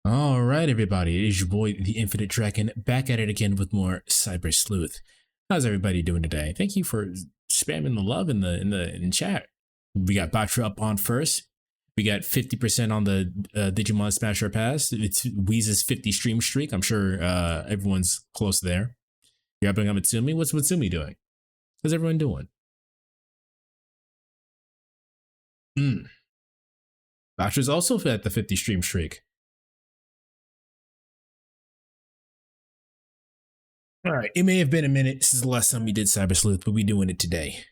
All right, everybody, it is your boy, the Infinite Dragon, back at it again with more Cyber Sleuth. How's everybody doing today? Thank you for spamming the love in chat. We got Batra up on first. We got 50% on the Digimon Smasher Pass. It's Weeze's 50 stream streak. I'm sure everyone's close there. You're up on Mitsumi. What's Mitsumi doing? How's everyone doing? Batra's also at the 50 stream streak. All right, it may have been a minute since the last time we did Cyber Sleuth, but we doing it today.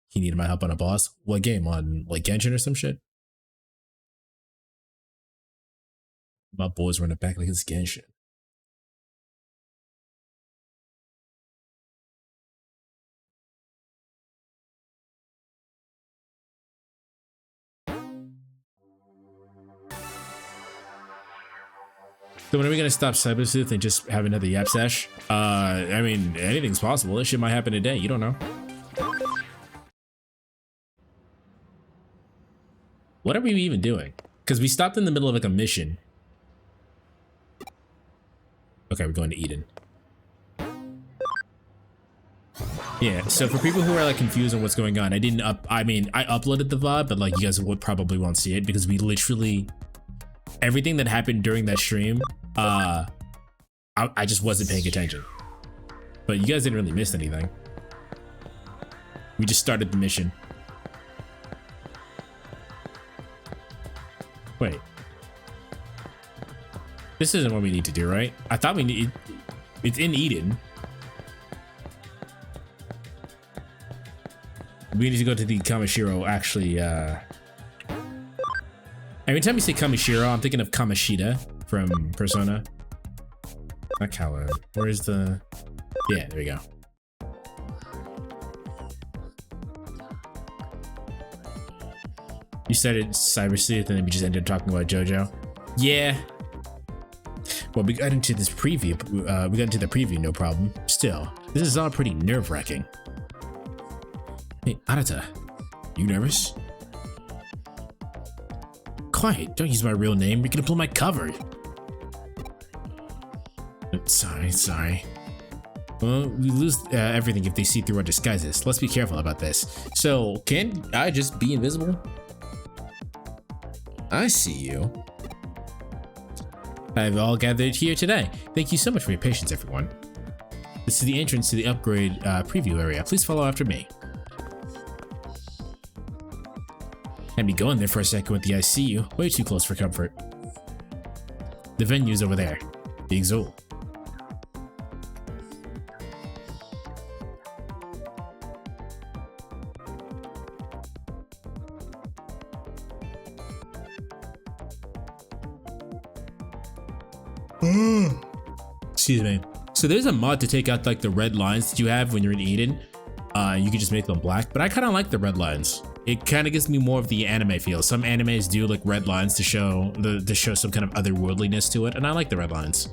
He needed my help on a boss. What game? On like Genshin or some shit? My boys running back like it's Genshin. So when are we gonna stop Cyber Sleuth and just have another Yap Sash? I mean, anything's possible. This shit might happen today. You don't know. What are we even doing? Because we stopped in the middle of like a mission. Okay, we're going to Eden. Yeah, so for people who are like confused on what's going on, I uploaded the VOD, but like you guys probably won't see it because we literally, everything that happened during that stream, I just wasn't paying attention. But you guys didn't really miss anything. We just started the mission. Wait. This isn't what we need to do, right? I thought we need... It's in Eden. We need to go to the Kamishiro, actually, Every time you say Kamishiro, I'm thinking of Kamishita from Persona. Not Kala. Where's the... Yeah, there we go. You started Cyber Sleuth and then we just ended up talking about JoJo. Yeah. Well, we got into this preview. We got into the preview, no problem. Still, this is all pretty nerve-wracking. Hey, Arata, you nervous? Quiet, don't use my real name. You're gonna pull my cover. Sorry. Well, we lose everything if they see through our disguises. Let's be careful about this. So, can I just be invisible? I see you. I've all gathered here today. Thank you so much for your patience, everyone. This is the entrance to the upgrade preview area. Please follow after me. Had me go in there for a second with the ICU. Way too close for comfort. The venue's over there. The Exul. Excuse me. So there's a mod to take out like the red lines that you have when you're in Eden. You can just make them black, but I kind of like the red lines. It kind of gives me more of the anime feel. Some animes do like red lines to show some kind of otherworldliness to it, and I like the red lines.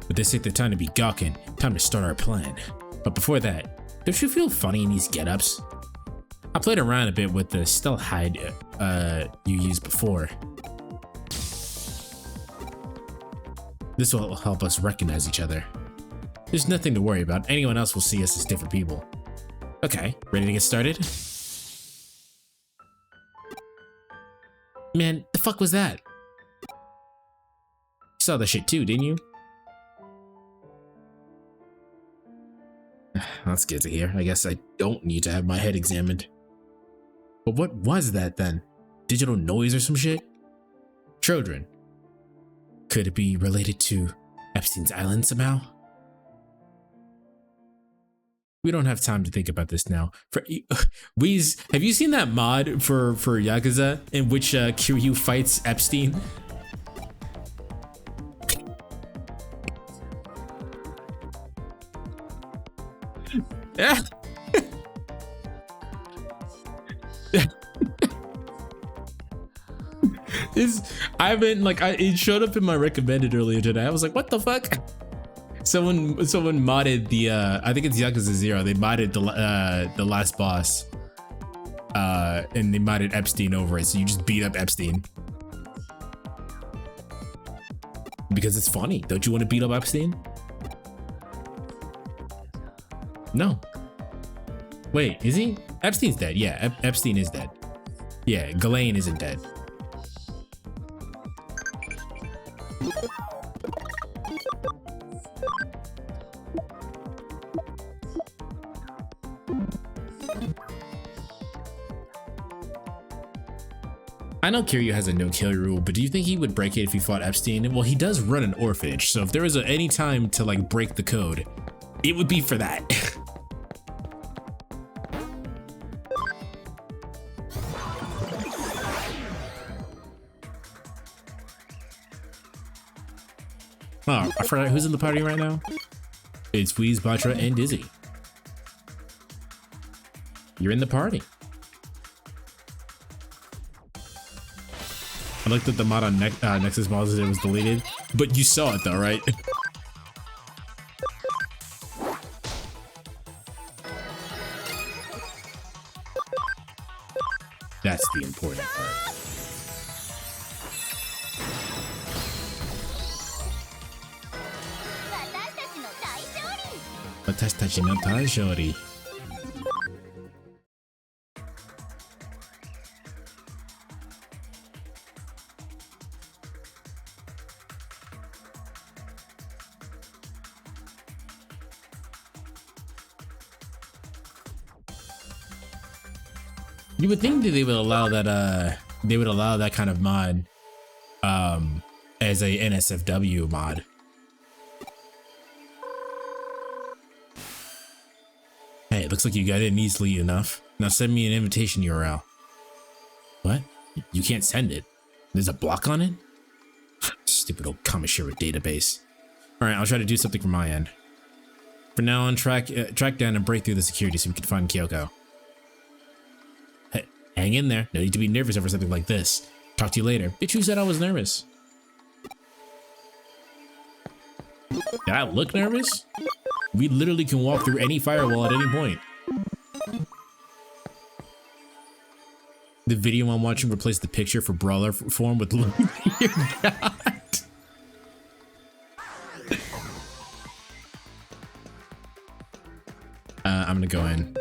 But this ain't the time to be gawking. Time to start our plan. But before that, don't you feel funny in these get-ups? I played around a bit with the stealth hide you used before. This will help us recognize each other. There's nothing to worry about. Anyone else will see us as different people. Okay, ready to get started? Man, the fuck was that? You saw the shit too, didn't you? That's good to hear. I guess I don't need to have my head examined. But what was that then? Digital noise or some shit? Children. Could it be related to Epstein's Island somehow? We don't have time to think about this now. Weez, have you seen that mod for Yakuza in which Kiryu fights Epstein? Yeah. It showed up in my recommended earlier today. I was like, what the fuck? Someone modded the I think it's Yakuza 0. They modded the last boss. And they modded Epstein over it, so you just beat up Epstein. Because it's funny. Don't you want to beat up Epstein? No. Wait, is he? Epstein's dead. Yeah, Epstein is dead. Yeah, Ghislaine isn't dead. I know Kiryu has a no-kill rule, but do you think he would break it if he fought Epstein? Well, he does run an orphanage, so if there was any time to like break the code, it would be for that. Oh, I forgot who's in the party right now. It's Wheeze, Batra, and Dizzy. You're in the party. I looked at the mod on Nexus Mods and it was deleted, but you saw it though, right? That's the important part. Watashi no taishori. You would think that they would allow that kind of mod as a NSFW mod. Hey, it looks like you got in easily enough. Now send me an invitation URL. What? You can't send it. There's a block on it? Stupid old Kamishira database. Alright, I'll try to do something from my end. For now on, track down and break through the security so we can find Kyoko. Hey, hang in there. No need to be nervous over something like this. Talk to you later. Bitch, who said I was nervous? Did I look nervous? We literally can walk through any firewall at any point. The video I'm watching replaced the picture for brawler form with look at your god. I'm gonna go in.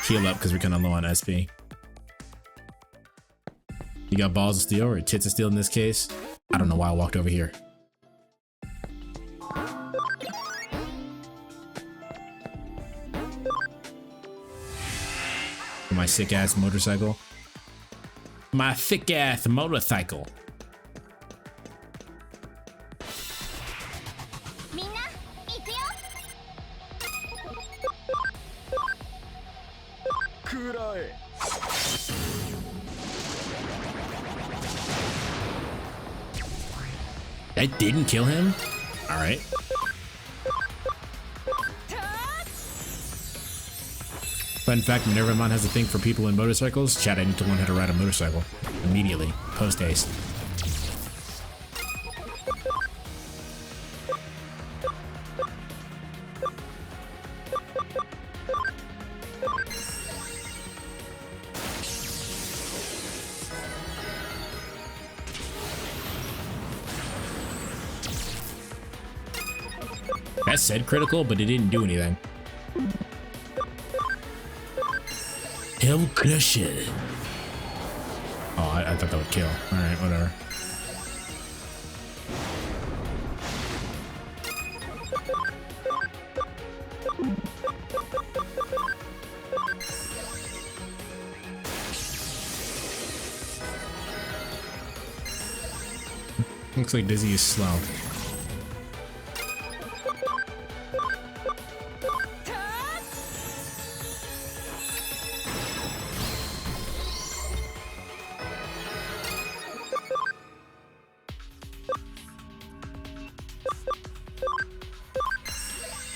Heal up because we're kind of low on SP. You got balls of steel or tits of steel in this case? I don't know why I walked over here. My sick ass motorcycle. My thick ass motorcycle. That didn't kill him? All right. Fun fact, Minervamon has a thing for people in motorcycles. Chat, I need to learn how to ride a motorcycle. Immediately. Post haste. That said critical, but it didn't do anything. Hell Crusher. Oh, I thought that would kill. Alright, whatever. Looks like Dizzy is slow.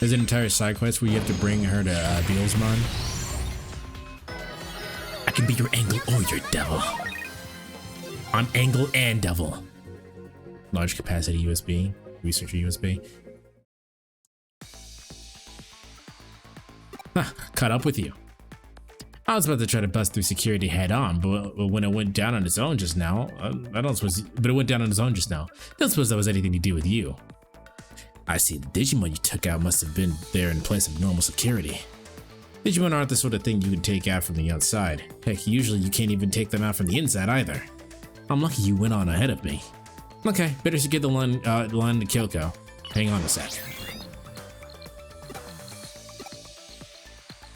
There's an entire side quest where you have to bring her to Beelsmon. I can be your angle or your devil. I'm angle and devil. Large capacity USB, researcher USB. Huh, caught up with you. I was about to try to bust through security head on, but when it went down on its own just now, but it went down on its own just now. Don't suppose that was anything to do with you. I see the Digimon you took out must have been there in place of normal security. Digimon aren't the sort of thing you would take out from the outside. Heck, usually you can't even take them out from the inside either. I'm lucky you went on ahead of me. Okay, better secure the line to Kyoko. Hang on a sec.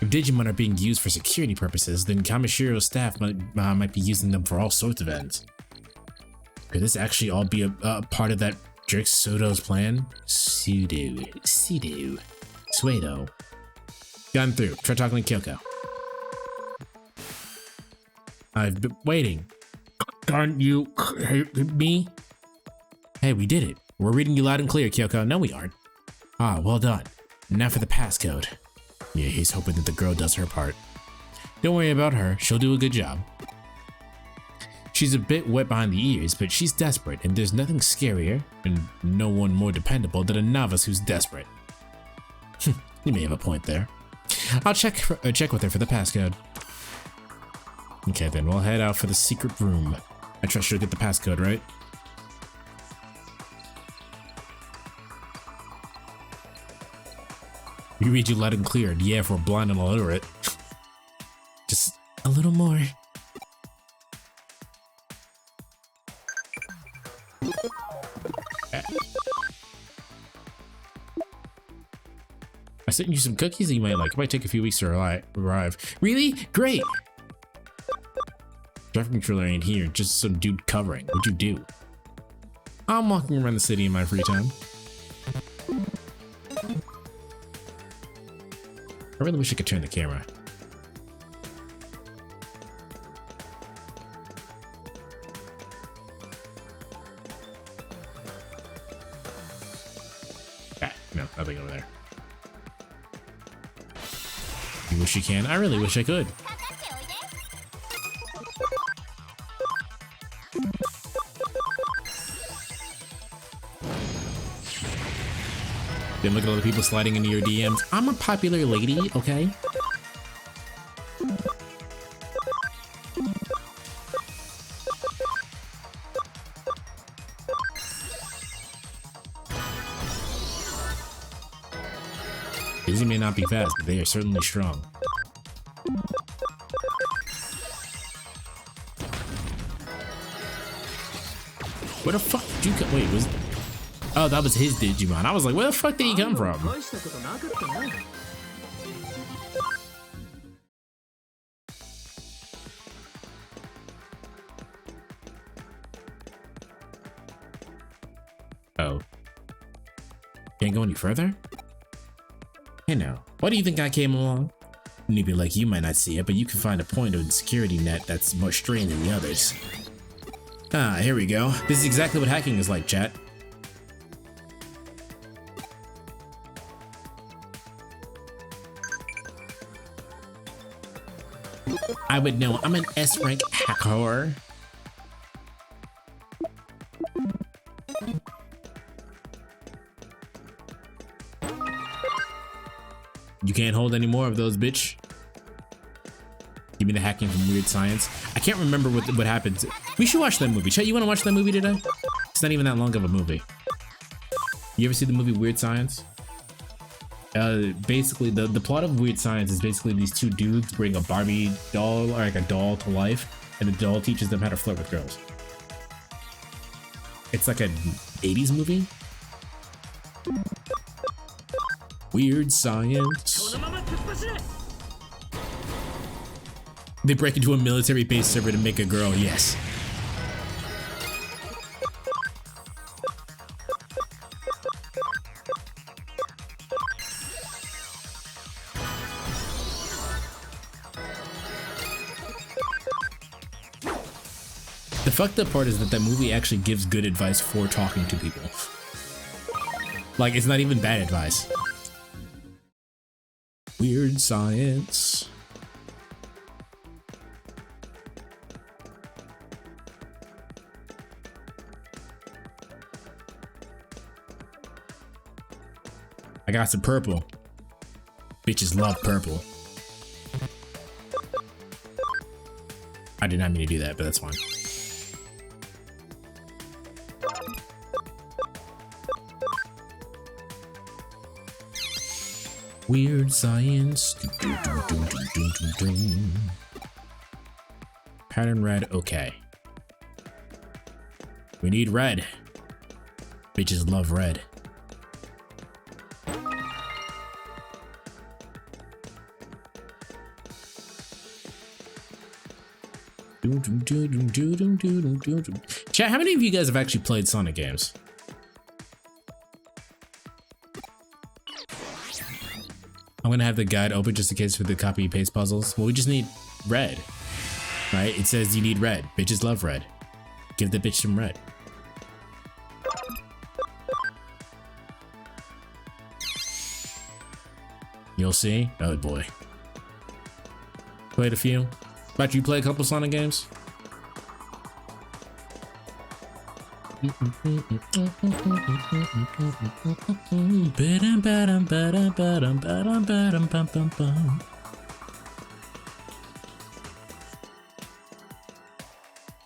If Digimon are being used for security purposes, then Kamashiro's staff might be using them for all sorts of ends. Could this actually all be a part of that jerk Soto's plan? Suedo. Gotten through. Try talking to Kyoko. I've been waiting. Can't you hate me? Hey, we did it. We're reading you loud and clear, Kyoko. No, we aren't. Ah, well done. Now for the passcode. Yeah, he's hoping that the girl does her part. Don't worry about her. She'll do a good job. She's a bit wet behind the ears, but she's desperate, and there's nothing scarier and no one more dependable than a novice who's desperate. You may have a point there. I'll check with her for the passcode. Okay, then we'll head out for the secret room. I trust you'll get the passcode, right? We read you loud and clear, and yeah, if we're blind and illiterate. Just a little more. I sent you some cookies that you might like. It might take a few weeks to arrive. Really? Great! Traffic controller ain't here, just some dude covering. What'd you do? I'm walking around the city in my free time. I really wish I could turn the camera. Ah, no, nothing over there. You wish you can? I really wish I could. Then look at all the people sliding into your DMs. I'm a popular lady, okay? These may not be fast, but they are certainly strong. Where the fuck did you come? Wait, was... Oh, that was his Digimon. I was like, where the fuck did he come from? Oh. Can't go any further? Hey now, why do you think I came along? A newbie like you might not see it, but you can find a point of security net that's more strained than the others. Ah, here we go. This is exactly what hacking is like, chat. I would know. I'm an S-rank hacker. You can't hold any more of those, bitch. Give me the hacking from Weird Science. I can't remember what happens. We should watch that movie. Chet, you want to watch that movie today? It's not even that long of a movie. You ever see the movie Weird Science? Basically, the plot of Weird Science is basically these two dudes bring a Barbie doll, or like a doll, to life, and the doll teaches them how to flirt with girls. It's like an 80s movie. Weird Science. They break into a military base server to make a girl, yes. The fucked up part is that movie actually gives good advice for talking to people. Like, it's not even bad advice. Weird Science. I got some purple. Bitches love purple. I did not mean to do that, but that's fine. Weird science. Pattern red, okay. We need red. Bitches love red. Chat, how many of you guys have actually played Sonic games? I'm gonna have the guide open just in case for the copy paste puzzles. Well, we just need red, right? It says you need red. Bitches love red. Give the bitch some red. You'll see. Oh boy. Played a few. But you play a couple Sonic games? Oh,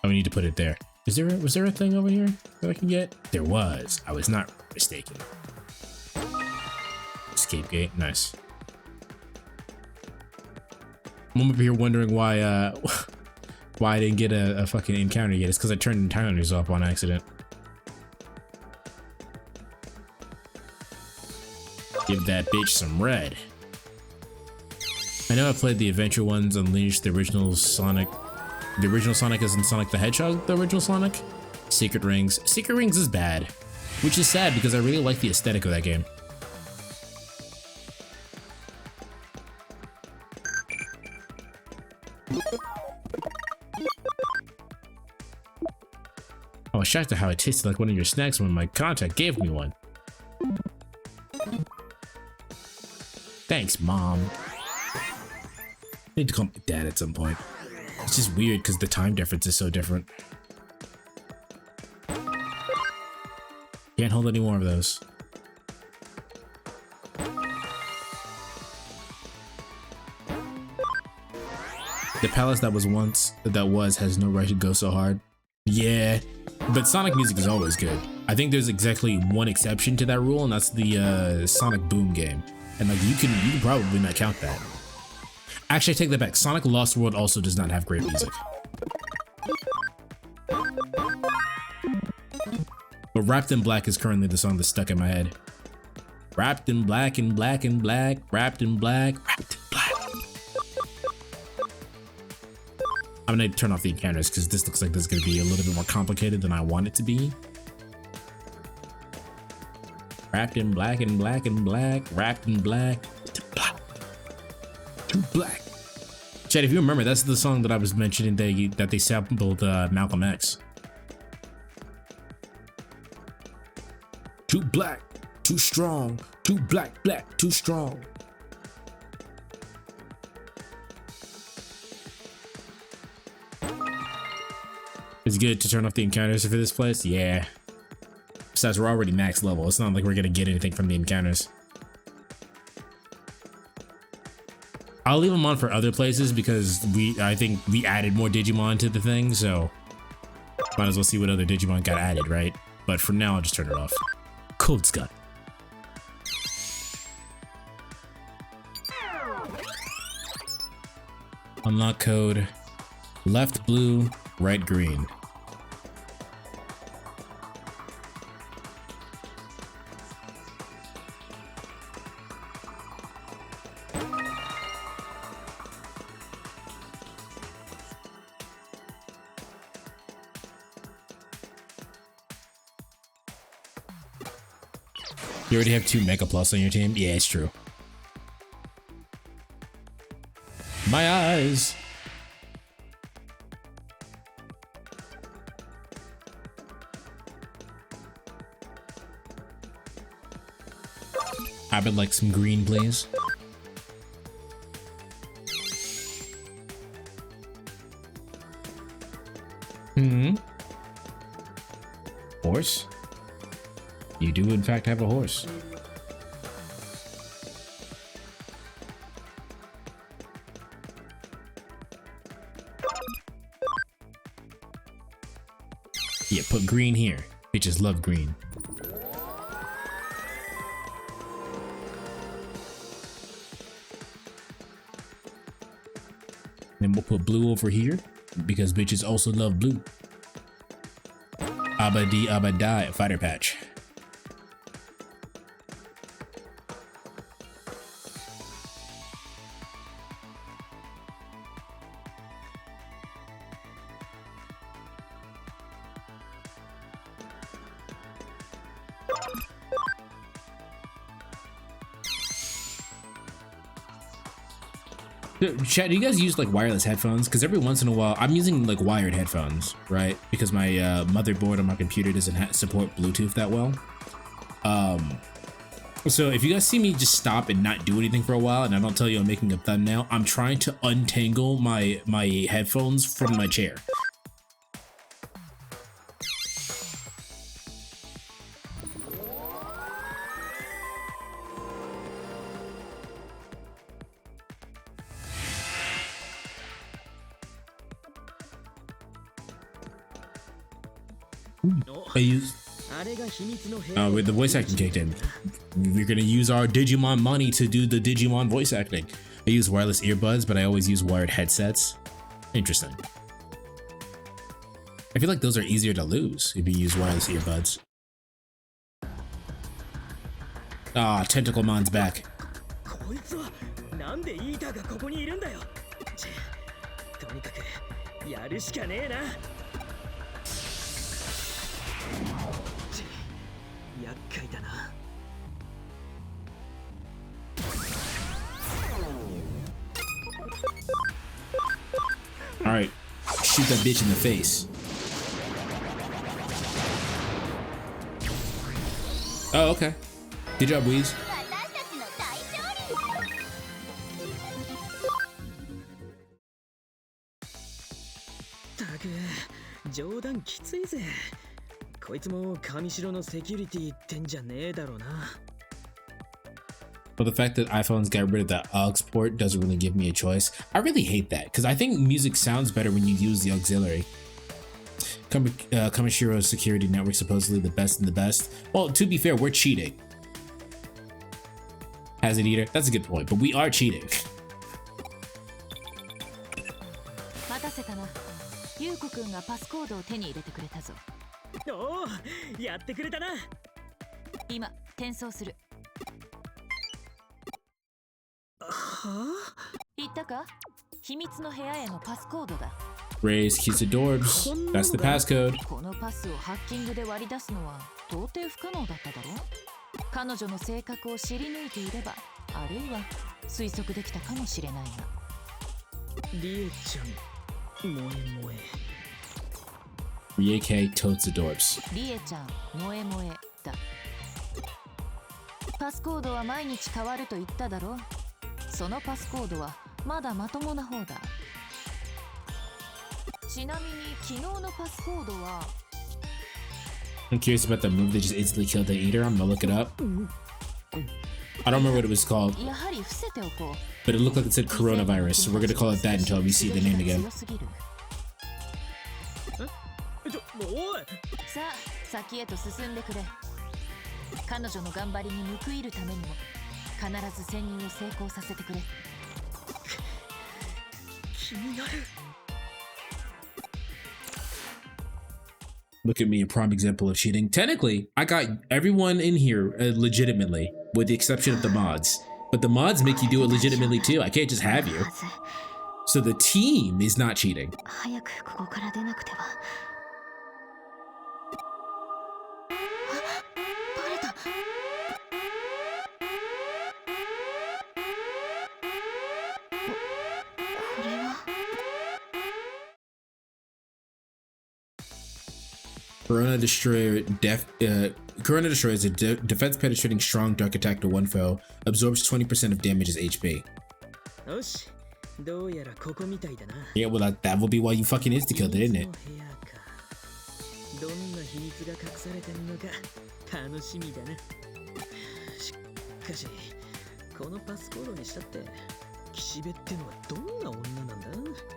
we need to put it there. Was there a thing over here that I can get? There was. I was not mistaken. Escape gate. Nice. I'm over here wondering why I didn't get a fucking encounter yet. It's because I turned encounters off on accident. Give that bitch some red. I know I played the adventure ones, Unleashed, the original Sonic. The original Sonic is in Sonic the Hedgehog, the original Sonic. Secret Rings. Secret Rings is bad, which is sad because I really like the aesthetic of that game. I was shocked at how it tasted like one of your snacks when my contact gave me one. Thanks, Mom. I need to call my dad at some point. It's just weird because the time difference is so different. Can't hold any more of those. The palace that was has no right to go so hard. Yeah, but Sonic music is always good. I think there's exactly one exception to that rule, and that's the Sonic Boom game. And like you can probably not count that. Actually, I take that back. Sonic Lost World also does not have great music. But Wrapped in Black is currently the song that's stuck in my head. Wrapped in black and black and black, wrapped in black, wrapped in black. I'm gonna turn off the encounters because this looks like this is gonna be a little bit more complicated than I want it to be. Wrapped in black and black and black, wrapped in black, too black. Chad, if you remember, that's the song that I was mentioning that they sampled Malcolm X. Too black, too strong, too black, black, too strong. It's good to turn off the encounters for this place? Yeah. Besides, we're already max level. It's not like we're gonna get anything from the encounters. I'll leave them on for other places because I think we added more Digimon to the thing, so might as well see what other Digimon got added, right? But for now, I'll just turn it off. Code Scott. Unlock code. Left blue, right green. You already have 2 Mega Plus on your team? Yeah, it's true. My eyes! I would like some green, please. Horse? You do in fact have a horse. Yeah, put green here. Bitches love green. Then we'll put blue over here because bitches also love blue. Abadi Abadai fighter patch. Chat, do you guys use like wireless headphones? Because every once in a while, I'm using like wired headphones, right? Because my motherboard on my computer doesn't support Bluetooth that well. So if you guys see me just stop and not do anything for a while, and I don't tell you I'm making a thumbnail, I'm trying to untangle my headphones from my chair. I use with the voice acting kicked in. We're gonna use our Digimon money to do the Digimon voice acting. I use wireless earbuds, but I always use wired headsets. Interesting. I feel like those are easier to lose if you use wireless earbuds. Ah, Tentaclemon's back. Alright, shoot that bitch in the face. Oh, okay. Good job, Weez. But the fact that iPhones got rid of the aux port doesn't really give me a choice. I really hate that because I think music sounds better when you use the auxiliary. Kamishiro security network supposedly the best in the best. Well, to be fair, we're cheating. Hazard Eater, that's a good point, but we are cheating. Raise keys to doors. That's the passcode. Rieke totes the doors. I'm curious about the move that just instantly killed the eater. I'm gonna look it up. I don't remember what it was called, but it looked like it said coronavirus, so we're gonna call it that until we see the name again. Look at me, a prime example of cheating. Technically, I got everyone in here legitimately, with the exception of the mods. But the mods make you do it legitimately too. I can't just have you. So the team is not cheating. Corona Destroyer Corona Destroyer is a defense penetrating strong dark attack to one foe, absorbs 20% of damage as HP. Yeah, well that will be why you fucking insta-killed it, isn't it?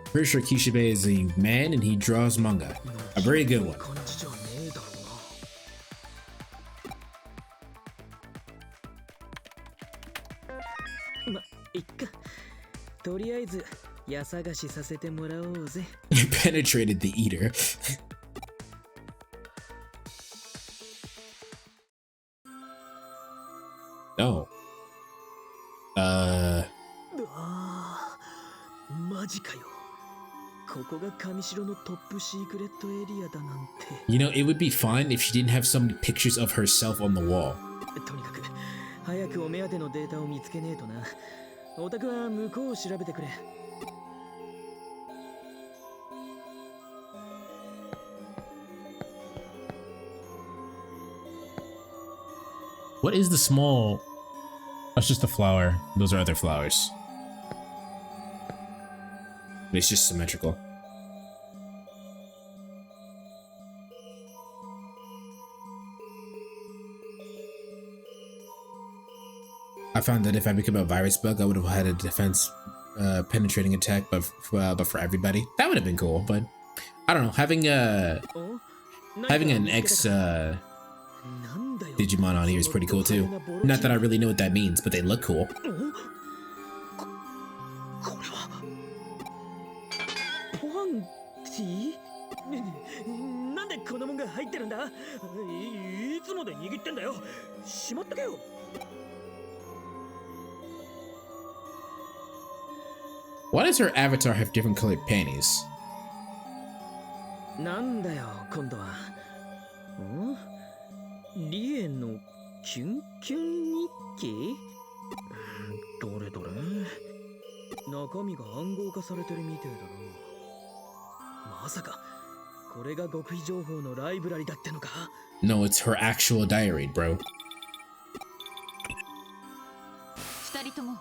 Pretty sure Kishibe is a man and he draws manga. A very good one. とりあえず家探しさせてもらおうぜ。Penetrated the eater. No. マジかよ。ここが上城のトップシークレットエリアだなんて。You know, it would be fine if she didn't have so many pictures of herself on the wall. とにかく早くお目当てのデータを見つけねえとな。オタクは向こうを調べてくれ。What is the small? Oh, it's just a flower. Those are other flowers. It's just symmetrical. I found that if I became a virus bug, I would have had a defense penetrating attack, but for everybody. That would have been cool, but I don't know. Having an ex Digimon on here is pretty cool too. Not that I really know what that means, but they look cool. なんでこんなもんが入ってるんだ。いつまで握ってんだよ。しまったけよ。Why does her avatar have different colored panties? なんだよ今度は。リエのキュンキュン日記？どれどれ。中身が暗号化されてるみてえだな。まさかこれが極秘情報のライブラリだってのか？ No, it's her actual diary, bro. 二人とも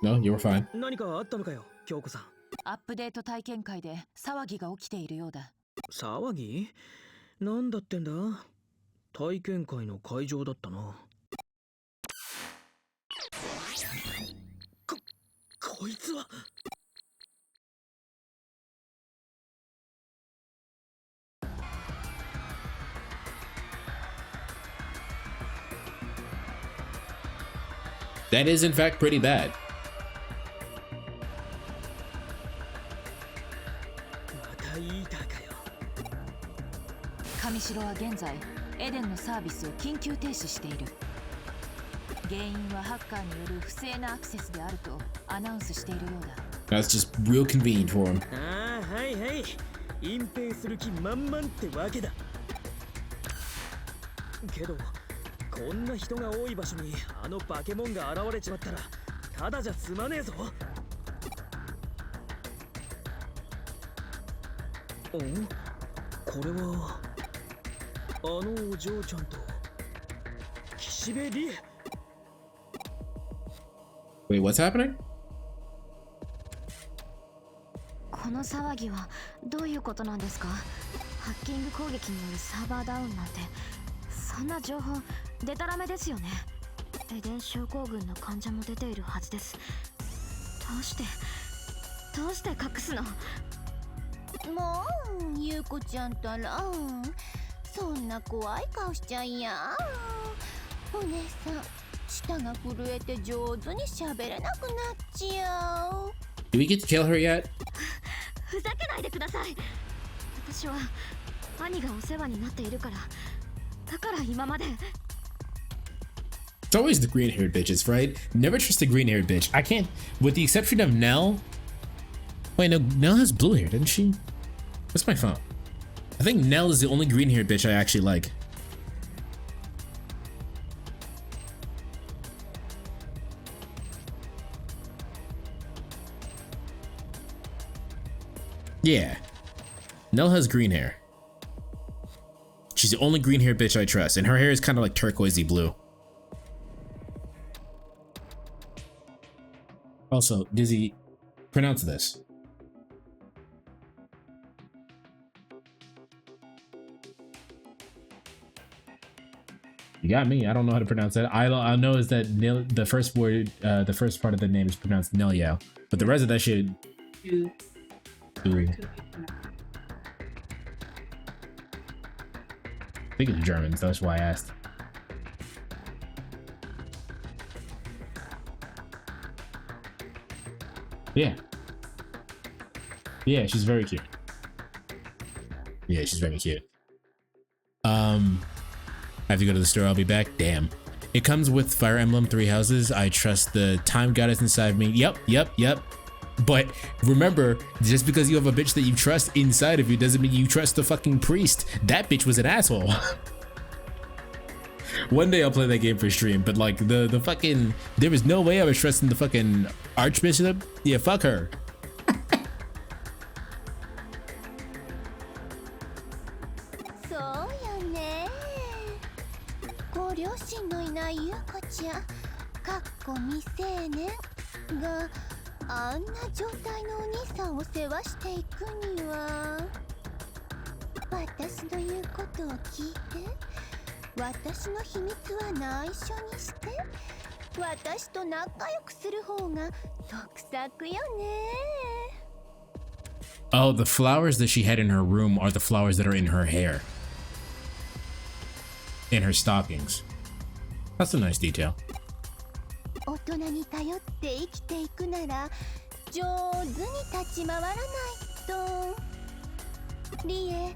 No, you were fine. 何かあったのかよ、京子さん。アップデート体験会で騒ぎが起きているようだ。騒ぎ？なんだってんだ？体験会の会場だったな。こいつは。That is in fact pretty bad. また言いたかよ。上城は現在エデンのサービスを緊急停止している。原因はハッカーによる不正なアクセスであるとアナウンスしているようだ。That's just real convenient for him. ああ、はいはい。隠蔽する気満々ってわけだ。けどこんな人が多い場所にあのバケモンが現れちまったらただじゃ済まねえぞ。これはあのお嬢ちゃんと岸辺理恵。Wait, what's happening? この騒ぎはどういうことなんですか？ハッキング攻撃によるサーバーダウンなんて、そんな情報デタラメですよね。エデン症候群の患者も出ているはずです。どうして隠すの？もうゆうこちゃんたらそんな怖い顔しちゃいや。お姉さん舌が震えて上手に喋れなくなっちゃう。 Do we get to kill her yet? ふざけないでください。私は兄がお世話になっているから、だから今まで。It's always the green-haired bitches, right? Never trust a green-haired bitch. I can't, with the exception of Nell. Wait, no, Nell has blue hair, doesn't she? What's my phone? I think Nell is the only green-haired bitch I actually like. Yeah, Nell has green hair. She's the only green-haired bitch I trust, and her hair is kind of like turquoisey blue. Also, Dizzy, pronounce this. You got me. I don't know how to pronounce that. I know is that the first word, the first part of the name is pronounced Nelia, but the rest of that shit. Ooh. I think it's German, so that's why I asked. Yeah. Yeah, she's very cute. Yeah, she's very cute. I have to go to the store. I'll be back. Damn. It comes with Fire Emblem 3 Houses. I trust the time goddess inside me. Yep. But remember, just because you have a bitch that you trust inside of you doesn't mean you trust the fucking priest. That bitch was an asshole. One day I'll play that game for stream, but like the fucking, there was no way I was trusting the fucking archbishop. Yeah, fuck her. そうよね。ご両親のいない優子ちゃん、かっこ未成年があんな状態のお兄さんを世話していくには、私の言うことを聞いて、私の秘密は内緒にして、私と仲良くする方が得策よね。Oh, the flowers that she had in her room are the flowers that are in her hair. In her stockings. That's a nice detail. 大人に頼って生きていくなら上手に立ち回らないと。リエ、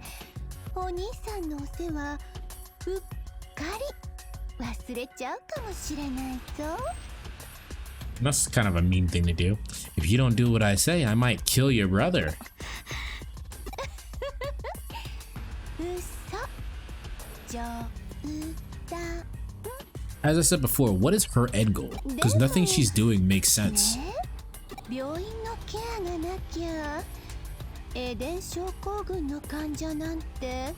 お兄さんのお世話うっかり忘れちゃうかもしれないぞ。 That's kind of a mean thing to do. If you don't do what I say, I might kill your brother. 嘘、冗談。 As I said before, what is her end goal? Because nothing she's doing makes sense. ね、病院のケアがなきゃエデン症候群の患者なんて。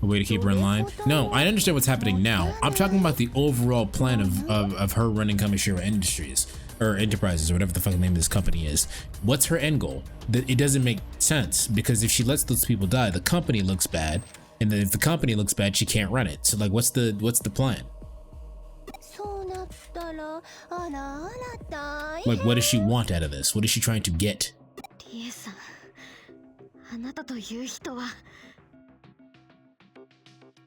A way to keep her in line? No, I understand what's happening now. I'm talking about the overall plan of her running Kamishiro Industries. Or Enterprises, or whatever the fucking name of this company is. What's her end goal? It doesn't make sense, because if she lets those people die, the company looks bad. And then if the company looks bad, she can't run it. So like, what's the plan? そうなったらあらあら大変。 Like, what does she want out of this? What is she trying to get? リエさん、あなたという人は。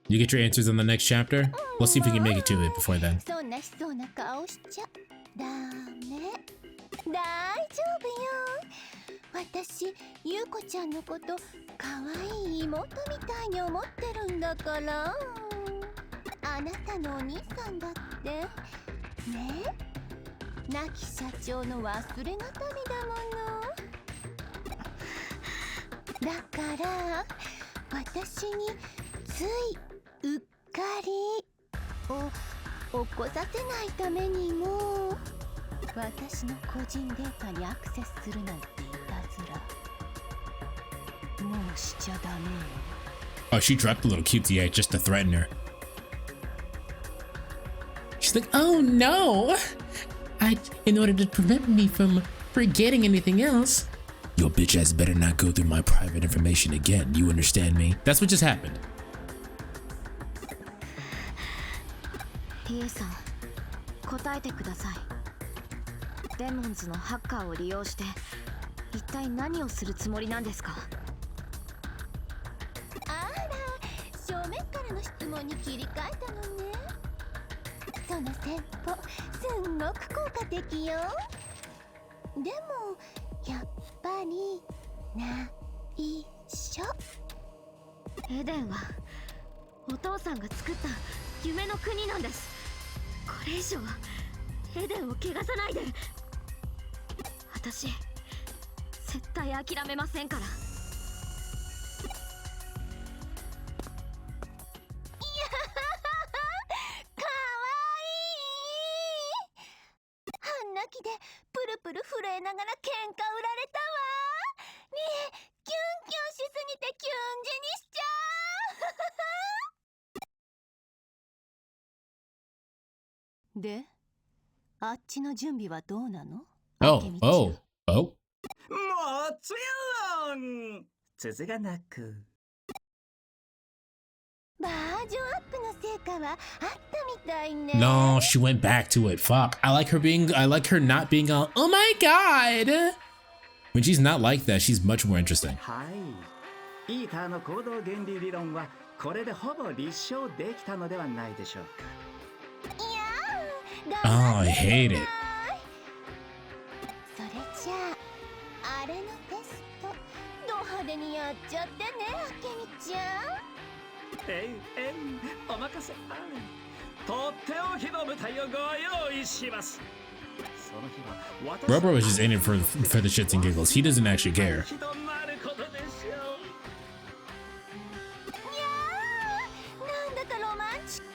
You get your answers on the next chapter? Let's see if we can make it to it before then. そんなしそうな顔しちゃダメ。大丈夫よ。私、優子ちゃんのこと可愛い妹みたいに思ってるんだから。あなたのお兄さんだってね。亡き社長の忘れがたみだもの。だから私についうっかりを起こさせないためにも、私の個人データにアクセスするなんていたずらもうしちゃダメよ。 Oh, she dropped a little cutesy eye just to threaten her. She's like, oh no! In order to prevent me from forgetting anything else, your bitch ass better not go through my private information again. You understand me? That's what just happened. リエさん、答えてください。デモンズのハッカーを利用して一体何をするつもりなんですか？あら、正面からの質問に切り替えたのね。その戦法すんごく効果的よ。でもやっぱり内緒。エデンはお父さんが作った夢の国なんです。これ以上エデンを汚さないで。私絶対諦めませんから。半泣きでプルプル震えながら喧嘩売られたわ。ねえ、キュンキュンしすぎてキュン死にしちゃう。で、あっちの準備はどうなの？ Oh. もちろん続がなく。バージョンアップの成果はあったみたいね。 No, she went back to it. Fuck. I like her not being all, oh my god. When she's not like that, she's much more interesting. はい。イーターの行動原理理論はこれでほぼ立証できたのではないでしょうか。いやー、 Oh, I hate it. それじゃあ手にやっちゃってね、あけみちゃん。お任せあれ。とっておきの舞台をご用意します。その日は私 Robo is just in it for the shits and giggles. He doesn't actually care. となることでしょう。いやー、なんだかロマンチック。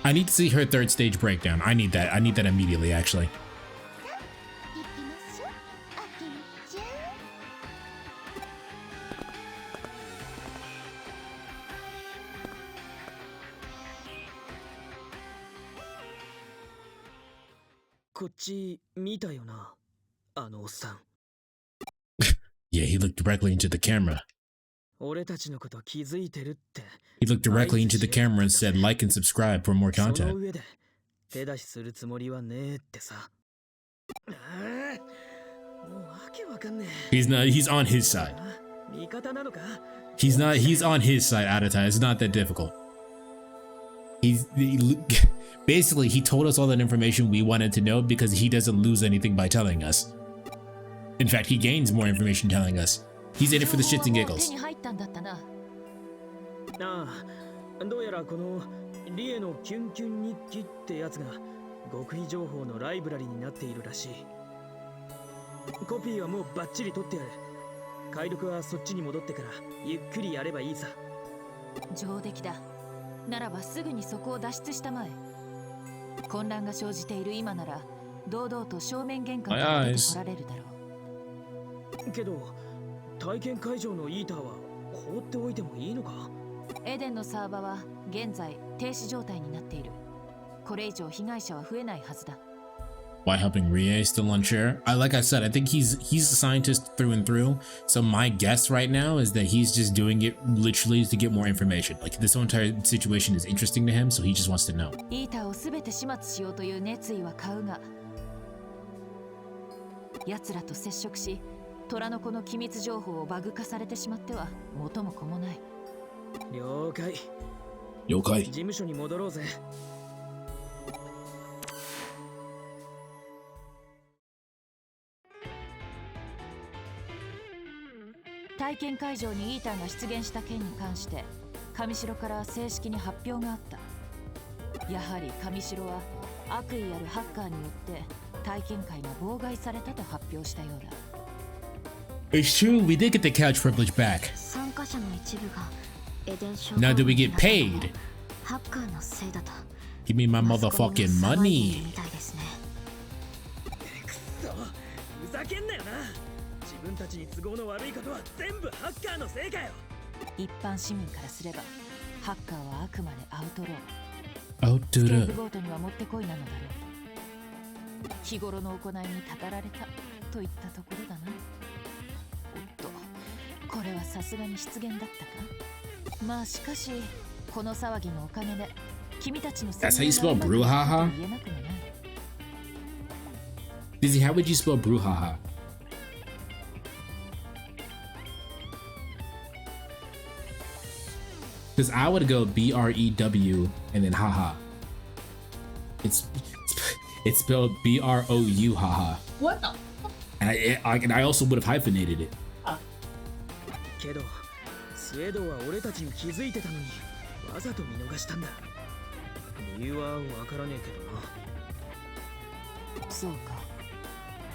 I need to see her third stage breakdown. I need that. I need that immediately, actually. 行きましょう、あけみちゃん。こっち見たよな、あのおっさん。Yeah, he looked directly into the camera. 俺たちのこと気づいてるって。 He looked directly into the camera and said, like and subscribe for more その content. 上で手出しするつもりはねえってさ。もうわけわかんねえ。 He's on his side. 味方なのか。 He's on his side, Adata. It's not that difficult. Basically, he told us all that information we wanted to know because he doesn't lose anything by telling us. In fact, he gains more information telling us. He's in it for the shits and 手 giggles. に入ったんだったな。ああ、どうやらこのリエのキュンキュン日記ってやつが極秘情報のライブラリになっているらしい。コピーはもうバッチリ取ってやる。解読はそっちに戻ってからゆっくりやればいいさ。上出来だ。ならばすぐにそこを脱出したまえ。混乱が生じている今なら堂々と正面玄関から出てこられるだろう。けど体験会場のイーターは放っておいてもいいのか。エデンのサーバーは現在停止状態になっている。これ以上被害者は増えないはずだ。Why helping Rie still unsure? Like I said, I think he's a scientist through and through. So my guess right now is that he's just doing it literally to get more information. Like this whole entire situation is interesting to him, so he just wants to know. イーターをすべて始末しようという熱意は買うが、奴らと接触し、虎の子の機密情報をバグ化されてしまっては元も子もない。了解。了解。事務所に戻ろうぜ。体験会場にイーターが出現した件に関して上城から正式に発表があった。やはり上城は悪意あるハッカーによって体験会が妨害されたと発表したようだ。 It's true, we did get the couch privilege back. 参加者の一部がエデン症 Now do we get paid? ハッカーのせいだと Give me my マスコミ motherfucking が騒いでい money. るみたいですね。くそ、ふざけんなよな。自分たちに都合の悪いことは全部ハッカーのせいかよ。一般市民からすればハッカーはあくまでアウトロー。 Oh, スケー dude. プボートにはもってこいなのだろう。日頃の行いにたたられたといったところだな。おっと、これはさすがに失言だったか。まあしかしこの騒ぎのおかげで君たちの That's how you spell brouhaha? 言えなくもない。 Dizzy, how would you spell brouhaha? Because I would go BREW and then haha. It's spelled BROU haha. What the? And I also would have hyphenated it. けどスウェードは俺たちに気づいてたのにわざと見逃したんだ。理由はわからねえけどな。そうか。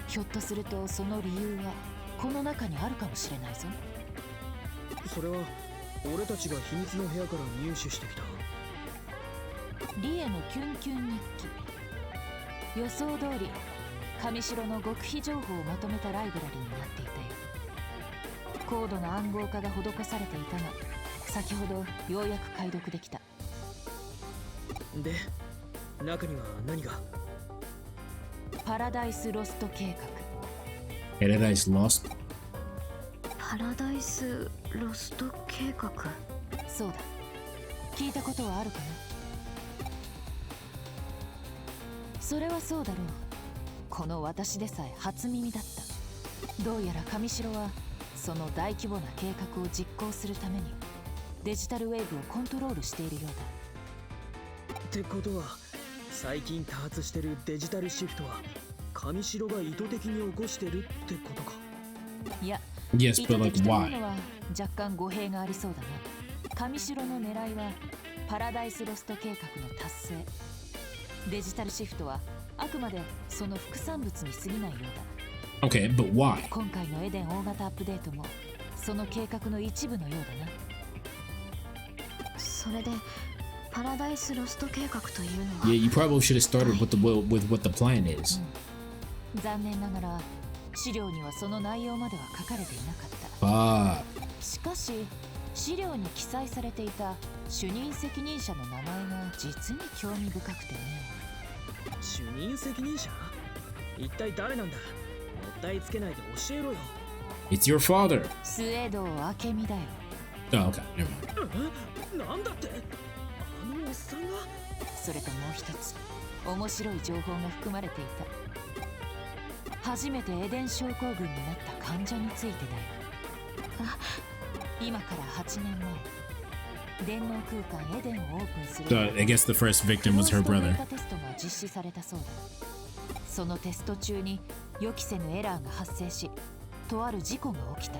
ひょっとするとその理由はこの中にあるかもしれないぞ。それは俺たちが秘密の部屋から入手してきたリエのキュンキュン日記。予想通り上城の極秘情報をまとめたライブラリになっていたよ。高度な暗号化が施されていたが先ほどようやく解読できた。で中には何が。パラダイスロスト計画。 Paradise Lost? パラダイスロスト計画。そうだ。聞いたことはあるかな。それはそうだろう。この私でさえ初耳だった。どうやら上城はその大規模な計画を実行するためにデジタルウェーブをコントロールしているようだ。ってことは最近多発してるデジタルシフトは上城が意図的に起こしてるってことか。いや、Yes, 意 but 図 like 的という why? のは若干語弊がありそうだな。上白の狙いはパラダイスロスト計画の達成。デジタルシフトはあくまでその副産物に過ぎないようだ。 Okay, but why? 今回のエデン大型アップデートもその計画の一部のようだな。それでパラダイスロスト計画というのは Yeah, you probably should have started with what the plan is. 残念ながら資料にはその内容までは書かれていなかった。 Fuck. しかし資料に記載されていた主任責任者の名前が実に興味深くてね。主任責任者？一体誰なんだ？もったいつけないで教えろよ。 It's your father. スエドウ明美だよ。 Oh, okay, never mind. なんだって？あのおっさんが？それともう一つ面白い情報が含まれていた。初めてエデン症候群になった患者についてだよ。今から8年前、電脳空間エデンをオープンする So I guess the first victim was her クロー brother. ズドデータテストが実施されたそうだ。そのテスト中に予期せぬエラーが発生し、とある事故が起きた。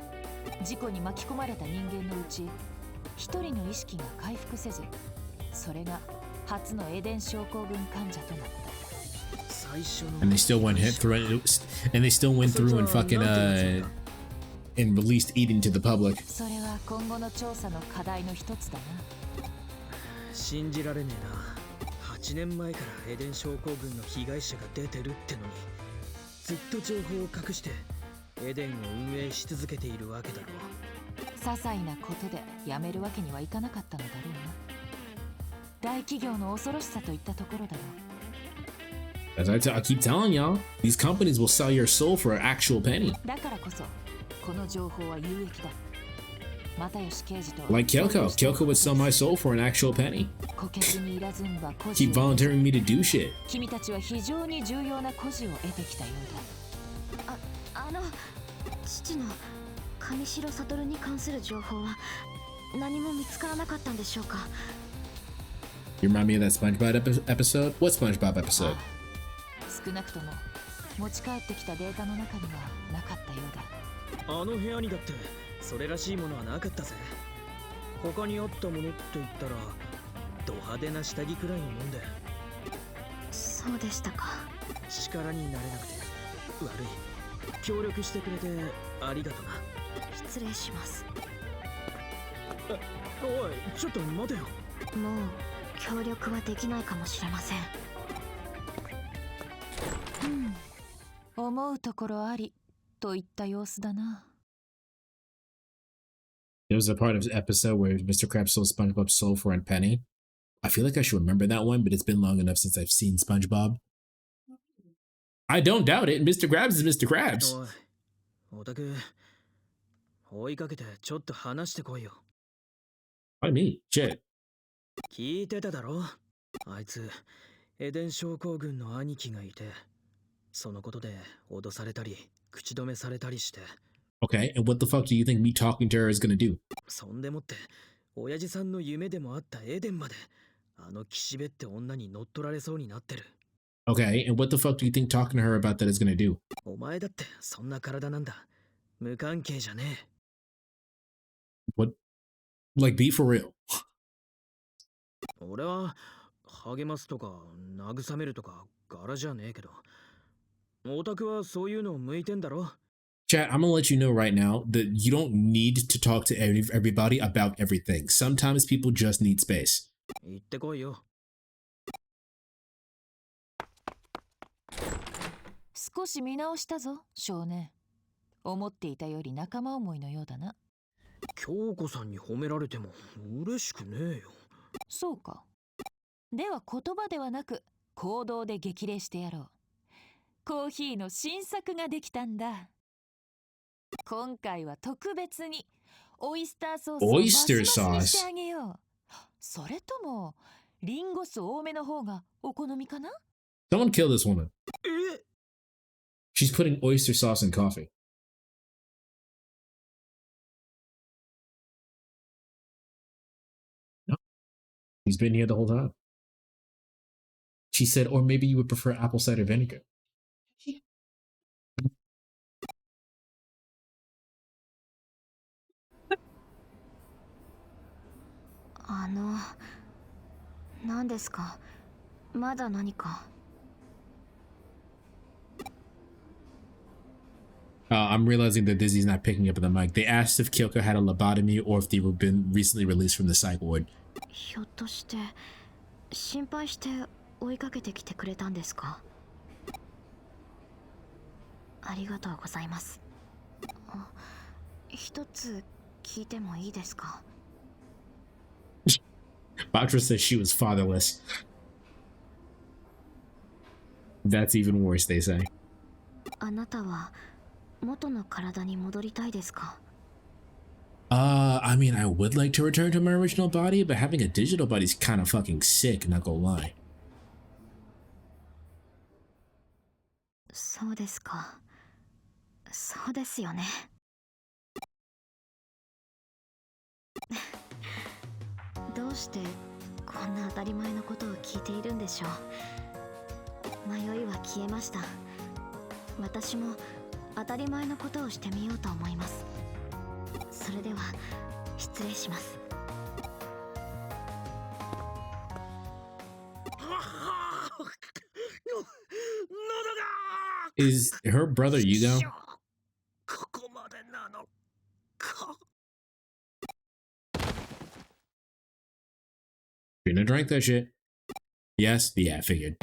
事故に巻き込まれた人間のうち一人の意識が回復せず、それが初のエデン症候群患者となった。 最初の And they still went through it, and they still went through and fucking and released eating to the public. それは今後の調査の課題の一つだな。信じられねえな。8年前からエデン症候群の被害者が出てるってのに、ずっと情報を隠してエデンを運営し続けているわけだろう。些細なことでやめるわけにはいかなかったのだろうな。大企業の恐ろしさといったところだろう。 As I keep telling y'all, these companies will sell your soul for an actual penny. だからこそこの情報は有益だ。又吉刑事と Like Kyoko. Kyoko would sell my soul for an actual penny. 虎穴にいらずんば孤児 Keep を。 volunteering me to do shit. 君たちは非常に重要な孤児を得てきたようだ。父の上白悟に関する情報は何も見つからなかったんでしょうか。 You remind me of that SpongeBob episode? What SpongeBob episode? 少なくとも持ち帰ってきたデータの中にはなかったようだ。あの部屋にだってそれらしいものはなかったぜ。他にあったものって言ったらド派手な下着くらいのもんで。そうでしたか。力になれなくて悪い。協力してくれてありがとな。失礼します。おい、ちょっと待てよ。もう協力はできないかもしれません。思うところありといった様子だな。 There was a part of the episode where Mr. Krabs sold SpongeBob's soul for a penny. I feel like I should remember that one, but it's been long enough since I've seen SpongeBob. I don't doubt it. Mr. Krabs is Mr. Krabs. おい、おたく追いかけてちょっと話してこいよ。Why me? Shit. 聞いてただろ。あいつエデン症候群の兄貴がいて、そのことで脅されたり口止めされたりして。 Okay, and what the fuck do you think me talking to her is gonna do? そんでもって親父さんの夢でもあったエデンまであの岸辺って女に乗っ取られそうになってる。 Okay, and what the fuck do you think talking to her about that is gonna do? お前だってそんな体なんだ。無関係じゃねえ。 What? Like, be for real. 俺は励ますとか慰めるとか柄じゃねえけど、オタクはそういうの向いてんだろ。 Chat, I'm gonna let you know right now that you don't need to talk to everybody about everything. Sometimes people just need space. 行ってこいよ。少し見直したぞ少年。思っていたより仲間思いのようだな。京子さんに褒められても嬉しくねえよ。そうか。では言葉ではなく行動で激励してやろう。コーヒーの新作ができたんだ。今回は特別にオイスターソースをマシマシにしてあげよう。それともリンゴ酢多めの方がお好みかな？ Someone kill this woman. え？ She's putting oyster sauce in coffee. No, he's been here the whole time. She said, or maybe you would prefer apple cider vinegar. 何ですか？まだ何か？ I'm realizing that Dizzy's not picking up the mic. They asked if Kyoko had a lobotomy or if they were been recently released from the psych ward. ひょっとして心配して追いかけてきてくれたんですか？ありがとうございます。一つ聞いてもいいですか？ Batra says she was fatherless. That's even worse, they say. あなたは元の体に戻りたいですか？ I mean, I would like to return to my original body, but having a digital body is kind of fucking sick, not gonna lie. そうですか。そうですよね。どうしてこんな当たり前のことを聞いているんでしょう。迷いは消えました。私も当たり前のことをしてみようと思います。それでは失礼します。 Is her brother Yugo? ここまでなのか。 Shouldn't have drank that shit. Yes? Yeah, I figured.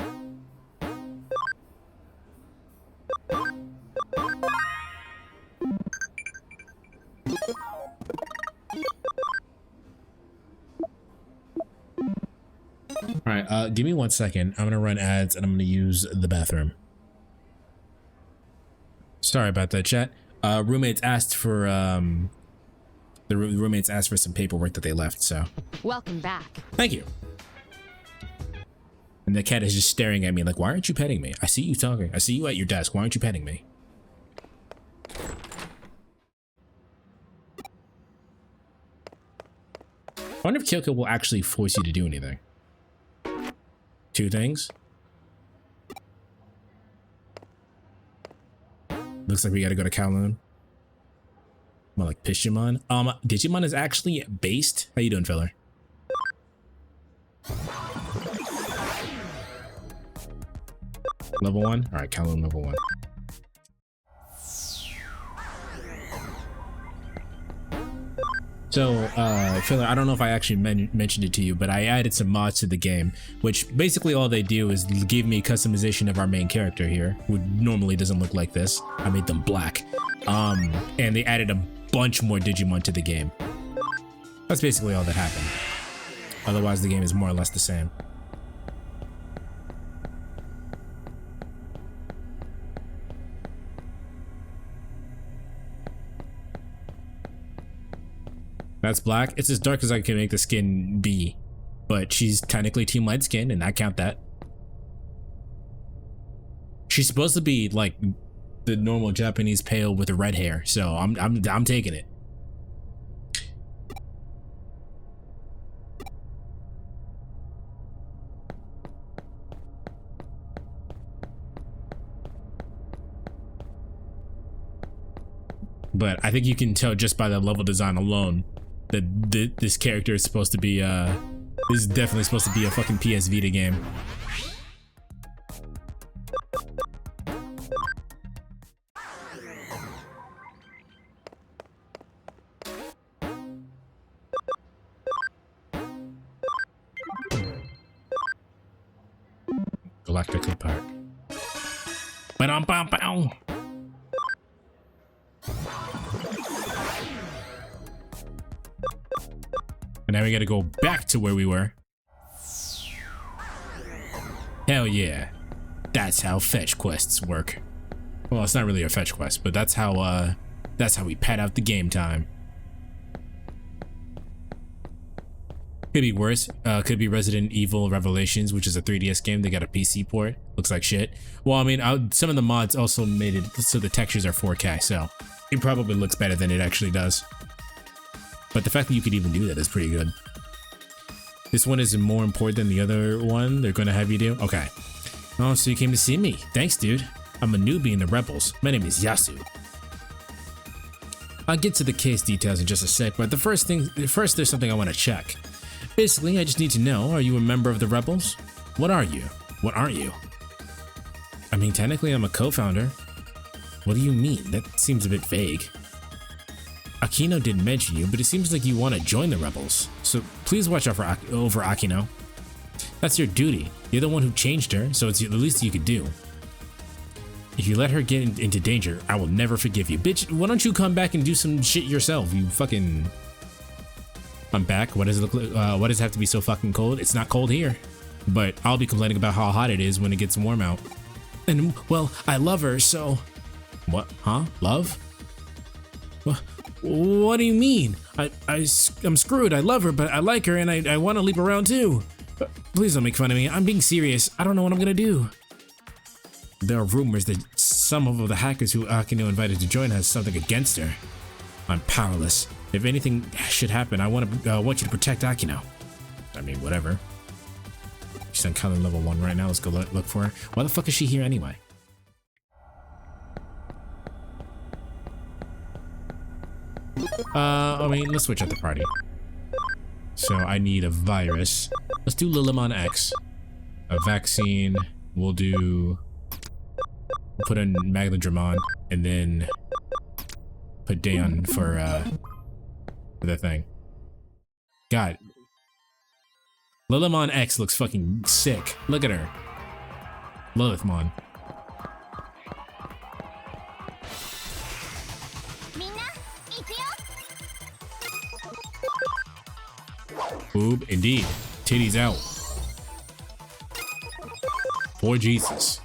Alright, give me 1 second. I'm gonna run ads and I'm gonna use the bathroom. Sorry about that, chat. Roommates asked for the roommates asked for some paperwork that they left, so Welcome back. thank you. And the cat is just staring at me like, why aren't you petting me? I see you talking. I see you at your desk. Why aren't you petting me? I wonder if Kyoko will actually force you to do anything. 2 things. Looks like we gotta go to Kowloon. More like Digimon. Digimon is actually based. How you doing, filler? Level 1? Alright, Kowloon level 1. So, filler, I don't know if I actually mentioned it to you, but I added some mods to the game, which basically all they do is give me customization of our main character here, who normally doesn't look like this. I made them black. And they added a bunch more Digimon to the game. That's basically all that happened. Otherwise, the game is more or less the same. That's black. It's as dark as I can make the skin be, but she's technically team light skin, and I count that. She's supposed to be like the normal Japanese pale with the red hair, so I'm taking it. But I think you can tell just by the level design alone that this character is supposed to be this is definitely supposed to be a fucking PS Vita game. Galactica Park. Ba-dum-bum-bow. And now we gotta go back to where we were. Hell yeah. That's how fetch quests work. Well, it's not really a fetch quest, but that's how we pad out the game time. Could be worse. Could be Resident Evil Revelations, which is a 3DS game. They got a PC port. Looks like shit. Well, I mean, some of the mods also made it so the textures are 4K, so it probably looks better than it actually does. But the fact that you could even do that is pretty good. This one is more important than the other one they're gonna have you do? Okay. Oh, so you came to see me. Thanks, dude. I'm a newbie in the Rebels. My name is Yasu. I'll get to the case details in just a sec, but first there's something I want to check. Basically, I just need to know, are you a member of the Rebels? What are you? What aren't you? I mean, technically I'm a co-founder. What do you mean? That seems a bit vague. Akino didn't mention you, but it seems like you want to join the Rebels. So please watch out for over Akino. That's your duty. You're the one who changed her, so it's the least you could do. If you let her get into danger, I will never forgive you. Bitch, why don't you come back and do some shit yourself, you fucking... I'm back. What does it look like? Why does it have to be so fucking cold? It's not cold here. But I'll be complaining about how hot it is when it gets warm out. And, well, I love her, so... What? Huh? Love? What do you mean? I'm screwed. I love her, but I like her, and I want to leap around too. Please don't make fun of me. I'm being serious. I don't know what I'm gonna do. There are rumors that some of the hackers who Akino invited to join has something against her. I'm powerless. If anything should happen, I want you to protect Akino. I mean, whatever. She's on color level 1 right now. Let's go look for her. Why the fuck is she here anyway? I mean, let's switch out the party. So I need a virus. Let's do Lillimon X. A vaccine. We'll put in Magnadramon and then put Dayon for the thing. God. Lillimon X looks fucking sick. Look at her. Lilithmon. Boob, indeed. Titties out. For Jesus.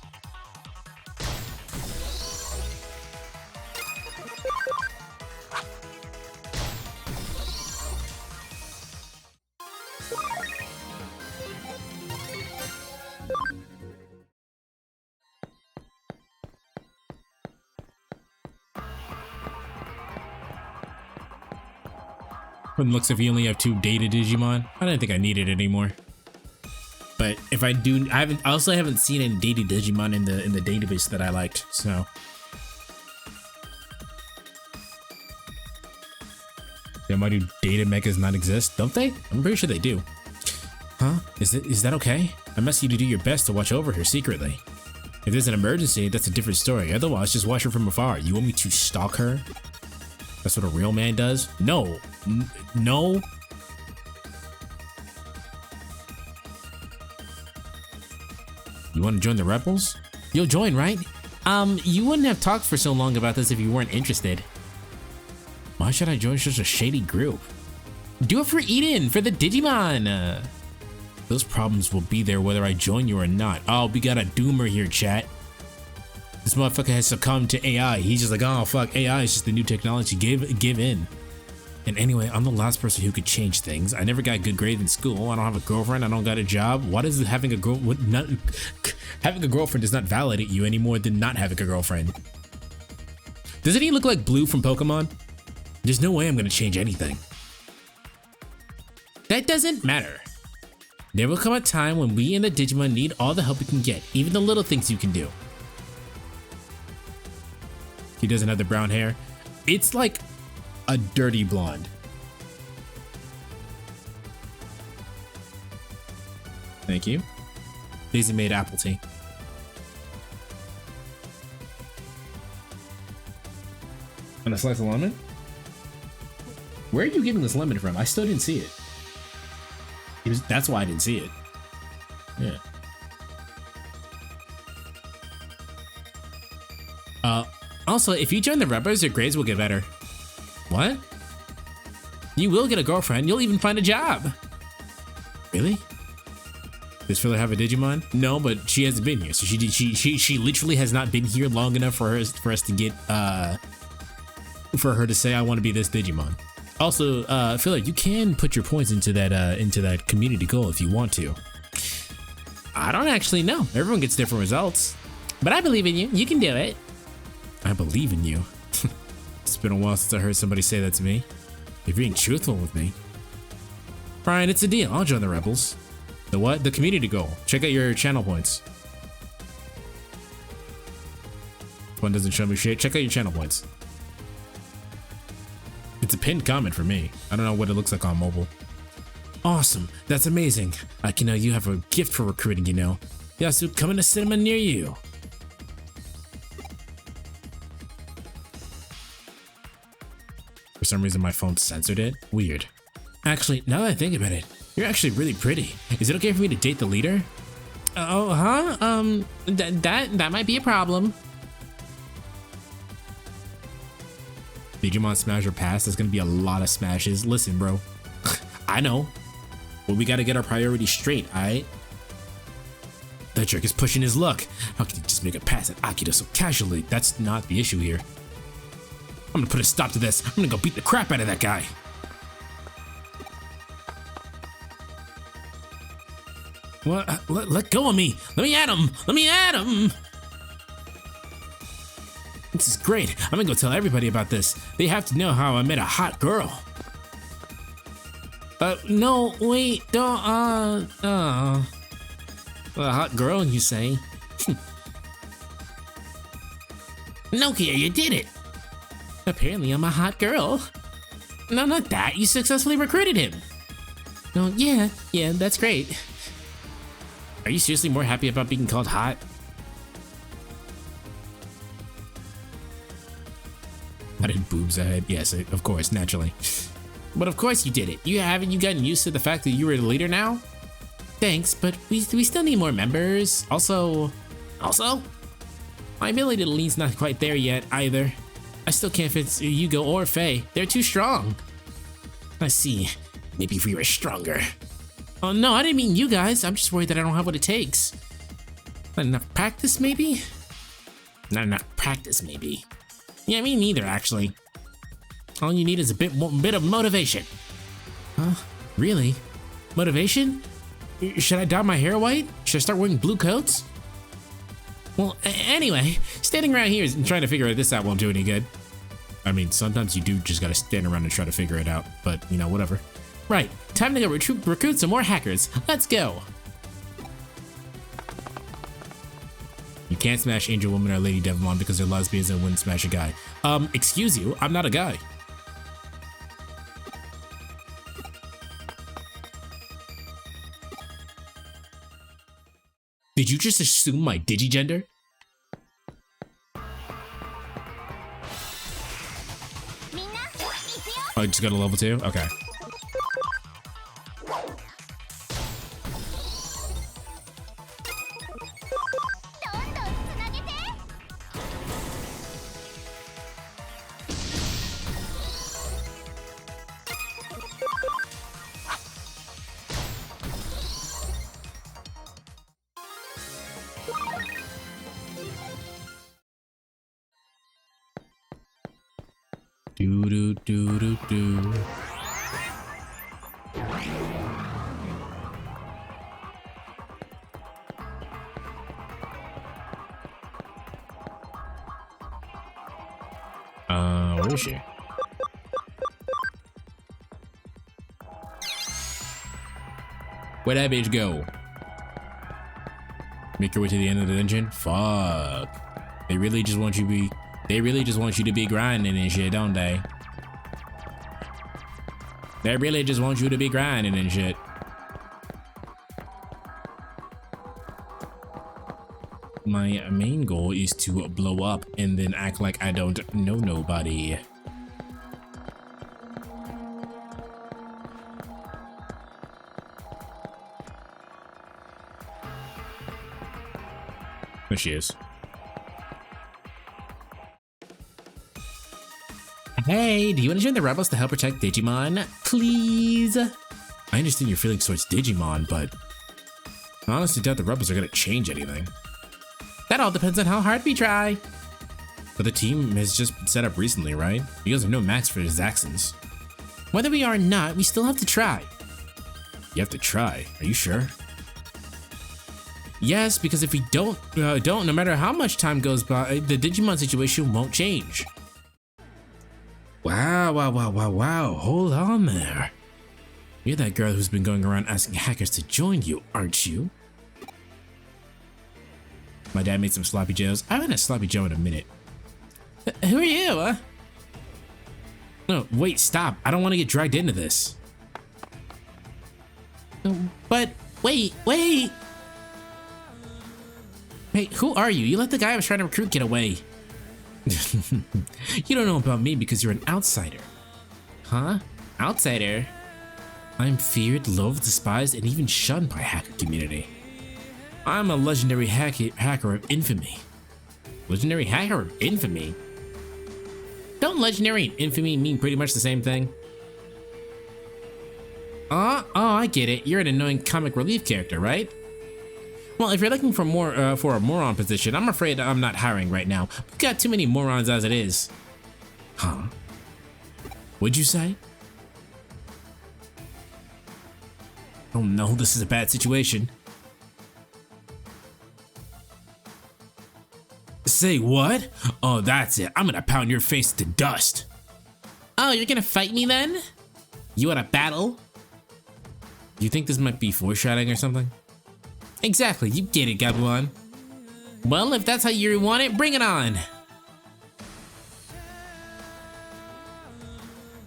From the looks of you only have 2 data Digimon. I didn't think I needed it anymore. But if I do, I also haven't seen any data Digimon in the database that I liked. So why do data mechas not exist? Don't they? I'm pretty sure they do. Huh? Is that okay? I'm asking you to do your best to watch over her secretly. If there's an emergency, that's a different story. Otherwise, just watch her from afar. You want me to stalk her? That's what a real man does? No. No. You want to join the Rebels? You'll join, right? You wouldn't have talked for so long about this if you weren't interested. Why should I join such a shady group? Do it for Eden, for the Digimon! Those problems will be there whether I join you or not. Oh, we got a doomer here, chat. This motherfucker has succumbed to AI. He's just like, oh fuck, AI is just the new technology. Give in. And anyway, I'm the last person who could change things. I never got good grades in school. I don't have a girlfriend. I don't got a job. What is having a having a girlfriend does not validate you any more than not having a girlfriend. Doesn't he look like Blue from Pokemon? There's no way I'm gonna change anything. That doesn't matter. There will come a time when we and the Digimon need all the help we can get, even the little things you can do. He doesn't have the brown hair. It's like a dirty blonde. Thank you. Daisy made apple tea. And a slice of lemon? Where are you getting this lemon from? I still didn't see it. That's why I didn't see it. Yeah. Also, if you join the Rebels, your grades will get better. What? You will get a girlfriend. You'll even find a job. Really? Does Filler have a Digimon? No, but she hasn't been here. So she literally has not been here long enough for us to get for her to say I want to be this Digimon. Also, Filler, you can put your points into that community goal if you want to. I don't actually know. Everyone gets different results. But I believe in you. You can do it. I believe in you. It's been a while since I heard somebody say that to me. You're being truthful with me. Brian, it's a deal. I'll join the Rebels. The what? The community goal. Check out your channel points. One doesn't show me shit. Check out your channel points. It's a pinned comment for me. I don't know what it looks like on mobile. Awesome. That's amazing. I can know you have a gift for recruiting, you know. Yasu, coming to cinema near you. For some reason, my phone censored it. Weird. Actually, now that I think about it, you're actually really pretty. Is it okay for me to date the leader? Oh, huh? That might be a problem. Digimon Smash or Pass, there's gonna be a lot of smashes. Listen, bro. I know. But we gotta get our priorities straight, alright? That jerk is pushing his luck. How can he just make a pass at Akira so casually? That's not the issue here. I'm gonna put a stop to this. I'm gonna go beat the crap out of that guy. What? Let go of me. Let me at him. Let me at him. This is great. I'm gonna go tell everybody about this. They have to know how I met a hot girl. No, wait, don't, a hot girl, you say? Nokia, you did it! Apparently I'm a hot girl. No, not that. You successfully recruited him. No, yeah, that's great. Are you seriously more happy about being called hot? I did boobs ahead. Yes, of course, naturally. But of course you did it. Haven't you gotten used to the fact that you were the leader now? Thanks, but we still need more members. Also, my ability to lead's not quite there yet either. I still can't fit Yugo or Faye. They're too strong. I see. Maybe if we were stronger. Oh no, I didn't mean you guys. I'm just worried that I don't have what it takes. Not enough practice, maybe? Not enough practice, maybe. Yeah, me neither, actually. All you need is a bit of motivation. Huh? Really? Motivation? Should I dye my hair white? Should I start wearing blue coats? Well, anyway, standing around here and trying to figure this out won't do any good. I mean, sometimes you do just gotta stand around and try to figure it out, but, you know, whatever. Right, time to go recruit some more hackers. Let's go. You can't smash Angel Woman or Lady Devimon because they're lesbians and wouldn't smash a guy. Excuse you, I'm not a guy. Did you just assume my digigender? Oh, I just got a level 2? Okay. Do. Where is she? Where'd that bitch go? Make your way to the end of the dungeon? Fuck. They really just want you to be grinding and shit, don't they? They really just want you to be grinding and shit. My main goal is to blow up and then act like I don't know nobody. There she is. Hey, do you want to join the rebels to help protect Digimon? Please? I understand your feelings towards Digimon, but I honestly doubt the rebels are gonna change anything. That all depends on how hard we try. But the team has just been set up recently, right? You guys are no match for Zaxxons. Whether we are or not, we still have to try. You have to try? Are you sure? Yes, because if we don't, no matter how much time goes by, the Digimon situation won't change. Wow. Hold on there. You're that girl who's been going around asking hackers to join you, aren't you? My dad made some sloppy joes. I haven't had sloppy joe in a minute. Who are you? No, wait, stop. I don't want to get dragged into this. But wait. Hey, who are you? You let the guy I was trying to recruit get away. You don't know about me because you're an outsider. Huh? Outsider? I'm feared, loved, despised, and even shunned by hacker community. I'm a legendary hacker of infamy. Legendary hacker of infamy? Don't legendary and infamy mean pretty much the same thing? Oh, I get it. You're an annoying comic relief character, right? Well, if you're looking for for a moron position, I'm afraid I'm not hiring right now. We've got too many morons as it is. Huh? What'd you say? Oh no, this is a bad situation. Say what? Oh, that's it. I'm gonna pound your face to dust. Oh, you're gonna fight me then? You want a battle? You think this might be foreshadowing or something? Exactly, you get it, Gabumon. Well, if that's how you want it, bring it on.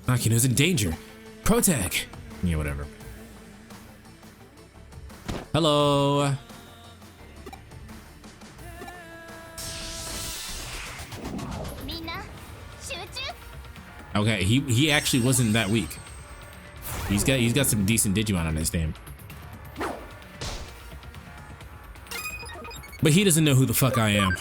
Akino's in danger. Protag. Yeah, whatever. Hello. Okay, he actually wasn't that weak. He's got some decent Digimon on his team. But he doesn't know who the fuck I am.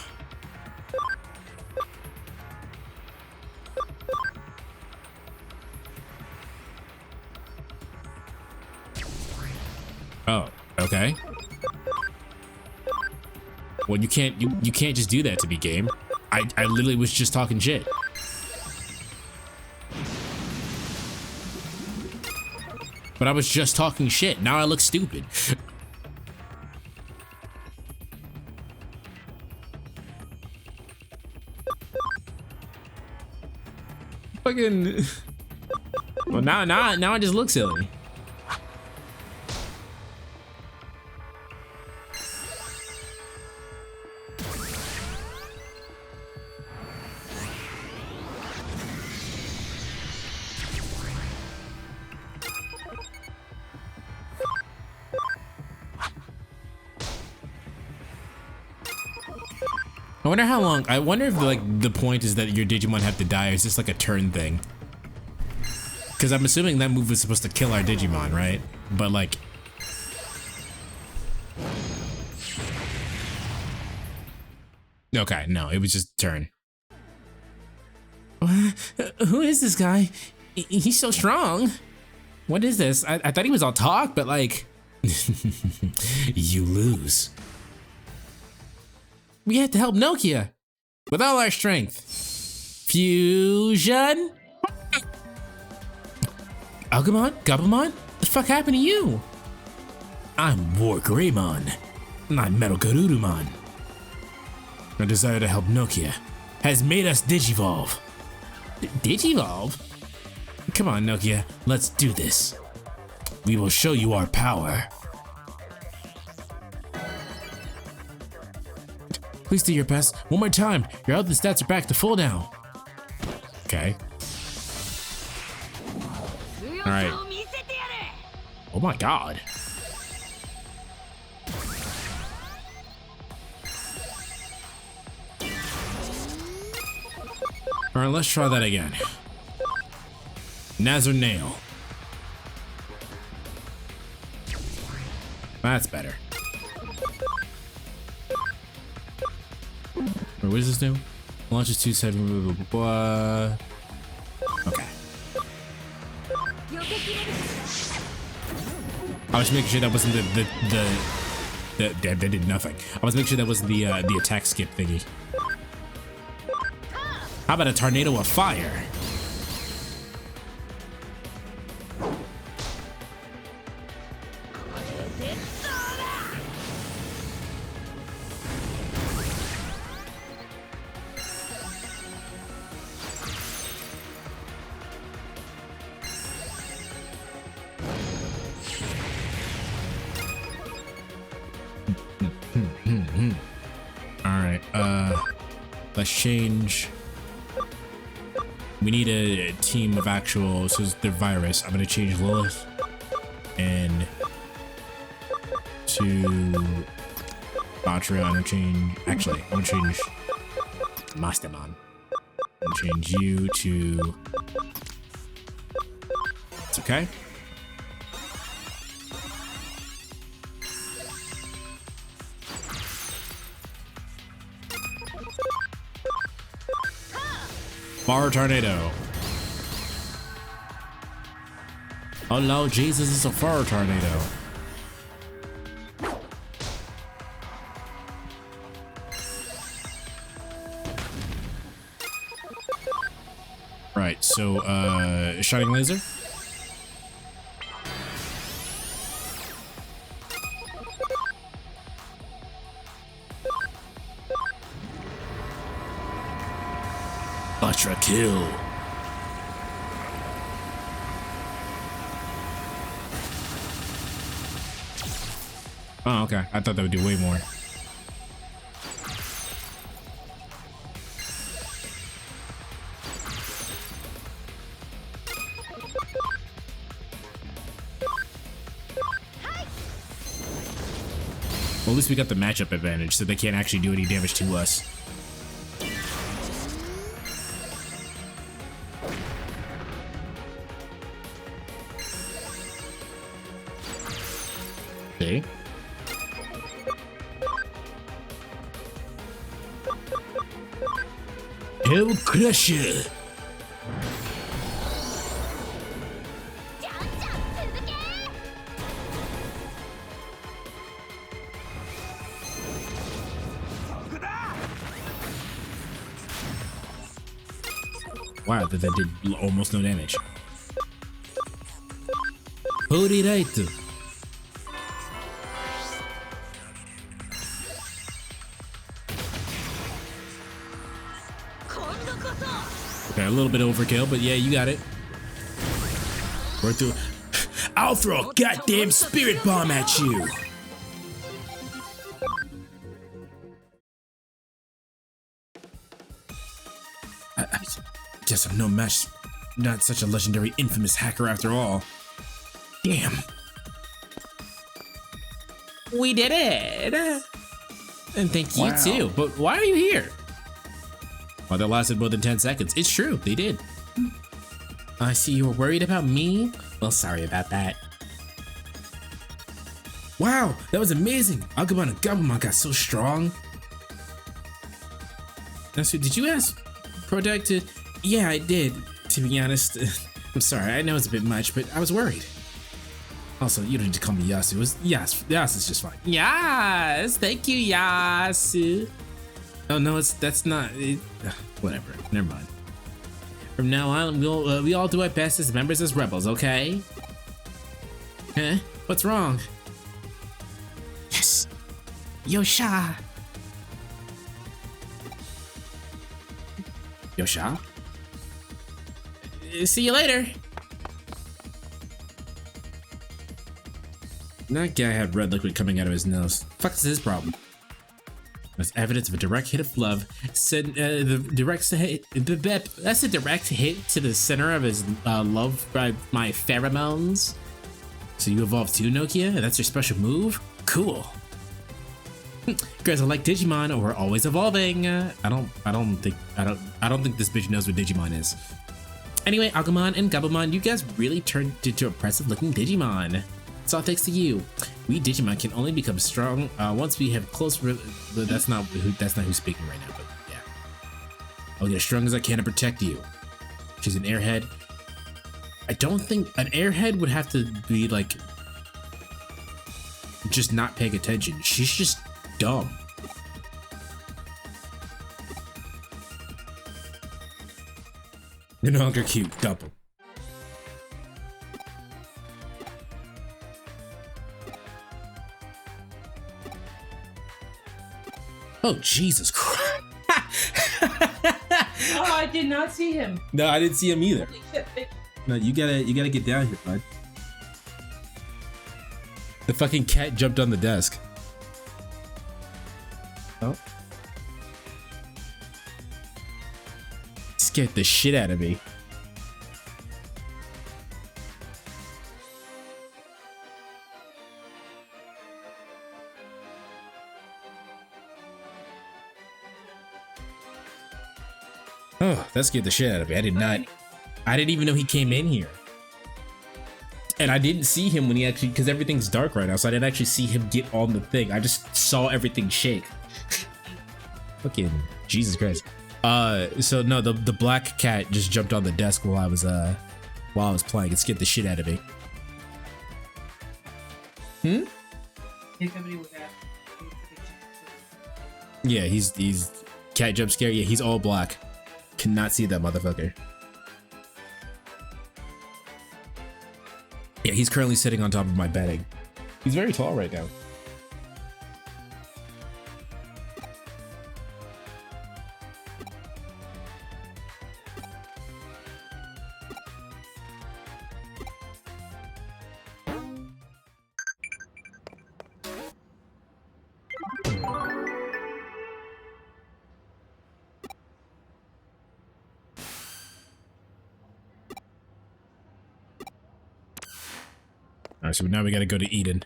Oh, okay. Well, you can't just do that to me, game. I literally was just talking shit. But I was just talking shit. Now I look stupid. Fucking. Well, now I just look silly. I wonder how long. I wonder if like the point is that your Digimon have to die, or is this like a turn thing? Because I'm assuming that move was supposed to kill our Digimon, right? But like, okay, no, it was just turn. Who is this guy? He's so strong. What is this? I thought he was all talk, but like, you lose. We had to help Nokia with all our strength. Fusion? Agumon? Gabumon? What the fuck happened to you? I'm War Greymon. I'm Metal Garurumon. Our desire to help Nokia has made us Digivolve. Digivolve? Come on, Nokia, let's do this. We will show you our power. Please do your best. One more time. Your health and stats are back to full now. Okay. All right. Oh my god. All right, let's try that again. Nazar Nail. That's better. Wait, what does this do? Launches 2-7, blah, blah, blah, blah. Okay. I was making sure that wasn't that did nothing. I was making sure that wasn't the attack skip thingy. How about a tornado of fire? Let's change. We need a team of actual, so they're virus. I'm gonna change Lilith and to Batra, interchange. Actually, I'm gonna change Masterman. I'm gonna change you to. It's okay. Fire tornado. Oh no, Jesus, it's a fire tornado. Right, so shining laser. Ultra kill. Oh, okay. I thought that would do way more. Well, at least we got the matchup advantage, so they can't actually do any damage to us. Okay. Hell Crusher! Wow, that did almost no damage. Holy right. Okay, a little bit overkill, but yeah, you got it. We're through. I'll throw a goddamn spirit bomb at you. I guess I'm no match. Not such a legendary, infamous hacker after all. Damn. We did it. And thank you too. But why are you here? Well, that lasted more than 10 seconds. It's true, they did. I see you were worried about me? Well, sorry about that. Wow, that was amazing. Agumon and Gabumon got so strong. That's did you ask Protect to? Yeah, I did, to be honest. I'm sorry, I know it's a bit much, but I was worried. Also, you don't need to call me Yasu. It was Yas. Yas is just fine. Yas, thank you, Yasu. Oh no, that's not it. Whatever. Never mind. From now on, we all do our best as members as rebels, okay? Huh? What's wrong? Yes, Yosha. Yosha. See you later. That guy had red liquid coming out of his nose. Fuck is his problem? That's evidence of a direct hit of love. Said the direct hit. That's a direct hit to the center of his love by my pheromones. So you evolved too, Nokia? That's your special move? Cool. Guys, I like Digimon. We're always evolving. I don't think this bitch knows what Digimon is. Anyway, Agumon and Gabumon, you guys really turned into impressive-looking Digimon. It's all thanks to you. We Digimon can only become strong once we have close. That's not who's speaking right now. But yeah, I'll get as strong as I can to protect you. She's an airhead. I don't think an airhead would have to be like just not paying attention. She's just dumb. You're no longer cute. Double. Oh, Jesus Christ. Oh, I did not see him. No, I didn't see him either. Holy shit, bitch. No, you gotta get down here, bud. The fucking cat jumped on the desk. Oh. Scared the shit out of me. Oh, that scared the shit out of me. I didn't even know he came in here. And I didn't see him when he actually, because everything's dark right now, so I didn't actually see him get on the thing. I just saw everything shake. Fucking Jesus Christ. So no, the black cat just jumped on the desk while I was playing. It scared the shit out of me. Yeah, he's cat jump scare. Yeah, he's all black. Cannot see that motherfucker. Yeah, he's currently sitting on top of my bedding. He's very tall right now. Alright, so now we gotta go to Eden.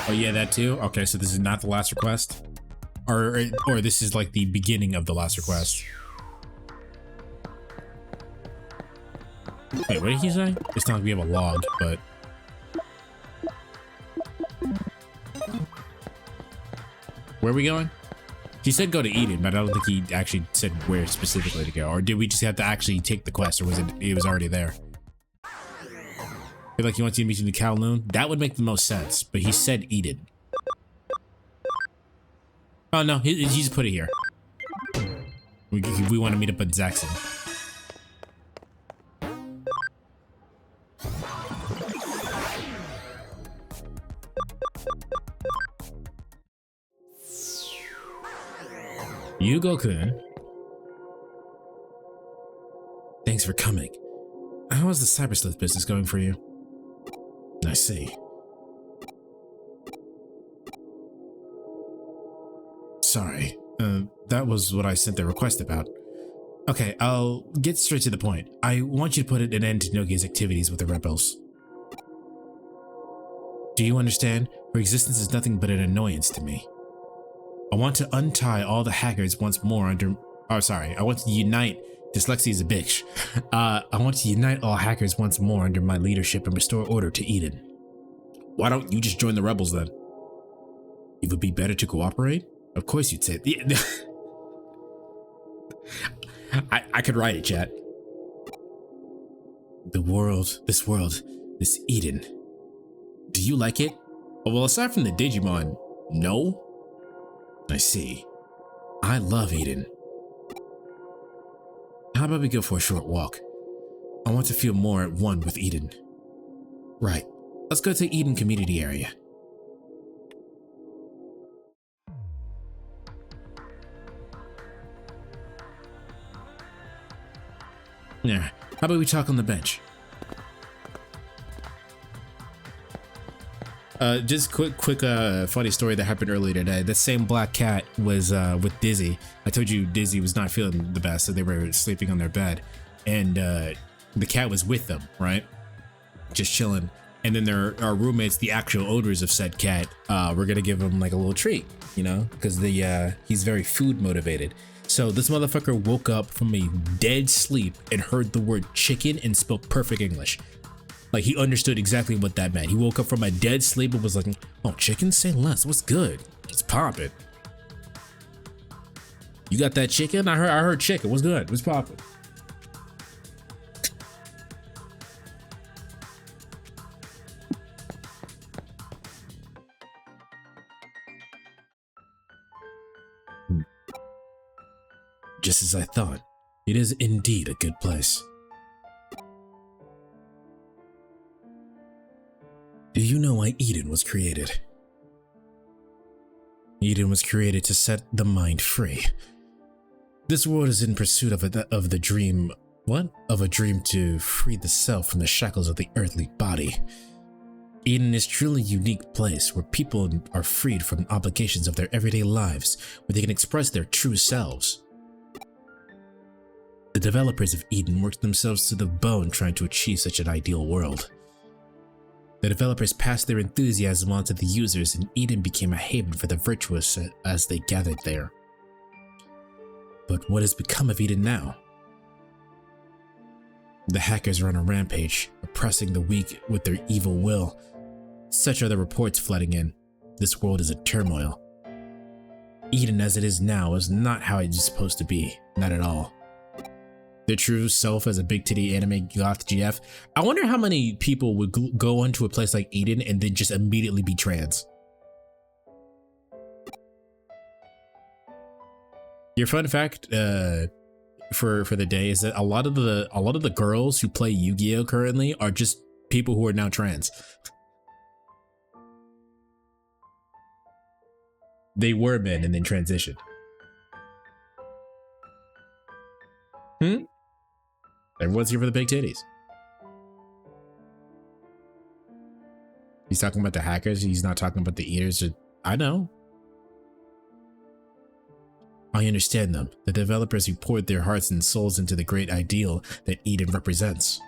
Oh yeah, that too? Okay, so this is not the last request? Or this is like the beginning of the last request. Wait, what did he say? It's not like we have a log, but... Where are we going? He said go to Eden, but I don't think he actually said where specifically to go. Or did we just have to actually take the quest, or was it was already there? I feel like he wants you to meet you in the Kowloon. That would make the most sense, but he said Eden. Oh no, he just put it here. We want to meet up at Zaxxon. Yugo-kun. Thanks for coming. How is the Cyber Sleuth business going for you? I see. Sorry, that was what I sent the request about. Okay, I'll get straight to the point. I want you to put an end to Nogi's activities with the rebels. Do you understand? Her existence is nothing but an annoyance to me. I want to untie all the hackers once more under... Oh, sorry. I want to unite... Dyslexia is a bitch. I want to unite all hackers once more under my leadership and restore order to Eden. Why don't you just join the rebels then? It would be better to cooperate? Of course you'd say it. I could write it, chat. This Eden. Do you like it? Oh, well, aside from the Digimon, no? I see. I love Eden. How about we go for a short walk? I want to feel more at one with Eden. Right. Let's go to Eden Community Area. Yeah. How about we talk on the bench? Just quick funny story that happened earlier today. The same black cat was with Dizzy. I told you Dizzy was not feeling the best, so they were sleeping on their bed, and the cat was with them, right? Just chilling. And then our roommates, the actual owners of said cat, we're gonna give him like a little treat, you know, because he's very food motivated. So this motherfucker woke up from a dead sleep and heard the word chicken and spoke perfect English. Like, he understood exactly what that meant. He woke up from a dead sleep and was like, oh, chicken? Say less. What's good? It's popping. You got that chicken? I heard chicken. What's good? What's popping? Just as I thought. It is indeed a good place. Do you know why Eden was created? Eden was created to set the mind free. This world is in pursuit of the dream, what of a dream to free the self from the shackles of the earthly body. Eden is truly a unique place where people are freed from obligations of their everyday lives, where they can express their true selves. The developers of Eden worked themselves to the bone trying to achieve such an ideal world. The developers passed their enthusiasm on to the users, and Eden became a haven for the virtuous as they gathered there. But what has become of Eden now? The hackers are on a rampage, oppressing the weak with their evil will. Such are the reports flooding in. This world is in turmoil. Eden as it is now is not how it's supposed to be, not at all. Their true self as a big titty anime goth GF. I wonder how many people would go into a place like Eden and then just immediately be trans. Your fun fact for the day is that a lot of the girls who play Yu-Gi-Oh currently are just people who are now trans. They were men and then transitioned. Everyone's here for the big titties. He's talking about the hackers. He's not talking about the eaters. I know. I understand them. The developers who poured their hearts and souls into the great ideal that Eden represents.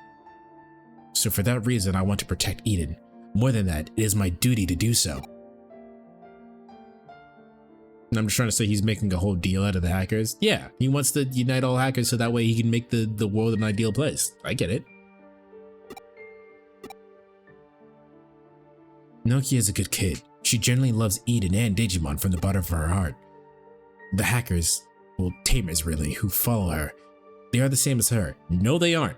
So for that reason, I want to protect Eden. More than that, it is my duty to do so. And I'm just trying to say he's making a whole deal out of the hackers. Yeah, he wants to unite all hackers so that way he can make the world an ideal place. I get it. Nokia is a good kid. She generally loves Eden and Digimon from the bottom of her heart. The hackers, well, tamers really, who follow her, they are the same as her. No, they aren't.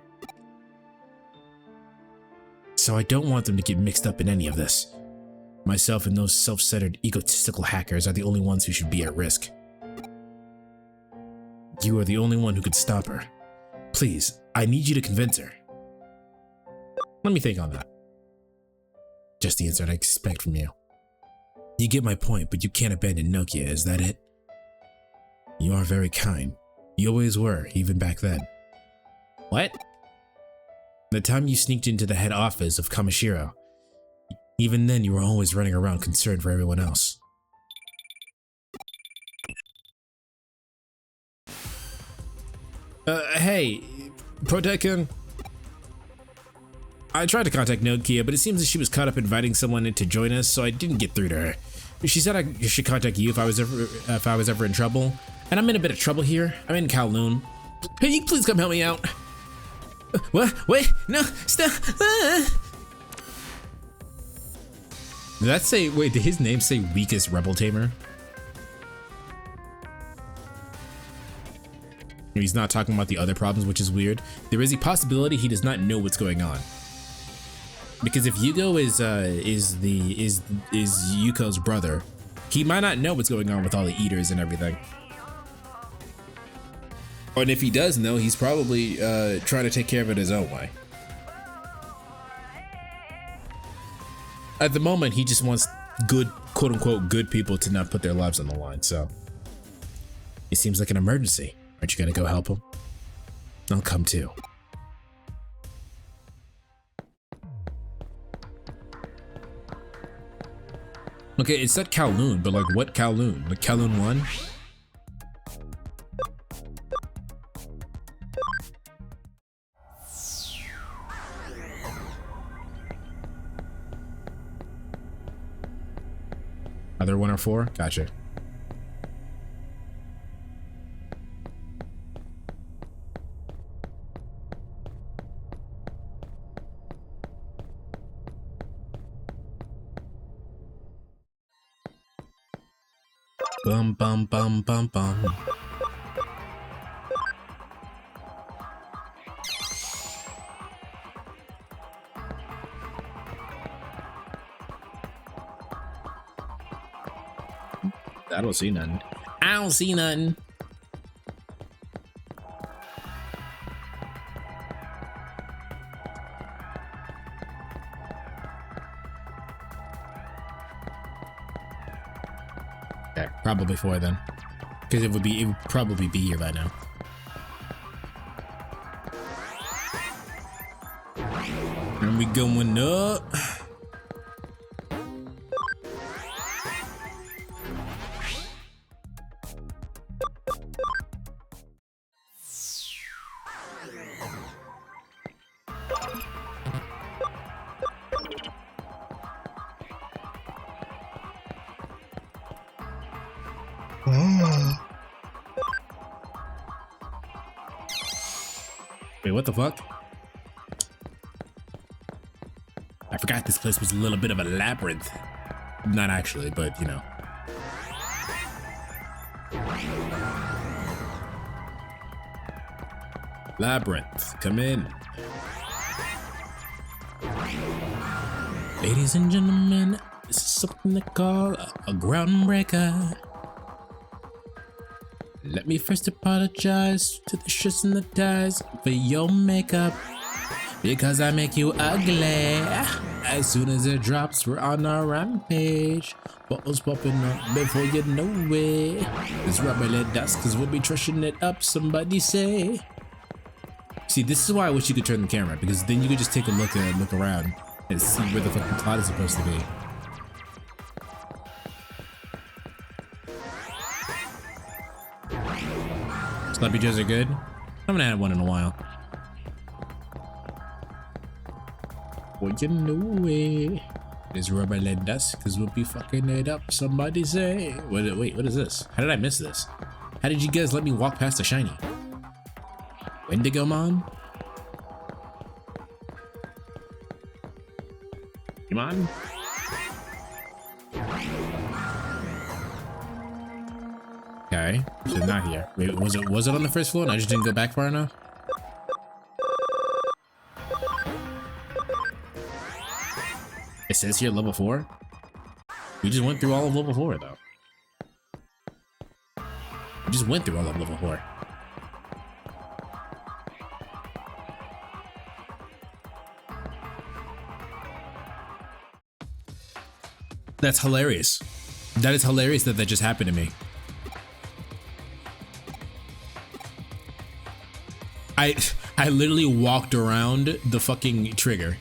So I don't want them to get mixed up in any of this. Myself and those self-centered, egotistical hackers are the only ones who should be at risk. You are the only one who could stop her. Please, I need you to convince her. Let me think on that. Just the answer I expect from you. You get my point, but you can't abandon Nokia, is that it? You are very kind. You always were, even back then. What? The time you sneaked into the head office of Kamishiro, even then you were always running around concerned for everyone else. Hey, Protecun. I tried to contact Nokia, but it seems that she was caught up inviting someone in to join us, so I didn't get through to her. She said I should contact you if I was ever in trouble, and I'm in a bit of trouble here. I'm in Kowloon. Hey, you please come help me out. What? Wait, no, stop. Did that say? Wait, did his name say weakest rebel tamer? He's not talking about the other problems, which is weird. There is a possibility he does not know what's going on. Because if Yugo is Yuko's brother, he might not know what's going on with all the eaters and everything. And if he does know, he's probably trying to take care of it his own way. At the moment, he just wants good, quote unquote, good people to not put their lives on the line. So it seems like an emergency. Aren't you gonna go help him? I'll come too. Okay, it said Kowloon, but like what Kowloon? Like Kowloon 1? Other 1 or 4? Gotcha. Bum bum bum bum bum. I don't see nothing. I don't see nothing. Okay, probably 4 then, because it would probably be here by now. And we going up. Wait, what the fuck? I forgot this place was a little bit of a labyrinth. Not actually, but you know. Labyrinth, come in. Ladies and gentlemen, this is something they call a groundbreaker. Let me first apologize to the shits and the ties for your makeup, because I make you ugly. As soon as it drops, we're on our rampage. Bottles popping up before you know it. This rubber lead dust, cause we'll be trashing it up, somebody say. See, this is why I wish you could turn the camera, because then you could just take a look around and see where the fucking plot is supposed to be. Sloppy Joes are good. I haven't had one in a while. Well, you know it. There's rubber lead dust, cause we'll be fucking it up. Somebody say. Wait, what is this? How did I miss this? How did you guys let me walk past the shiny? Wendigomon? Come on. Okay, so not here. Wait, was it on the first floor and I just didn't go back far enough? It says here level 4. We just went through all of level 4 though. We just went through all of level 4. That's hilarious. That is hilarious that that just happened to me. I literally walked around the fucking trigger.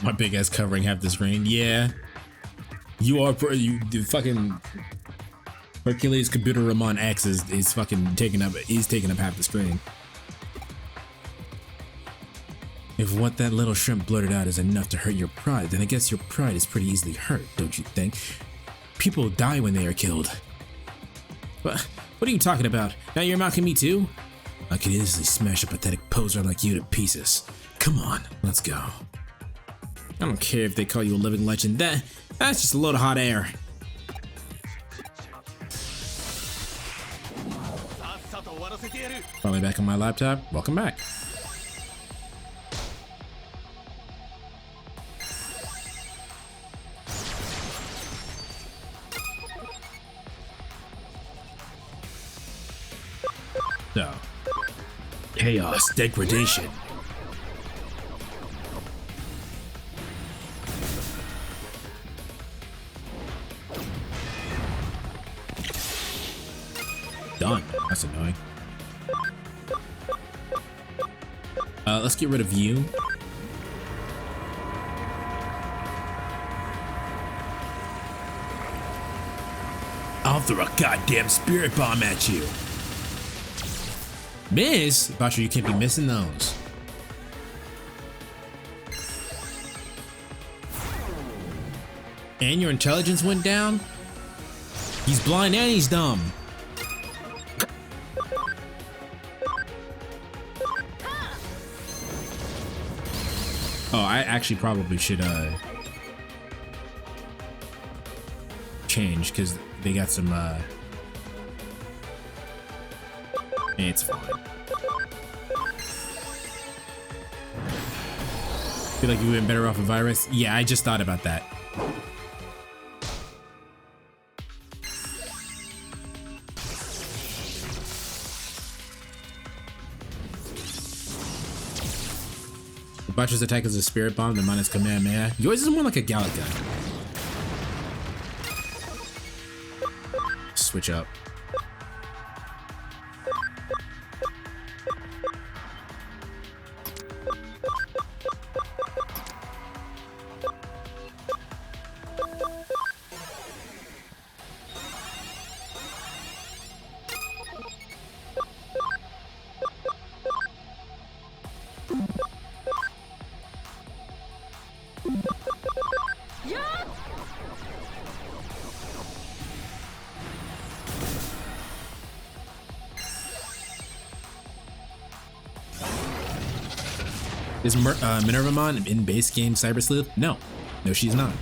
My big ass covering half the screen. Yeah. The fucking Hercules computer Ramon X is fucking taking up half the screen. If what that little shrimp blurted out is enough to hurt your pride, then I guess your pride is pretty easily hurt, don't you think? People die when they are killed. What are you talking about? Now you're mocking me too? I could easily smash a pathetic poser like you to pieces. Come on, let's go. I don't care if they call you a living legend. That's just a load of hot air. Finally back on my laptop. Welcome back. So, chaos, degradation. Done. That's annoying. Let's get rid of you. I'll throw a goddamn spirit bomb at you. Miss? Basher, you can't be missing those. And your intelligence went down? He's blind and he's dumb. Oh, I actually probably should change because they got some it's fine. Feel like you went better off a virus? Yeah, I just thought about that. Butcher's attack is a spirit bomb, and mine is Kamehameha. Yours is more like a Galaga. Switch up. Is Minervamon in base game Cyber Sleuth? No. No, she's not.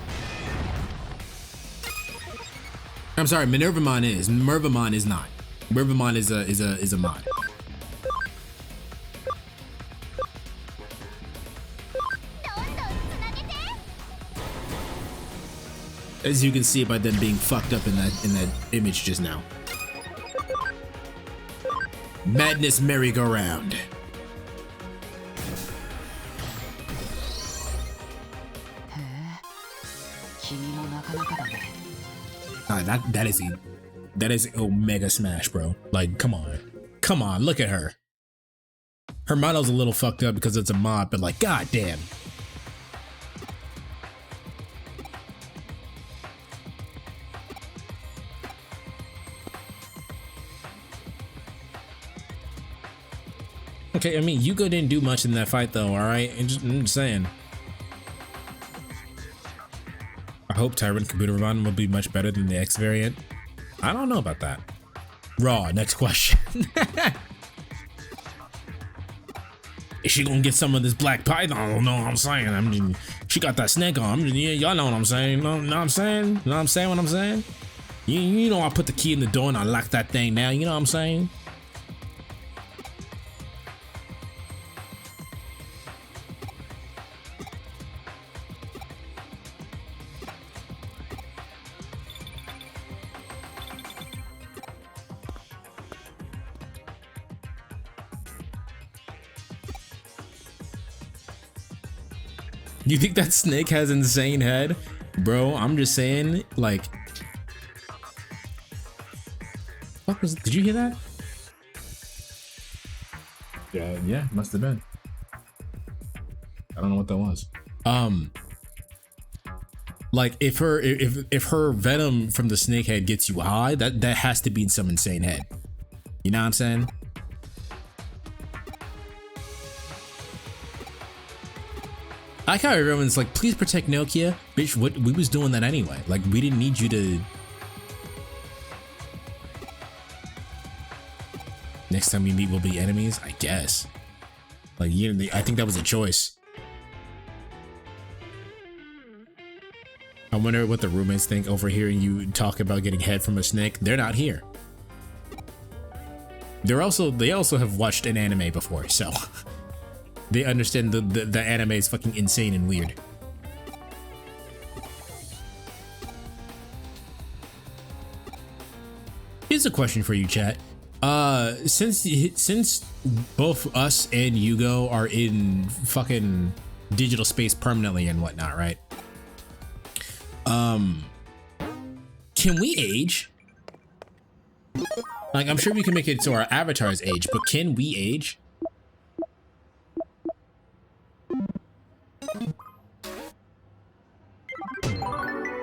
I'm sorry, Minervamon is. Mervamon is not. Mervamon is a mod. As you can see by them being fucked up in that image just now. Madness merry-go-round. That is Omega Smash, bro. Like, come on, look at her. Her model's a little fucked up because it's a mod, but like, goddamn. Okay, I mean, Yugo didn't do much in that fight though, alright? I'm just saying. I hope Tyrant Computer Ron will be much better than the X variant. I don't know about that. Raw, next question. Is she gonna get some of this Black Python? I don't know what I'm saying. I mean, she got that snake on. Yeah, y'all know what I'm saying. Know what I'm saying? Know what I'm saying? What I'm saying? You know I put the key in the door and I lock that thing now. You know what I'm saying? You think that snake has insane head? Bro, I'm just saying, like... What was it? Did you hear that? Yeah, must have been. I don't know what that was. Like if her venom from the snake head gets you high, that has to be in some insane head. You know what I'm saying? I like how everyone's like, please protect Nokia. Bitch, what we was doing that anyway. Like, we didn't need you to. Next time we meet, we'll be enemies, I guess. Like, I think that was a choice. I wonder what the roommates think overhearing you talk about getting head from a snake. They're not here. They also have watched an anime before, so. They understand the anime is fucking insane and weird. Here's a question for you, chat. Since both us and Yugo are in fucking digital space permanently and whatnot, right? Can we age? Like, I'm sure we can make it so our avatars age, but can we age?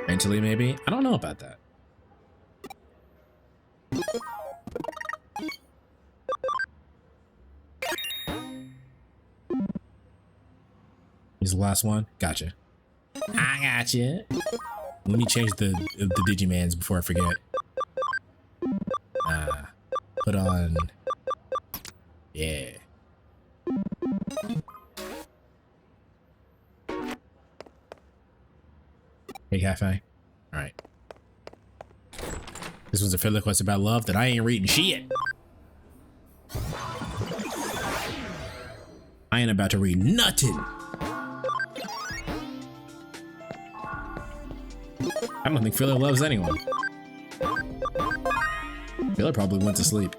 Mentally, maybe? I don't know about that. Here's the last one. Gotcha. I gotcha. Let me change the Digimans before I forget. Put on. Yeah. Hey, Cafe. All right. This was a filler quest about love that I ain't reading shit. I ain't about to read nothing. I don't think Filler loves anyone. Filler probably went to sleep.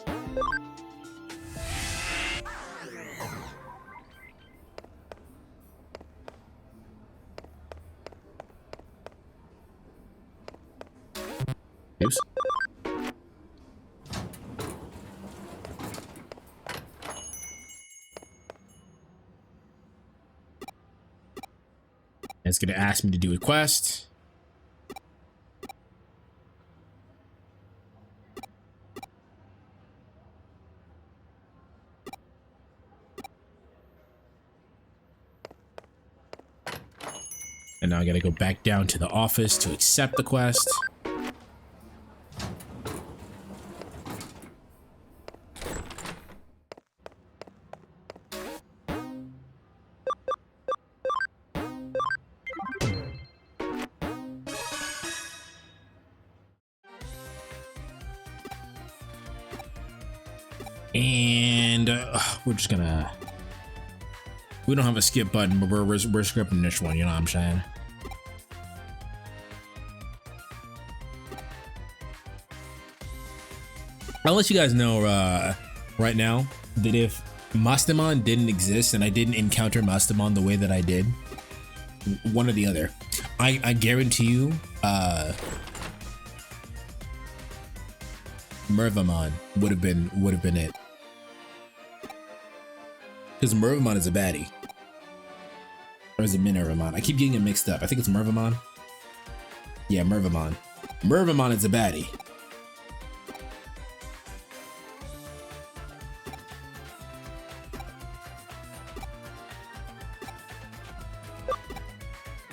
It's gonna ask me to do a quest. And now I gotta go back down to the office to accept the quest. And we're just gonna, we don't have a skip button, but we're skipping this one, you know what I'm saying? I'll let you guys know right now that if Mastamon didn't exist and I didn't encounter Mastamon the way that I did, one or the other, I guarantee you Mervamon would have been it. Because Mervamon is a baddie. Or is it Minervamon? I keep getting it mixed up. I think it's Mervamon. Yeah, Mervamon. Mervamon is a baddie.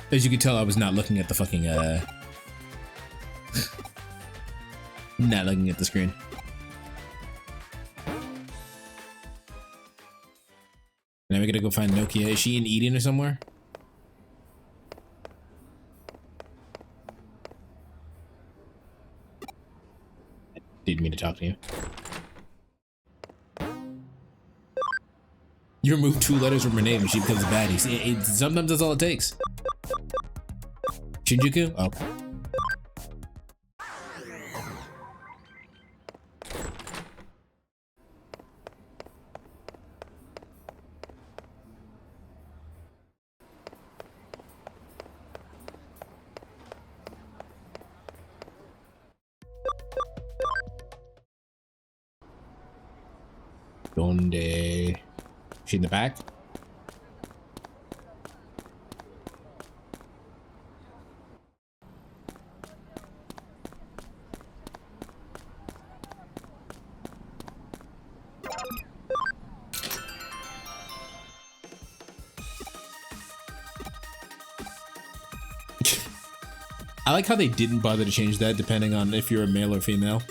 As you can tell, I was not looking at the fucking not looking at the screen. Now we gotta go find Nokia. Is she in Eden or somewhere? I didn't mean to talk to you. You remove 2 letters from her name and she becomes a baddie. See, sometimes that's all it takes. Shinjuku? Okay. Donde? She in the back? I like how they didn't bother to change that depending on if you're a male or female.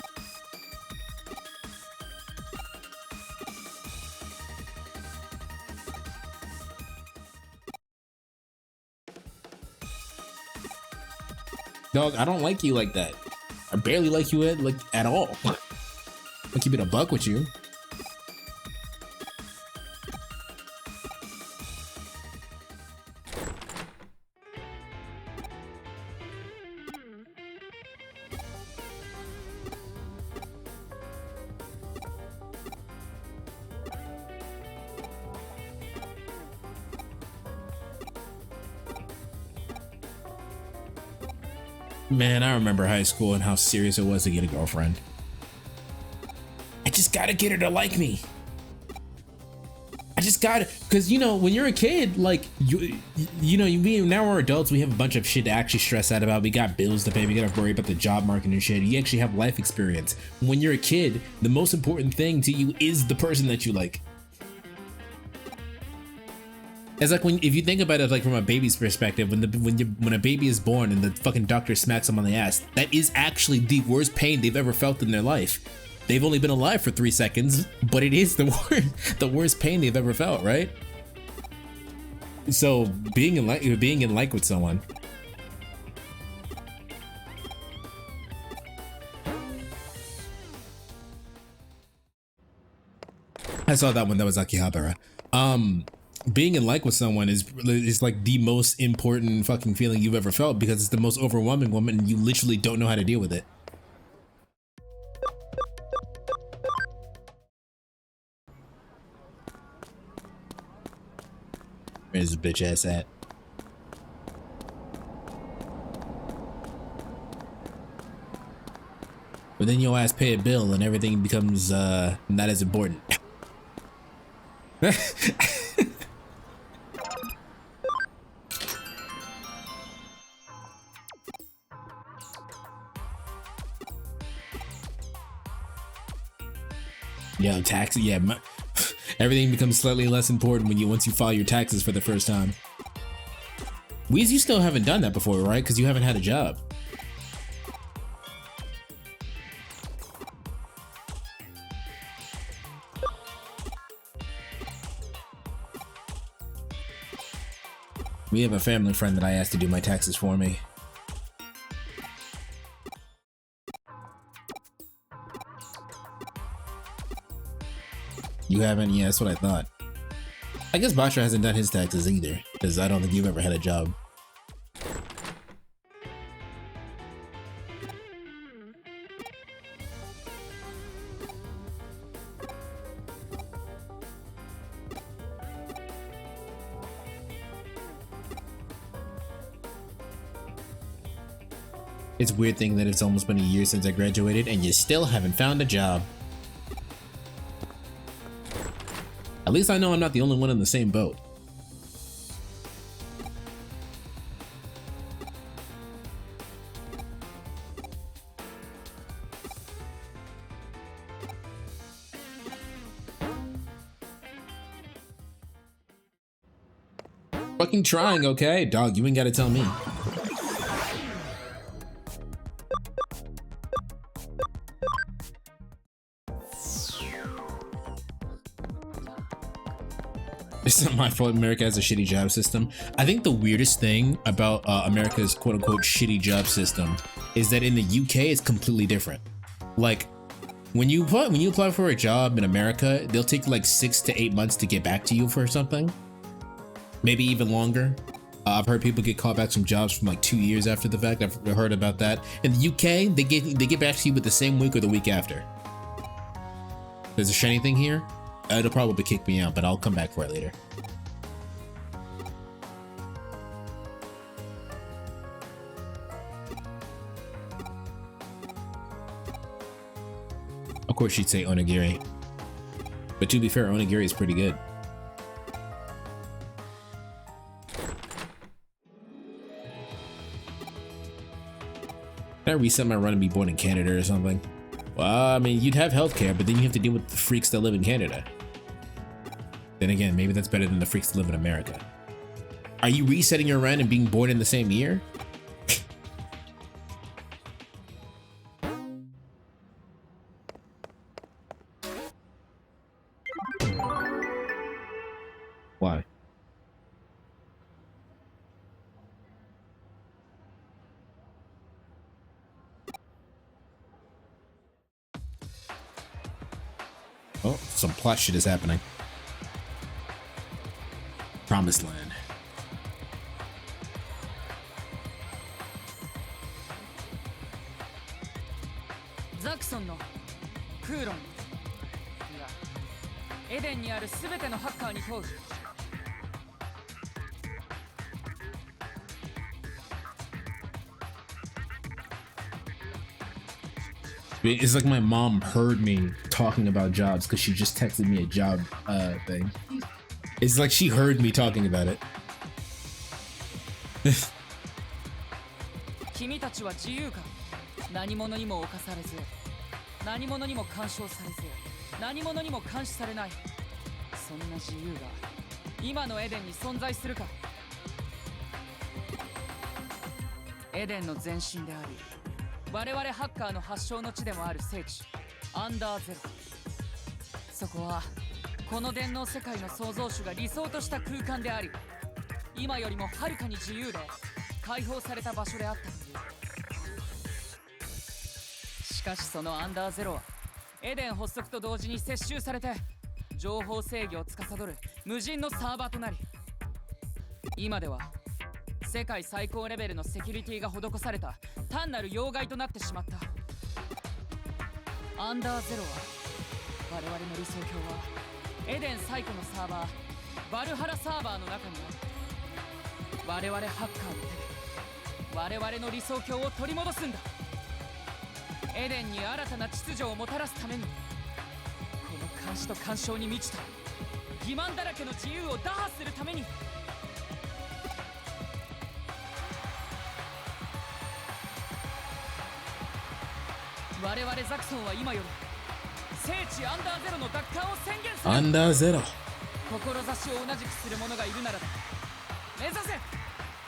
Dog, I don't like you like that. I barely like you at all. I'll keep it a buck with you. Man, I remember high school and how serious it was to get a girlfriend. I just gotta get her to like me. I just gotta, cause you know, when you're a kid, like now we're adults, we have a bunch of shit to actually stress out about. We got bills to pay, we gotta worry about the job market and shit. You actually have life experience. When you're a kid, the most important thing to you is the person that you like. It's like if you think about it, like from a baby's perspective, when a baby is born and the fucking doctor smacks them on the ass, that is actually the worst pain they've ever felt in their life. They've only been alive for 3 seconds, but it is the worst pain they've ever felt, right? So being in like with someone. I saw that one. That was Akihabara. Being in like with someone is like the most important fucking feeling you've ever felt, because it's the most overwhelming one and you literally don't know how to deal with it. Where's this bitch ass at? But then your ass pay a bill and everything becomes not as important. Yeah, tax. Yeah, everything becomes slightly less important when once you file your taxes for the first time. Weez, you still haven't done that before, right? Because you haven't had a job. We have a family friend that I asked to do my taxes for me. You haven't? Yeah, that's what I thought. I guess Basha hasn't done his taxes either, because I don't think you've ever had a job. It's weird thinking that it's almost been a year since I graduated and you still haven't found a job. At least I know I'm not the only one in the same boat. Fucking trying, okay? Dog, you ain't gotta tell me. It's not my fault America has a shitty job system. I think the weirdest thing about America's quote-unquote shitty job system is that in the UK it's completely different. Like, when you apply for a job in America, they'll take like 6 to 8 months to get back to you for something. Maybe even longer. I've heard people get callbacks from jobs from like 2 years after the fact. I've heard about that. In the UK, they get back to you with the same week or the week after. There's a shiny thing here. It'll probably kick me out, but I'll come back for it later. Of course she'd say onigiri. But to be fair, onigiri is pretty good. Can I reset my run and be born in Canada or something? Well, I mean, you'd have healthcare, but then you have to deal with the freaks that live in Canada. Then again, maybe that's better than the freaks that live in America. Are you resetting your run and being born in the same year? Why? Oh, some plot shit is happening. Promised Land. Zaxxon のクーロンいやエデンにあるすべてのハッカーに問う It's like my mom heard me talking about jobs because she just texted me a job thing. It's like she heard me talking about it. 君たちは自由か何者にも侵されず何者にも干渉されず何者にも監視されないそんな自由が今のエデンに存在するかエデンの前身であり我々ハッカーの発祥の地でもある聖地アンダーゼロそこはこの電脳世界の創造主が理想とした空間であり今よりもはるかに自由で解放された場所であったというしかしそのアンダーゼロはエデン発足と同時に接収されて情報制御を司る無人のサーバーとなり今では世界最高レベルのセキュリティが施された単なる要害となってしまったアンダーゼロは我々の理想郷はエデン最古のサーバーバルハラサーバーの中にある我々ハッカーの手で我々の理想郷を取り戻すんだエデンに新たな秩序をもたらすためにこの監視と干渉に満ちた欺瞞だらけの自由を打破するために我々ザクソンは今より聖地アンダーゼロの奪還を宣言する。アンダーゼロ。志を同じくする者がいるならば目指せ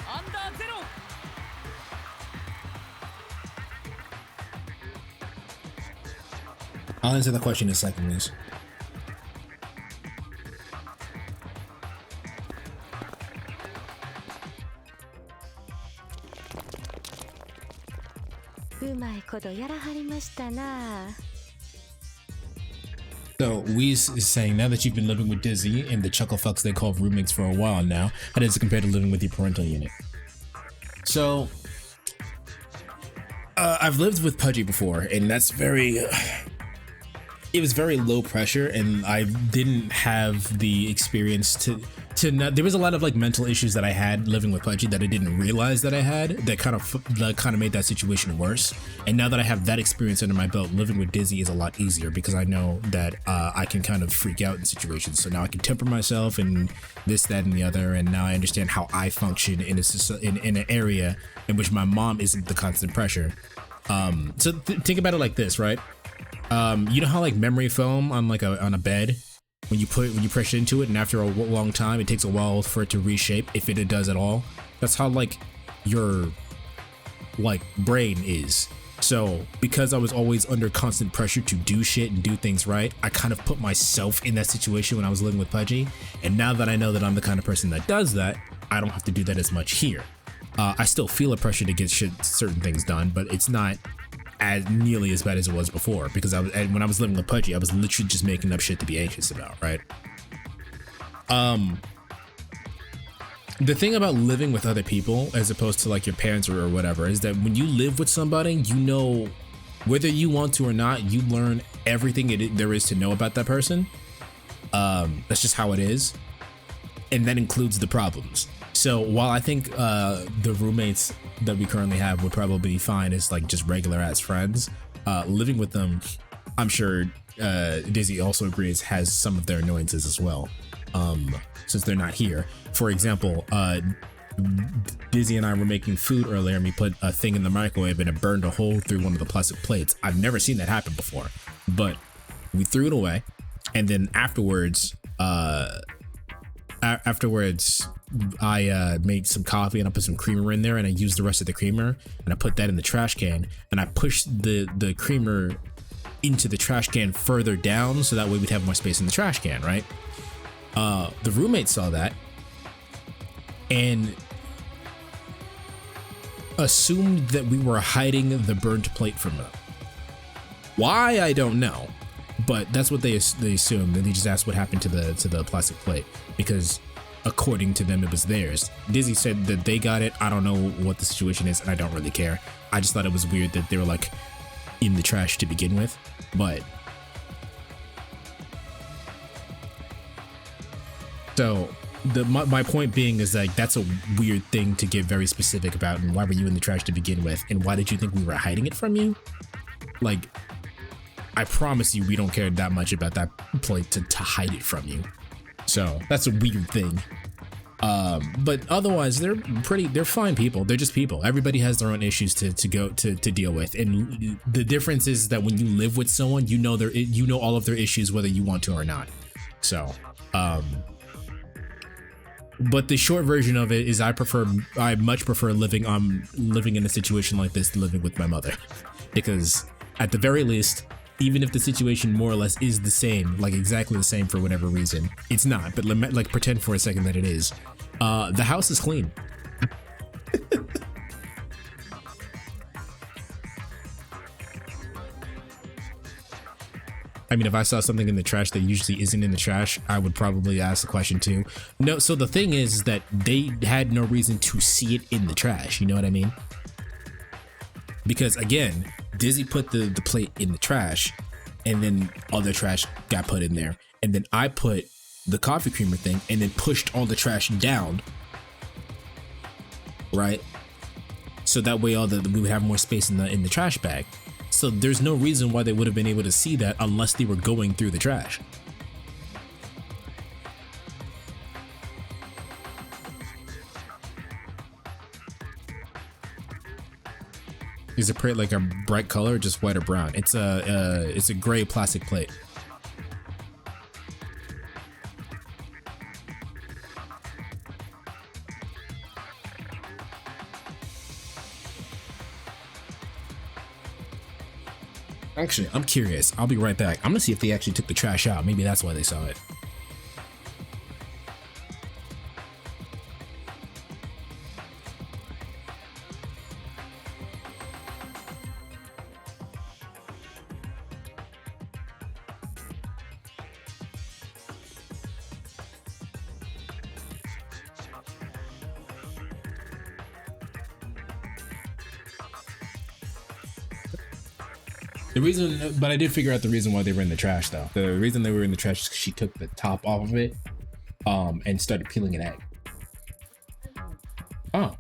アンダーゼロ。I'll answer the question in a second, Liz. うまいことやらはりましたな。 So, Weez is saying, now that you've been living with Dizzy and the chuckle fucks they call roommates for a while now, how does it compare to living with your parental unit? So, I've lived with Pudgy before, and that's very... it was very low pressure, and I didn't have the experience to not, there was a lot of like mental issues that I had living with Pudgy that I didn't realize that I had that kind of made that situation worse. And now that I have that experience under my belt, living with Dizzy is a lot easier because I know that I can kind of freak out in situations. So now I can temper myself and this, that, and the other. And now I understand how I function in an area in which my mom isn't the constant pressure. So think about it like this, right? You know how like memory foam on like on a bed, when you press into it, and after a long time, it takes a while for it to reshape, if it does at all. That's how like your like brain is. So because I was always under constant pressure to do shit and do things right, I kind of put myself in that situation when I was living with Pudgy. And now that I know that I'm the kind of person that does that, I don't have to do that as much here. I still feel a pressure to get certain things done, but it's not as nearly as bad as it was before, because when I was living with Pudgy, I was literally just making up shit to be anxious about, right? The thing about living with other people as opposed to like your parents or whatever is that when you live with somebody, you know, whether you want to or not, you learn everything there is to know about that person. That's just how it is, and that includes the problems. So while I think the roommates that we currently have would probably be fine as like just regular ass friends, living with them, I'm sure Dizzy also agrees, has some of their annoyances as well, since they're not here. For example, Dizzy and I were making food earlier, and we put a thing in the microwave and it burned a hole through one of the plastic plates. I've never seen that happen before, but we threw it away, and then afterwards I made some coffee and I put some creamer in there, and I used the rest of the creamer and I put that in the trash can, and I pushed the creamer into the trash can further down so that way we'd have more space in the trash can, right? The roommate saw that and assumed that we were hiding the burnt plate from them. Why, I don't know, but that's what they assumed, and they just asked what happened to the plastic plate, because according to them it was theirs. Dizzy said that they got it. I don't know what the situation is, and I don't really care. I just thought it was weird that they were like in the trash to begin with. But so my point being is like, that's a weird thing to get very specific about. And why were you in the trash to begin with, and why did you think we were hiding it from you? Like, I promise you we don't care that much about that plate to hide it from you. So that's a weird thing. But otherwise they're fine people. They're just people. Everybody has their own issues to deal with. And the difference is that when you live with someone, you know all of their issues, whether you want to or not. So, but the short version of it is I much prefer living in a situation like this to living with my mother, because at the very least, even if the situation more or less is the same, like exactly the same for whatever reason, it's not, but like pretend for a second that it is. The house is clean. I mean, if I saw something in the trash that usually isn't in the trash, I would probably ask the question too. No, so the thing is that they had no reason to see it in the trash, you know what I mean? Because again, Dizzy put the plate in the trash, and then all the trash got put in there, and then I put the coffee creamer thing and then pushed all the trash down, right? So that way we would have more space in the trash bag. So there's no reason why they would have been able to see that unless they were going through the trash. Is the plate like a bright color, or just white or brown? It's a gray plastic plate. Actually, I'm curious. I'll be right back. I'm gonna see if they actually took the trash out. Maybe that's why they saw it. The reason, but I did figure out the reason why they were in the trash though. The reason they were in the trash is because she took the top off of it, and started peeling an egg. Oh.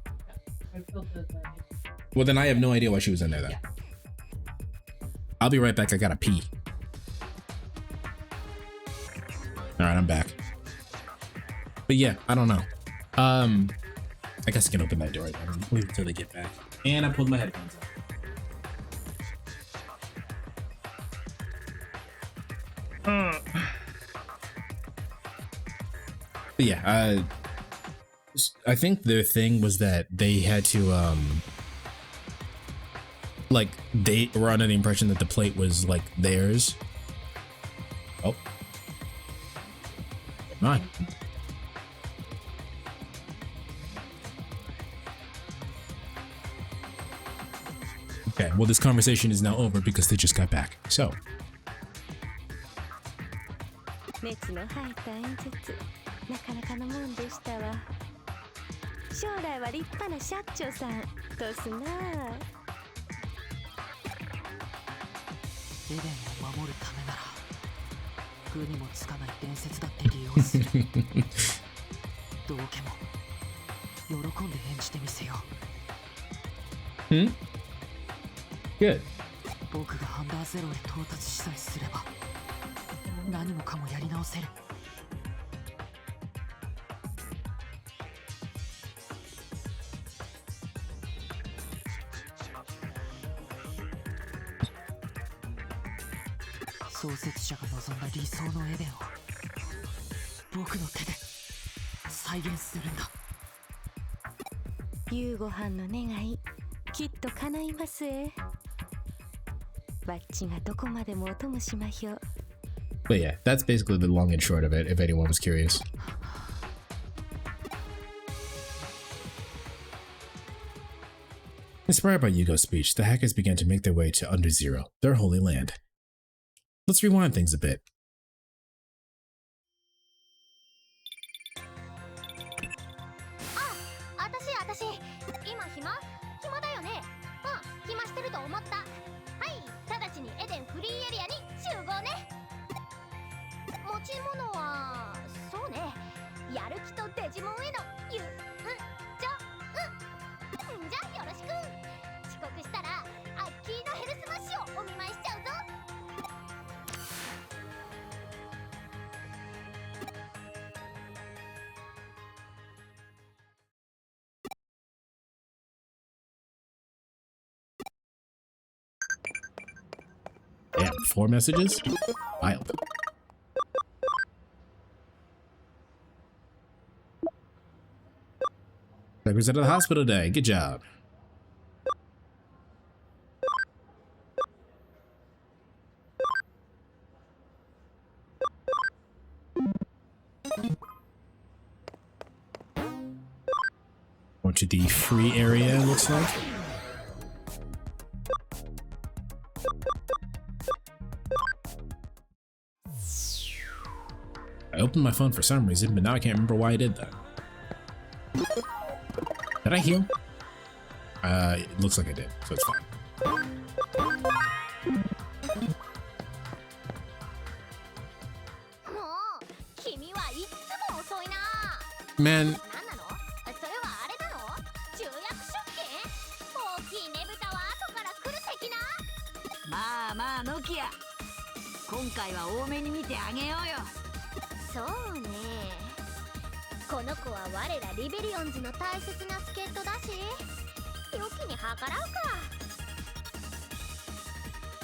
Well, then I have no idea why she was in there then. I'll be right back. I gotta pee. All right, I'm back. But yeah, I don't know. I guess I can open that door right there. Wait until they get back. And I pulled my headphones out. But yeah, I think their thing was that they had to, like, they were under the impression that the plate was, like, theirs. Oh. Come on. Okay, well, this conversation is now over because they just got back. So. 熱の入った演説なかなかのもんでしたわ。将来は立派な社長さんとすな。エデンを守るためなら具にもつかない伝説だって利用する道家も喜んで演じてみせよう。Good. 僕がアンダーゼロへ到達しさえすれば何もかもやり直せる。創設者が望んだ理想のエデンを僕の手で再現するんだ。夕ご飯の願いきっと叶いますえ。バッチがどこまでもお供しましょう。But yeah, that's basically the long and short of it, if anyone was curious. Inspired by Yugo's speech, the hackers began to make their way to Under Zero, their holy land. Let's rewind things a bit. 私今暇だよね。暇してると思った。はい、直ちにエデンフリーエリアに集合ね。持ち物はそうね、やる気とデジモンへのじゃあよろしく。遅刻したらアッキーのヘルスマッシュをお見舞いしちゃうぞ。Damn, 4 messages? Wild. Represent at the hospital today. Good job. Going to the free area, it looks like. I opened my phone for some reason, but now I can't remember why I did that. Did I heal? It looks like I did, so it's fine. Man. まあまあノキア、今回は多めに見てあげようよ。そうね、この子は我らリベリオンズの大切な助っ人だし、良きに計らうか。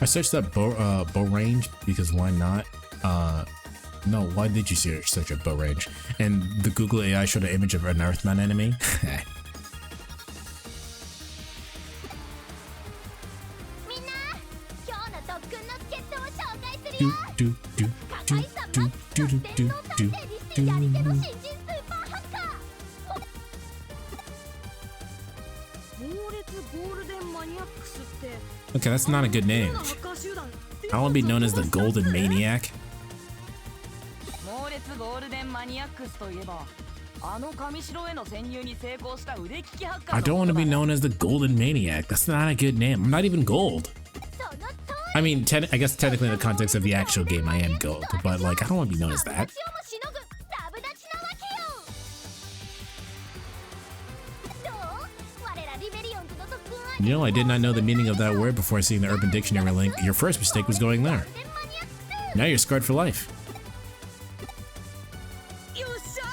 I searched that bow range because why not? No, why did you search a bow range? And the Google AI showed an image of an Earthman enemy. みんな、今日の特訓の do do do do do do do. やり手の新人スーパーハッカー。猛烈ゴールデンマニアックスって Okay, that's not a good name. ハッカー集団 I want to be known as the Golden Maniac. 猛烈ゴールデンマニアックスといえばあの上城への潜入に成功した腕利きハッカー I don't want to be known as the Golden Maniac. That's not a good name. I'm not even gold. I mean, I guess technically in the context of the actual game, I am gold, but like, I don't want to be known as that. 私をもしのぐダブダチなわけよ。どう？我らリベリオンズの特訓は You know, I did not know the meaning of that word before seeing the Urban Dictionary link. Your first mistake was going there. ゴールデンマニアックス。 Now you're scarred for life. よっしゃ。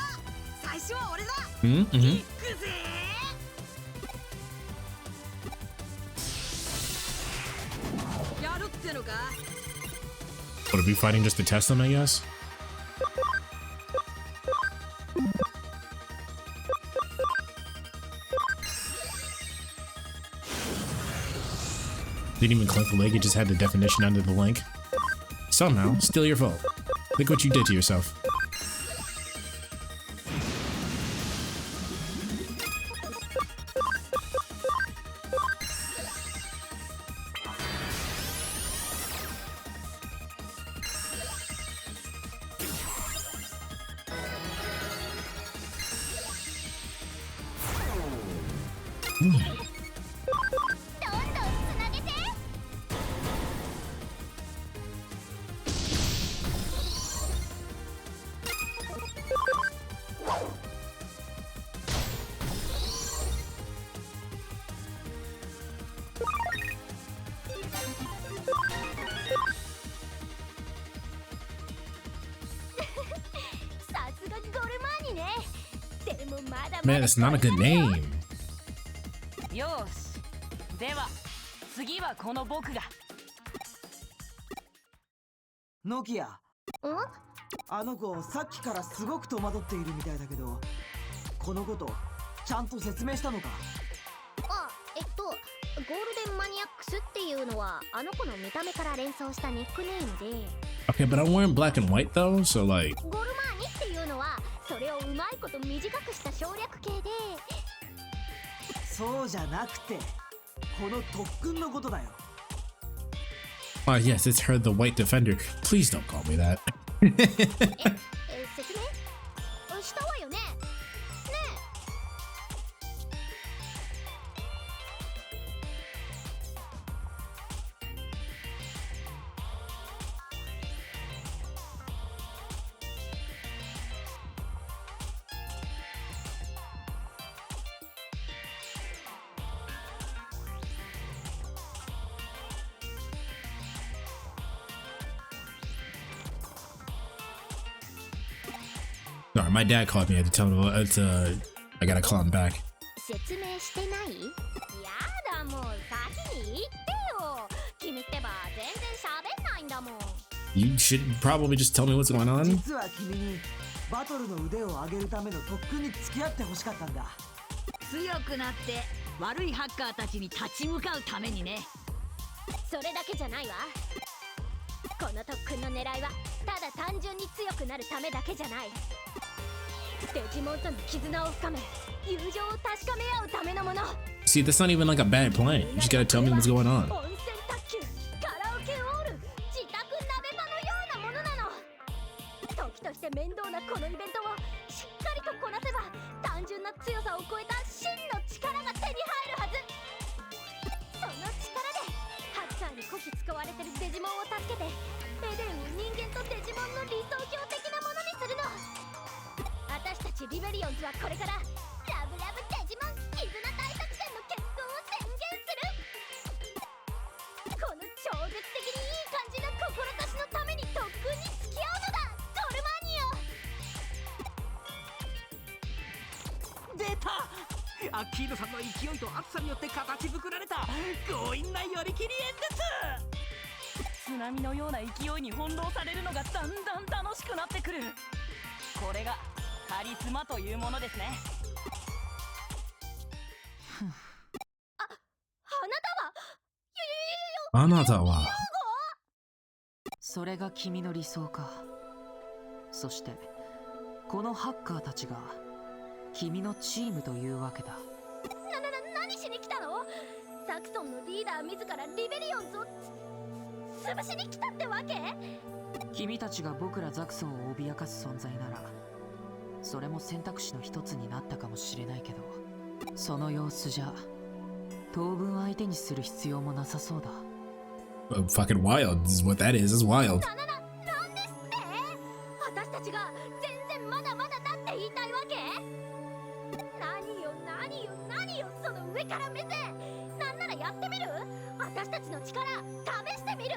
最初は俺だ。 Mm-hmm. 行くぜ。やるってのか。 Would it be fighting just to test them, I guess? Didn't even click the link, it just had the definition under the link. Somehow, still your fault. Look what you did to yourself. Hmm. どんどんつなげて。 さすがゴルマーニね。でもまだまだ Man, that's not a good name. よしでは次はこの僕がノキア、ん？あの子さっきからすごく戸惑っているみたいだけど、このことちゃんと説明したのか？あ、ゴールデンマニアックスっていうのはあの子の見た目から連想したニックネームで、 Okay, but I'm wearing black and white though, so like... ゴルマーニっていうのはそれをうまいこと短くした省略形で、そうじゃなくて、この特訓のことだよ。yes, it's her, the white defender. Please don't call me that. 説明したわよね。ね Sorry, my dad called me. I had to tell him I gotta call him back. 説明してない？やだもう先に言ってよ。君ってば全然喋んないんだもん。 You should probably just tell me what's going on. 実は君にバトルの腕を上げるための特訓に付き合ってほしかったんだ。強くなって悪いハッカーたちに立ち向かうためにね。それだけじゃないわ。この特訓の狙いはただ単純に強くなるためだけじゃない。デジモンとの絆を深め、友情を確かめ合うためのもの。 See, that's not even like a bad plan. You just gotta tell me what's going on. 温泉卓球、カラオケオール、自宅鍋場のようなものなの。時として面倒なこのイベントをしっかりとこなせば、単純な強さを超えた真の力が手に入るはず。その力でハッカーにこき使われてるデジモンを助けて、エデンを人間とデジモンの理想郷的なものにするの。私たちリベリオンズはこれからラブラブデジモン絆大作戦の決行を宣言する。この超絶的にいい感じの志のために特訓に付き合うのだ、ゴルマーニよ。出た。アッキーノさんの勢いと熱さによって形作られた強引な寄り切り演説。津波のような勢いに翻弄されるのがだんだん楽しくなってくる。これがカリスマというものですね。あなたはあなたはそれが君の理想か。そしてこのハッカーたちが君のチームというわけだ。何しに来たの？ザクソンのリーダー自らリベリオンズを潰しに来たってわけ？君たちが僕らザクソンを脅かす存在なら、それも選択肢の一つになったかもしれないけど、その様子じゃ当分相手にする必要もなさそうだ。Fucking wild. This is what that is. It's wild. なんですって？私たちが全然まだまだだって言いたいわけ？何よその上から目線。なんならやってみる？私たちの力試してみる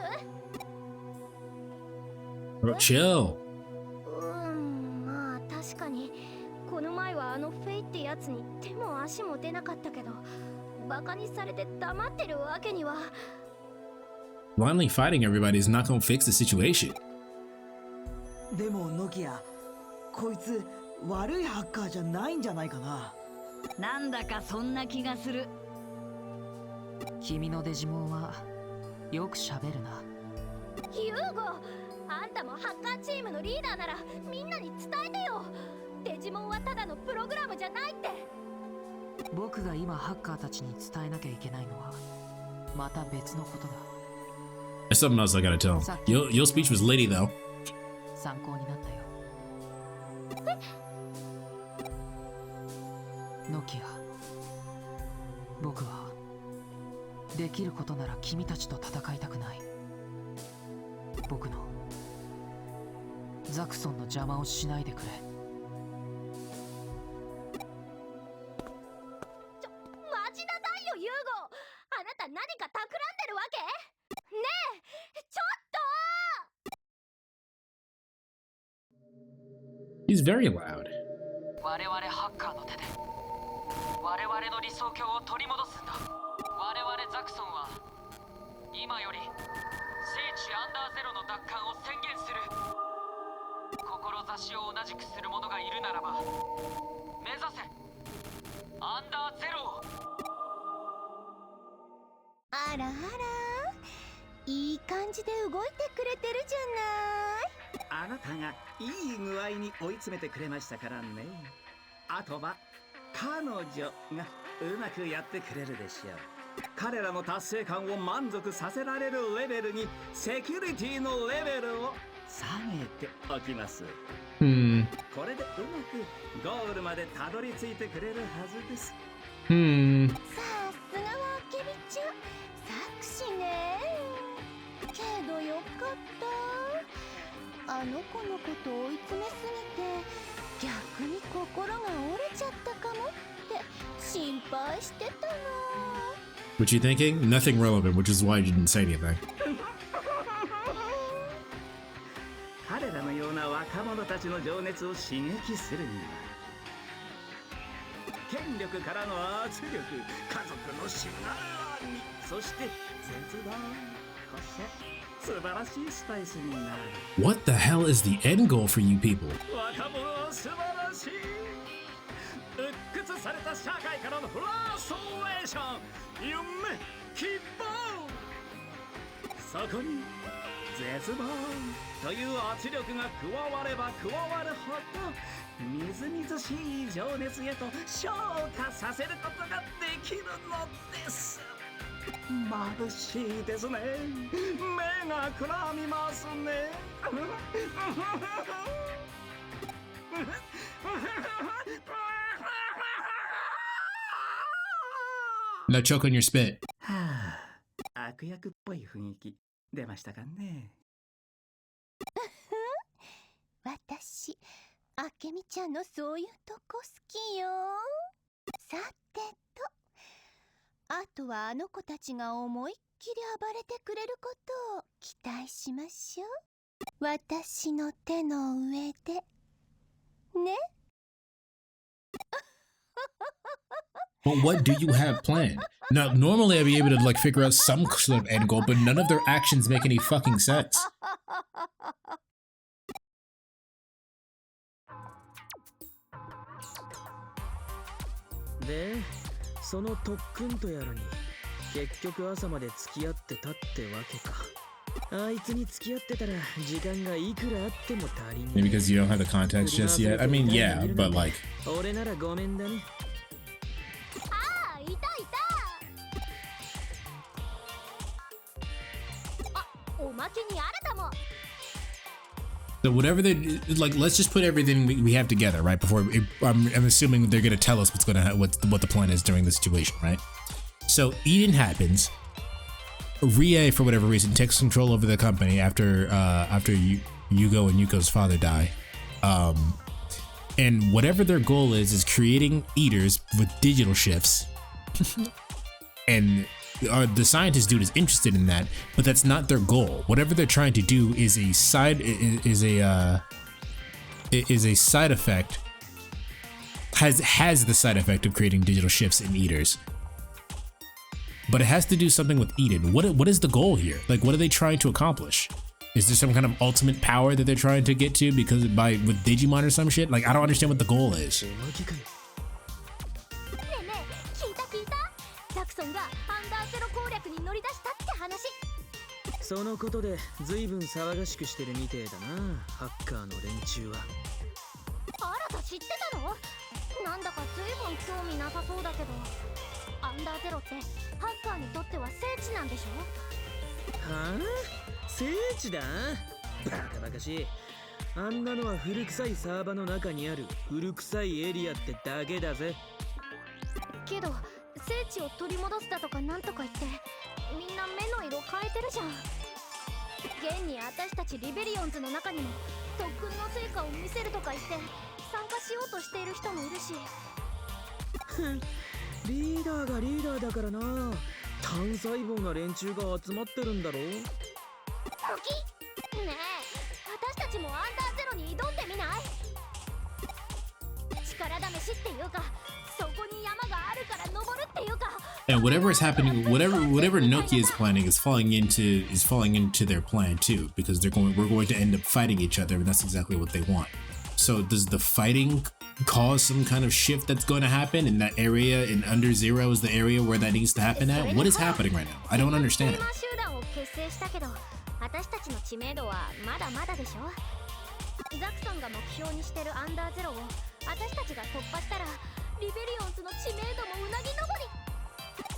Bro, chill. まあ確かにこの前はあのフェイってやつに手も足も出なかったけど、バカにされて黙ってるわけには。Blindly fighting everybody is not gonna fix the situation. でもノキア、こいつ悪いハッカーじゃないんじゃないかな。なんだかそんな気がする。君のデジモンはよく喋るな。ユーゴ、あんたもハッカーチームのリーダーならみんなに伝えてよ。デジモンはただのプログラムじゃないって。僕が今ハッカーたちに伝えなきゃいけないのはまた別のことだ。There's something else I gotta tell. Your speech was litty though. 参考になったよ。ノキア、僕はできることなら君たちと戦いたくない。僕のザクソンの邪魔をしないでくれ。待ちなさいよユーゴ。あなた何か企んでるわけ？ねえ、ちょっと。 He's very loud. 我々ハッカーの手で我々の理想郷を取り戻すんだ。我々ザクソンは今より聖地アンダーゼロの奪還を宣言する。志を同じくする者がいるならば目指せアンダーゼロを。あらあら、いい感じで動いてくれてるじゃない。あなたがいい具合に追い詰めてくれましたからね。あとは彼女がうまくやってくれるでしょう。彼らの達成感を満足させられるレベルにセキュリティのレベルを下げておきます。これでうまくゴールまでたどり着いてくれるはずです。さすがはアケミちゃん、作詞ね。けどよかった。あの子のこと追い詰めすぎて逆に心が折れちゃったかもって心配してたな。What you thinking? Nothing relevant, which is why you didn't say anything. 彼らのような若者たちの情熱を刺激するには権力からの圧力、家族のしがらみ、そして絶望、こし素晴らしいスパイスになる。 What the hell is the end goal for you people? 若者は素晴らしい。鬱屈された社会からのフラストレーション、夢、希望、そこに絶望という圧力が加われば加わるほどみずみずしい情熱へと昇華させることができるのです。眩しいですね。目がくらみますね。Now choke on your spit. はあ、悪役っぽい雰囲気出ましたかね。私、あけみちゃんのそういうとこ好きよ。さてと、あとはあの子たちが思いっきり暴れてくれることを期待しましょう。私の手の上でね。But what do you have planned? Now, normally I'd be able to like figure out some sort of end goal, but none of their actions make any fucking sense. で、その特訓とやらに結局朝まで付き合ってたってわけか。あいつに付き合ってたら時間がいくらあっても足りねえ。 Maybe because you don't have the context just yet. I mean, yeah, but like, 俺ならごめんだね。ああ、いたいた。あ、おまけに新たも。 so whatever they like, let's just put everything we have together, right? Before I'm assuming they're gonna tell us what the plan is during the situation, right? So Eden happens. Rie, for whatever reason, takes control over the company after Yugo and Yuko's father die. And whatever their goal is creating eaters with digital shifts. And the scientist dude is interested in that, but that's not their goal. Whatever they're trying to do is a side effect. Has the side effect of creating digital shifts in eaters. But it has to do something with Eden. What is the goal here? Like, what are they trying to accomplish? Is there some kind of ultimate power that they're trying to get to because with Digimon or some shit? Like, I don't understand what the goal is. ねえねえ、聞いた？ザクソンがアンダーゼロ攻略に乗り出したって話。そのことで随分騒がしくしてるみてえだな、ハッカーの連中は。新た知ってたの？なんだか随分興味なさそうだけど。アンダーゼロってハッカーにとっては聖地なんでしょ？はあ？聖地だ？バカバカしい。あんなのは古臭いサーバの中にある古臭いエリアってだけだぜ。けど聖地を取り戻すだとかなんとか言ってみんな目の色変えてるじゃん。現に私たちリベリオンズの中にも特訓の成果を見せるとか言って参加しようとしている人もいるし。リーダーがリーダーだからな。単細胞な連中が集まってるんだろ。ねえ、私たちもアンダーゼロに挑んでみない？力試しっていうか、そこに山があるから登るっていうか。 And whatever is happening, whatever Nokia is planning is falling into their plan too, because we're going to end up fighting each other, and that's exactly what they want. So does the fighting cause some kind of shift that's going to happen in that area, and under zero is the area where that needs to happen at? What is happening right now? I don't understand it. 集団を結成したけど私たちの知名度はまだまだでしょ。ザクソンが目標にしてるアンダーゼロを私たちが突破したらリベリオンズの知名度もうなぎ登り。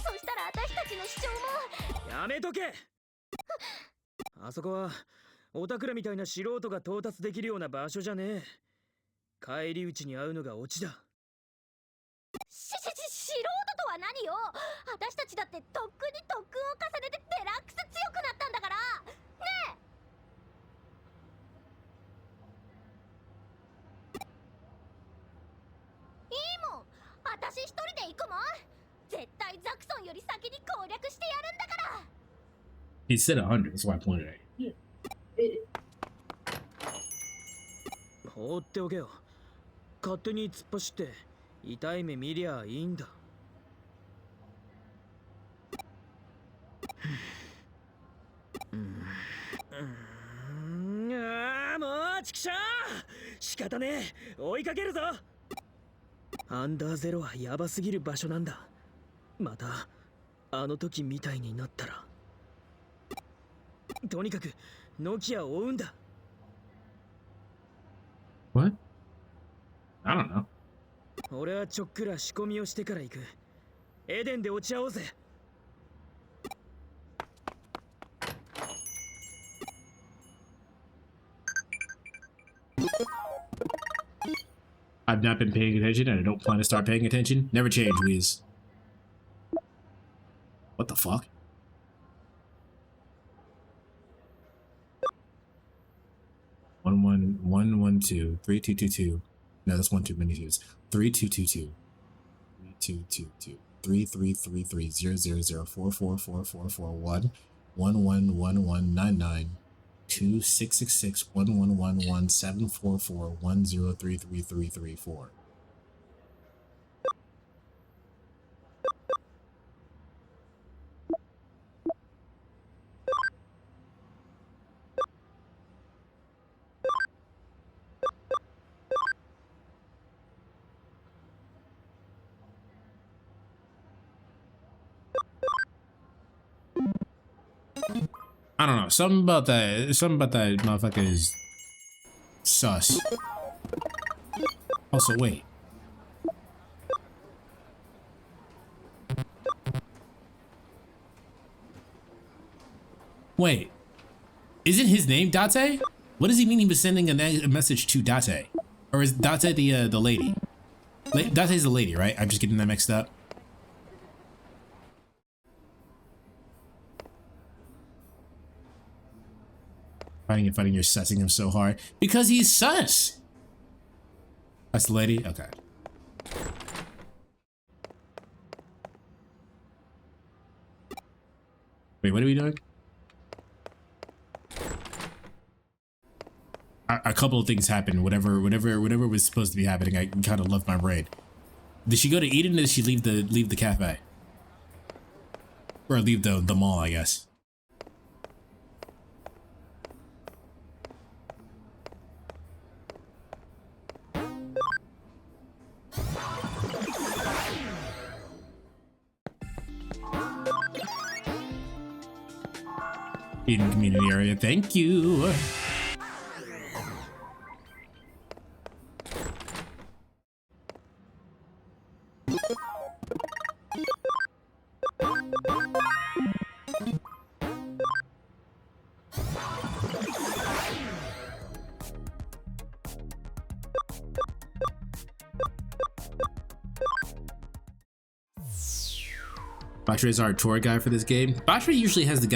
そしたら私たちの主張も。やめとけ。あそこはオタクらみたいな素人が到達できるような場所じゃねえ。返り討ちに会うのがオチだ。素人とは何よ。私たちだって特訓に特訓を重ねてデラックス強くなったんだからね。え、いいもん、私一人で行くもん。絶対ザクソンより先に攻略してやるんだから。 He said 100, that's why I pointed at it. 放っておけよ。勝手に突っ走って痛い目見りゃいいんだ。ああ、もうちくしょう。仕方ねえ、追いかけるぞ。アンダーゼロはヤバすぎる場所なんだ。またあの時みたいになったら。とにかくノキアを追うんだ。What? I don't know. 俺はちょっくら仕込みをしてから行く。エデンで落ち合おうぜ。I've not been paying attention, and I don't plan to start paying attention. Never change, please. What the fuck? One 2 3 2 2 2. No, that's one too many twos. 3 2 2 2 3 2 2 2 3 3 3 3 0 0 0 4 4 4 4 4 1 1 1 1 1 9 9 2 6 6 6 1 1 1 1 7 4 4 1 0 3 3 3 3 4. I don't know. Something about that motherfucker is sus. Also, wait. Wait. Isn't his name Date? What does he mean he was sending a message to Date? Or is Date the lady? Date's the lady, right? I'm just getting that mixed up. Finding you're sussing him so hard. Because he's sus! That's the lady? Okay. Wait, what are we doing? A couple of things happened. Whatever was supposed to be happening, I kind of left my brain. Did she go to Eden or did she leave the cafe? Or leave the mall, I guess. Eden community area, thank you. Batra is our tour guide for this game. Batra usually has the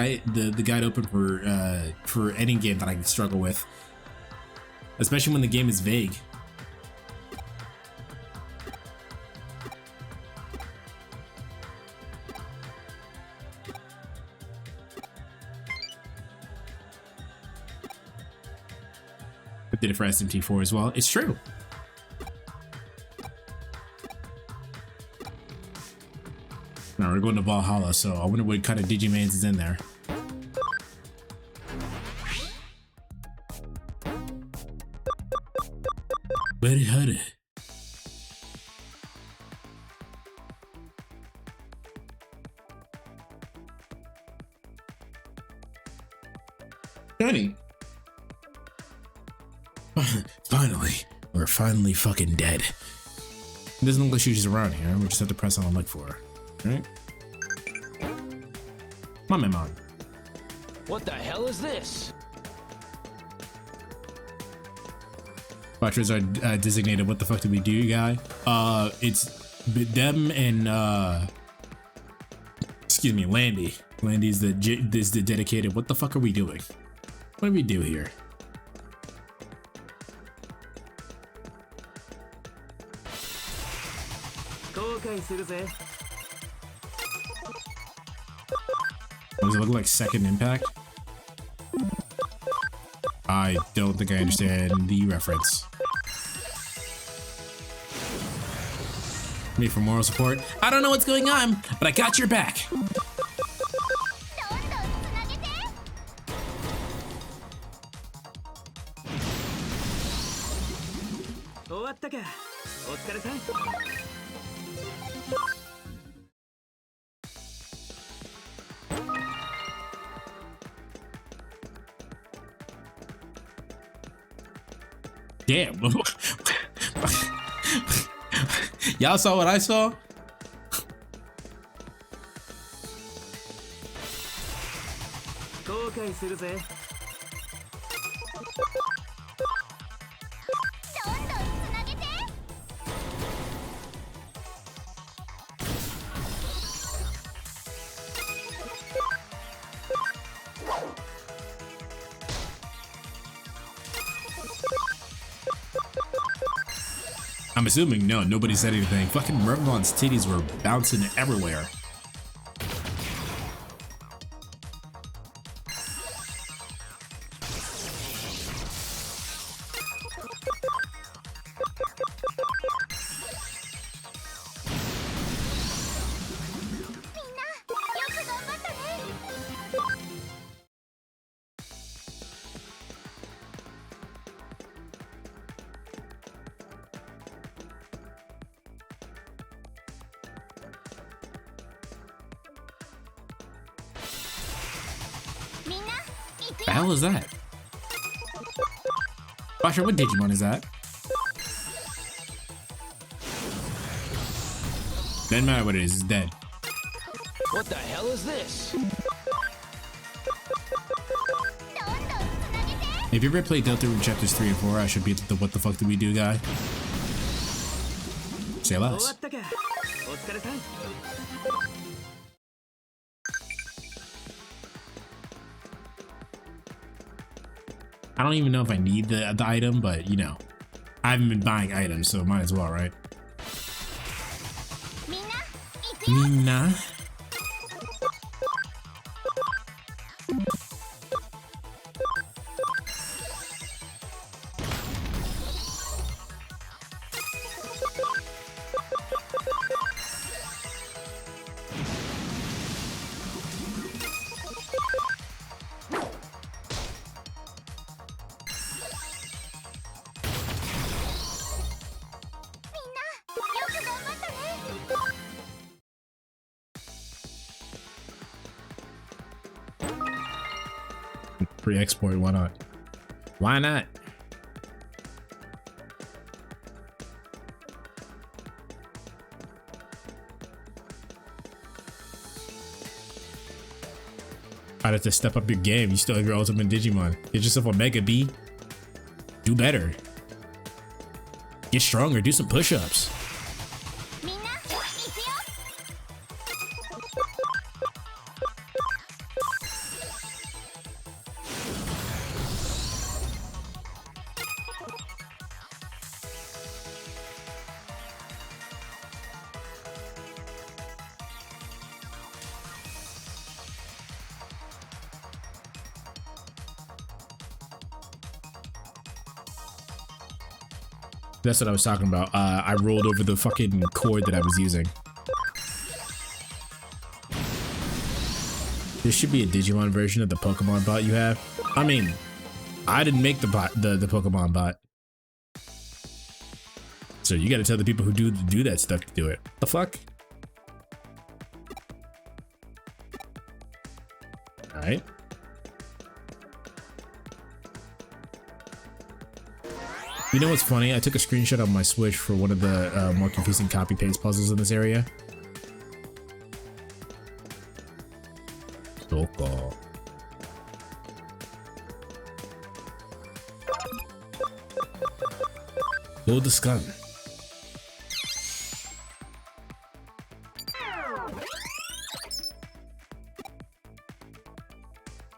guide open for any game that I struggle with, especially when the game is vague. I did it for SMT4 as well. It's true. Now we're going to Valhalla, so I wonder what kind of Digimans is in there. Very hard. Danny. We're finally fucking dead. It doesn't look like she's around here. We just have to press on and look for her. Right? Come on, man. What the hell is this? Watchers are designated. What the fuck did we do, guy? It's them and excuse me, Landy. Landy's the dedicated. What the fuck are we doing? What do we do here? Does it look like Second Impact? I don't think I understand the reference. Need for moral support? I don't know what's going on, but I got your back. Damn. Y'all saw what I saw? I'm assuming no, nobody said anything. Fucking Mervon's titties were bouncing everywhere. The hell is that? Not sure what Digimon is that. Doesn't matter what it is, it's dead. What the hell is this? If you ever played Deltarune chapters 3 and 4, I should be the what the fuck did we do guy. Say 終わ less. ったか。お疲れさん。I don't even know if I need the item, but you know, I haven't been buying items, so might as well, right? Mina. Pre-export, why not? Why not? I'd have to step up your game. You still have your ultimate Digimon. Get yourself a Mega B. Do better. Get stronger. Do some push-ups. That's what I was talking about. I rolled over the fucking cord that I was using. There should be a Digimon version of the Pokemon bot you have. I mean, I didn't make the bot, the Pokemon bot. So you gotta tell the people who do that stuff to do it. The fuck? Alright. You know what's funny? I took a screenshot on my Switch for one of the more confusing copy-paste puzzles in this area. Soko. Load the scum.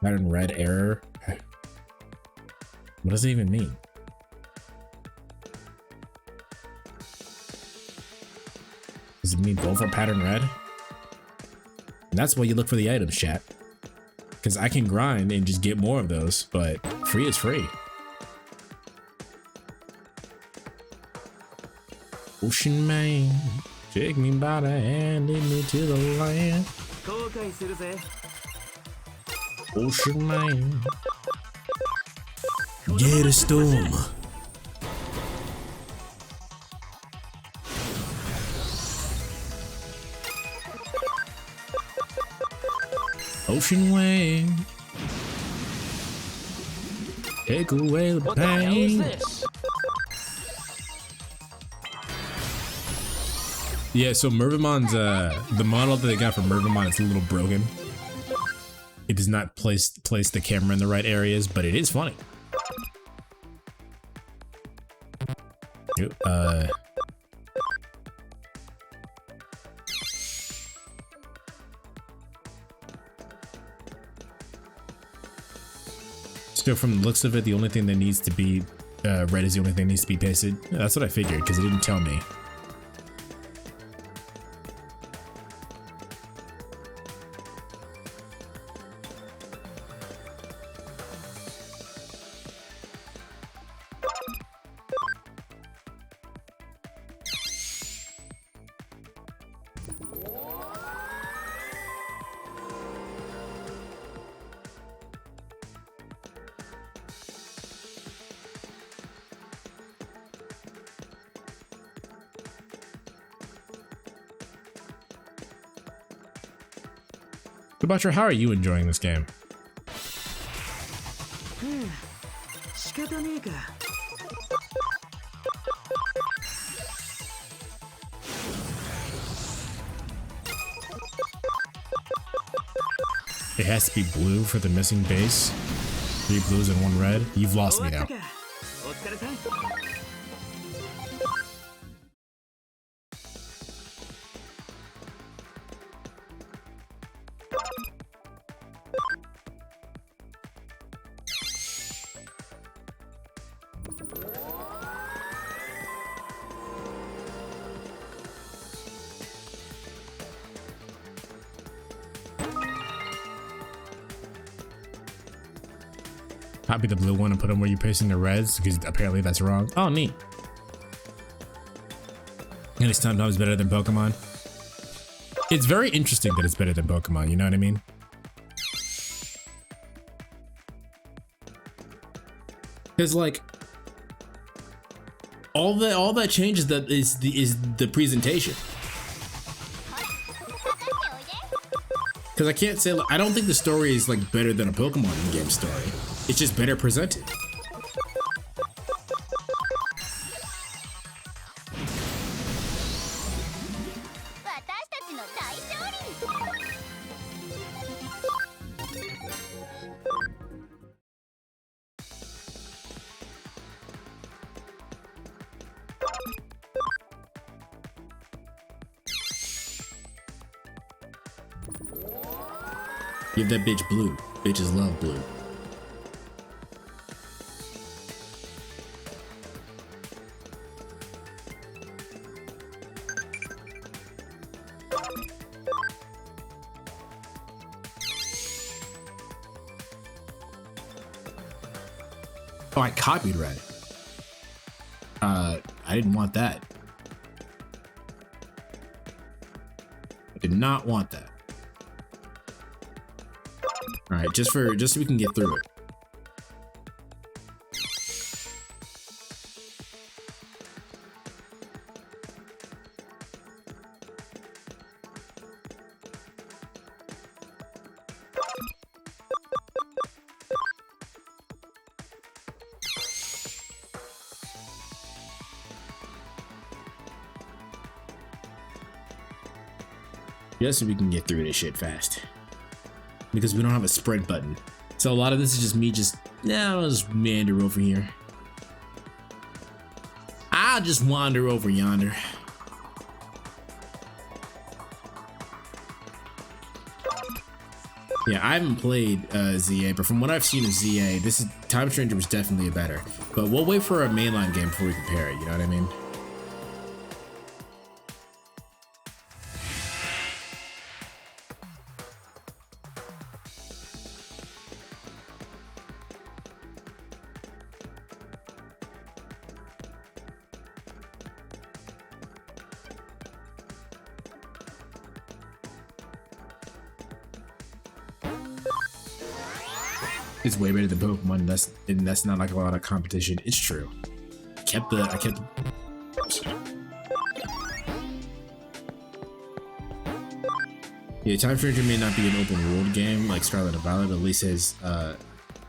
Pattern red error. What does it even mean? Does it mean both are pattern red? And that's why you look for the items, chat. Because I can grind and just get more of those, but free is free. Ocean man, take me by the hand, lead me to the land. 後悔するぜ。 Ocean man, get a storm. Ocean wave, take away the What the hell is pain. this? Yeah, so Mervimon's the model that they got for Mervimon is a little broken. It does not place the camera in the right areas, but it is funny. So from the looks of it, the only thing that needs to be red is the only thing that needs to be pasted. Yeah, that's what I figured, because it didn't tell me. Butcher, how are you enjoying this game? 仕方ねえか。 It has to be blue for the missing base. 3 blues and 1 red. You've lost me now. お疲れさん。 Copy the blue one and put them where you're pasting the reds because apparently that's wrong. Oh, neat. And it's sometimes better than Pokemon. It's very interesting that it's better than Pokemon, you know what I mean? Because like all that changes that is the presentation. Because I can't say, I don't think the story is like better than a Pokemon in-game story. It's just better presented. Give that bitch blue. Bitches love blue. Oh, I copied red. I didn't want that. I did not want that. All right, just so we can get through it. Just so we can get through this shit fast. Because we don't have a spread button. So a lot of this is just me I'll just meander over here. I'll just wander over yonder. Yeah, I haven't played ZA, but from what I've seen of ZA, Time Stranger was definitely a better. But we'll wait for a mainline game before we compare it, you know what I mean? It's way better than Pokemon. That's not like a lot of competition. It's true. I kept the. Yeah, Time Stranger may not be an open world game like Scarlet and Violet, but at least has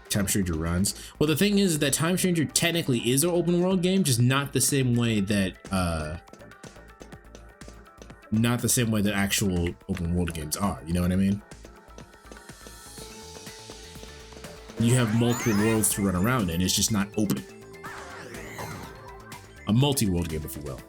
Time Stranger runs. Well, the thing is that Time Stranger technically is an open world game, just not the same way that actual open world games are. You know what I mean? You have multiple worlds to run around in. It's just not open. A multi-world game, if you will.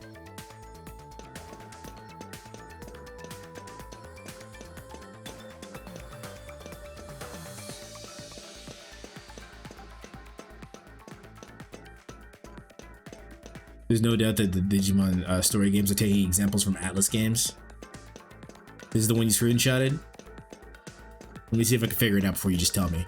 There's no doubt that the Digimon story games are taking examples from Atlas games. This is the one you screenshotted. Let me see if I can figure it out before you just tell me.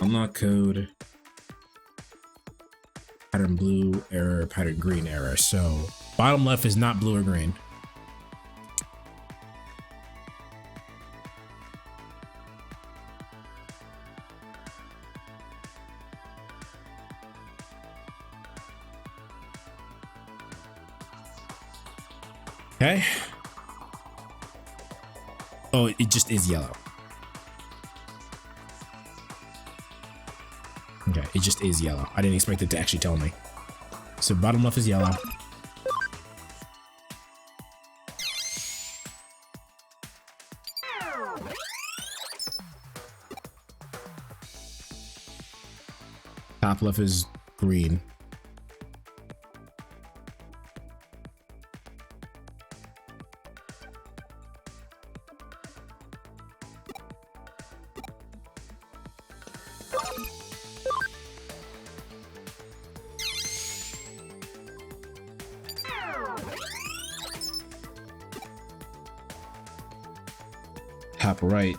Unlock code, pattern blue error, pattern green error. So bottom left is not blue or green. Okay. Oh, it just is yellow. Okay, it just is yellow. I didn't expect it to actually tell me. So bottom left is yellow. Top left is green. Top right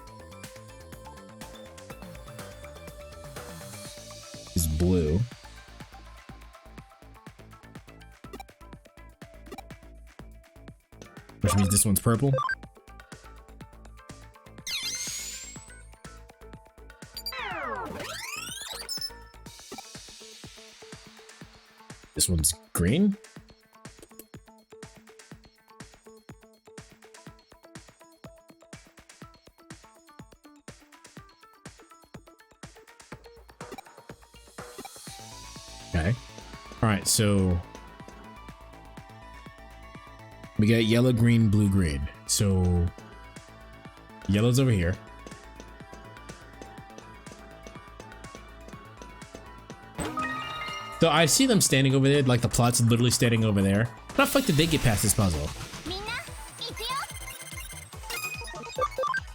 is blue. Which means this one's purple. This one's green. Okay. All right, so we got yellow, green, blue, green. So yellow's over here. So I see them standing over there, like the plot's literally standing over there. How the fuck did they get past this puzzle?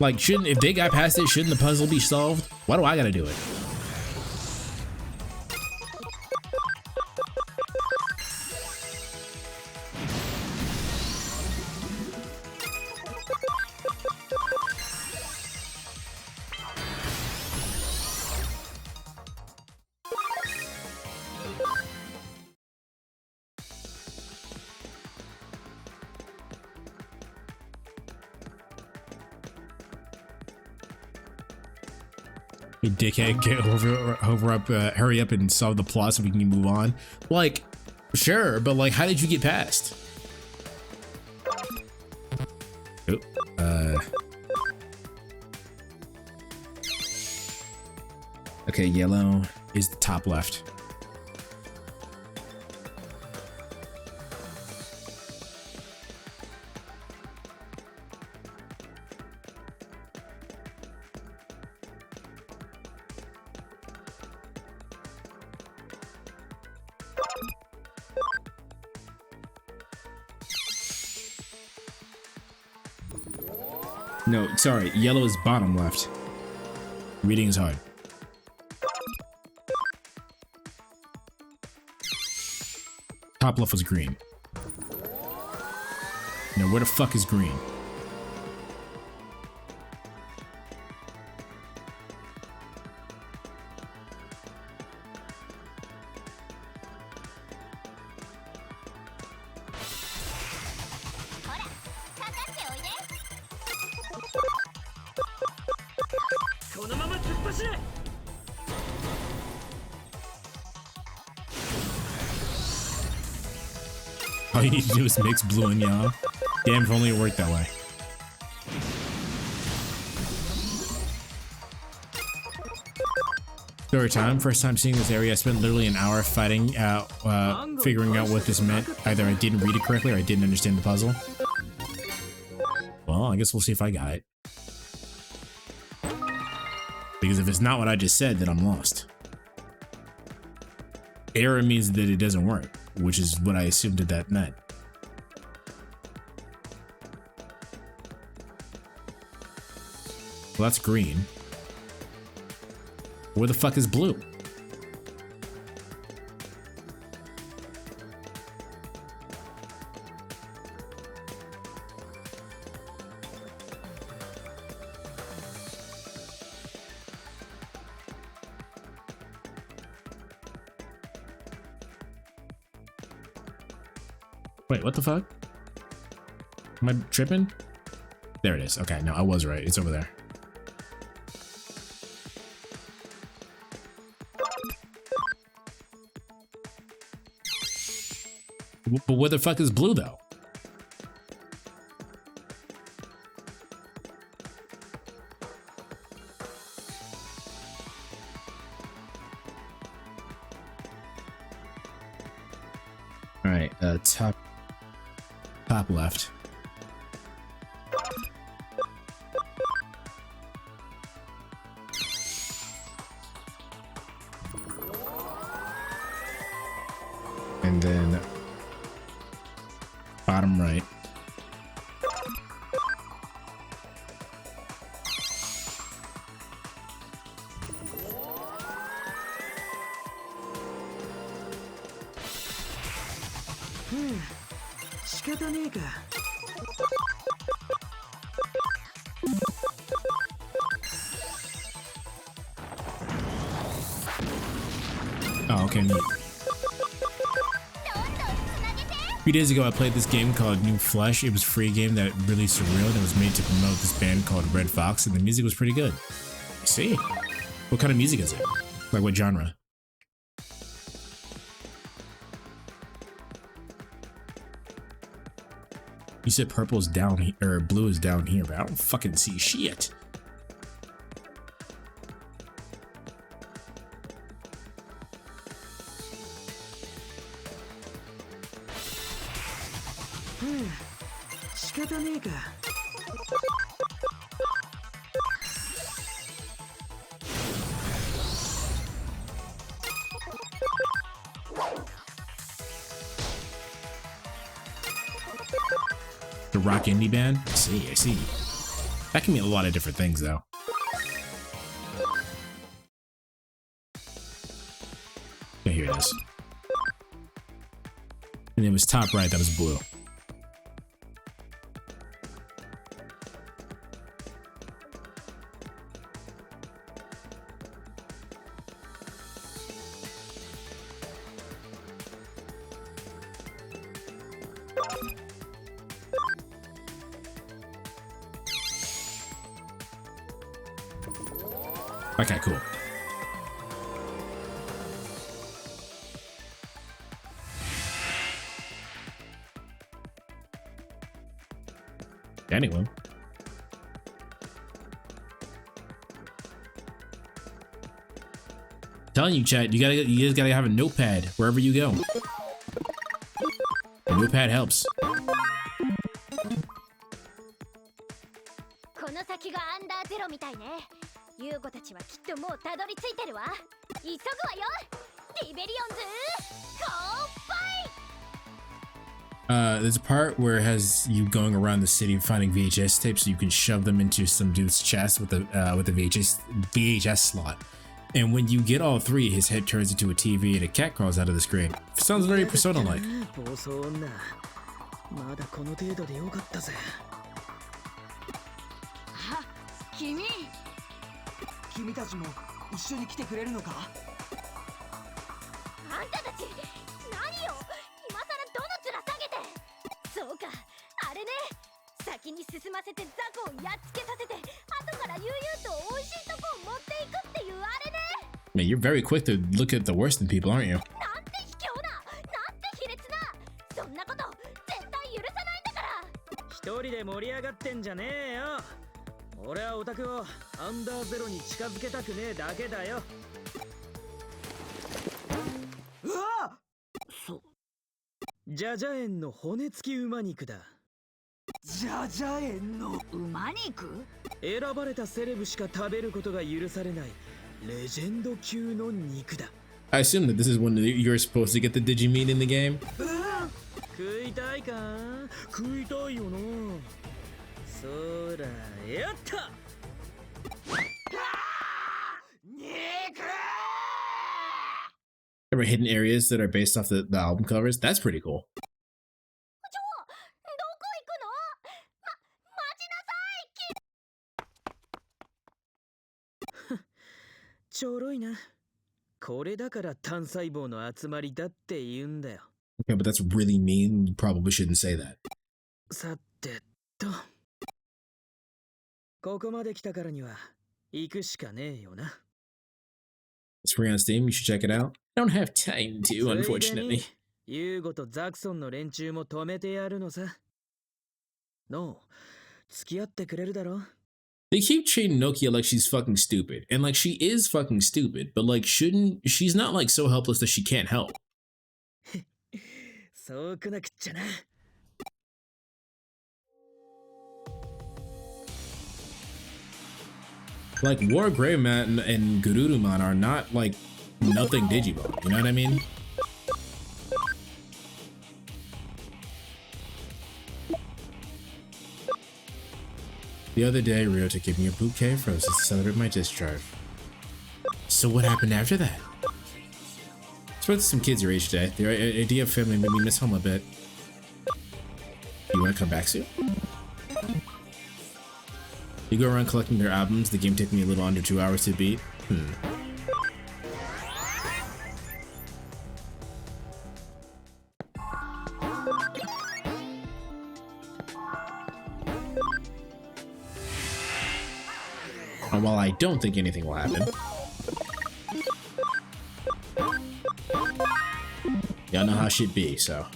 Like, if they got past it, shouldn't the puzzle be solved? Why do I gotta do it? You dickhead, get hurry up and solve the plot so we can move on. Like, sure, but like, how did you get past? Oh, okay, yellow is the top left. No, sorry, yellow is bottom left. Reading is hard. Top left was green. Now, where the fuck is green? All you need to do is mix blue and yellow. Damn, if only it worked that way. Story time. First time seeing this area, I spent literally an hour fighting out, figuring out what this meant. Either I didn't read it correctly or I didn't understand the puzzle. Well, I guess we'll see if I got it. Because if it's not what I just said, then I'm lost. Error means that it doesn't work, which is what I assumed that meant. Well, that's green. Where the fuck is blue? Wait, what the fuck? Am I tripping? There it is. Okay, no, I was right. It's over there. But where the fuck is blue, though? All right, top left. And then bottom right. Oh, okay, neat. A few days ago, I played this game called New Flesh. It was a free game that really surreal that was made to promote this band called Red Fox, and the music was pretty good. I see. What kind of music is it? Like what genre? You said purple is down here, or blue is down here, but I don't fucking see shit. The rock indie band? I see. That can mean a lot of different things, though. Okay, here it is. And it was top right, that was blue. Okay, cool. Anyway. Telling you, chat, you guys gotta have a notepad wherever you go. A notepad helps. この先がアンダーゼロみたいね。ユーゴたちはきっともうたどり着いてるわ。急ぐわよ。リベリオンズ、乾杯。 There's a part where it has you going around the city finding VHS tapes so you can shove them into some dude's chest with the VHS slot. And when you get all three, his head turns into a TV and a cat crawls out of the screen. Sounds very Persona-like. 暴走女、まだこの程度でよかったぜ。あ、君たちも一緒に来てくれるのか？あんたたち、何よ。今さらどの面下げて。そうか、あれね。先に進ませてザコをやっつけさせて、後から悠々と美味しいとこを持っていくっていうあれね。 Man, you're very quick to look at the worst in people, aren't you? なんて卑怯な、なんて卑劣な。そんなこと絶対許さないんだから。一人で盛り上がってんじゃねえよ。俺はオタクをアンダーゼロに近づけたくねえだけだよ。うわ！ジャジャ園の骨付き馬肉だ。ジャジャ園の馬肉？選ばれたセレブしか食べることが許されないレジェンド級の肉だ。 I assume that this is when you're supposed to get the Digimon in the game. 食いたいか？食いたいよな。そら、やった！ Ever hidden areas that are based off the album covers? That's pretty cool. どこ行くの？待ちなさい。ちょろいな。これだから単細胞の集まりだって言うんだよ。 Okay, but that's really mean. You probably shouldn't say that. さてと。ここまで来たからには行くしかねえよな。 It's free on Steam. You should check it out. I don't have time to, unfortunately. ユーゴとザクソンの連中も止めてやるのさ。の、付き合ってくれるだろ？ They keep treating Nokia like she's fucking stupid. And like she is fucking stupid, but like she's not like so helpless that she can't help. そうこなくっちゃな。Like War Greymon and Garurumon are not like nothing Digimon, you know what I mean? The other day, Ryota gave me a bouquet of roses to celebrate my discharge. So what happened after that? Spoke to some kids your age today. The idea of family made me miss home a bit. You want to come back soon? You go around collecting their albums. The game took me a little under 2 hours to beat. And while I don't think anything will happen, y'all know how shit be, so.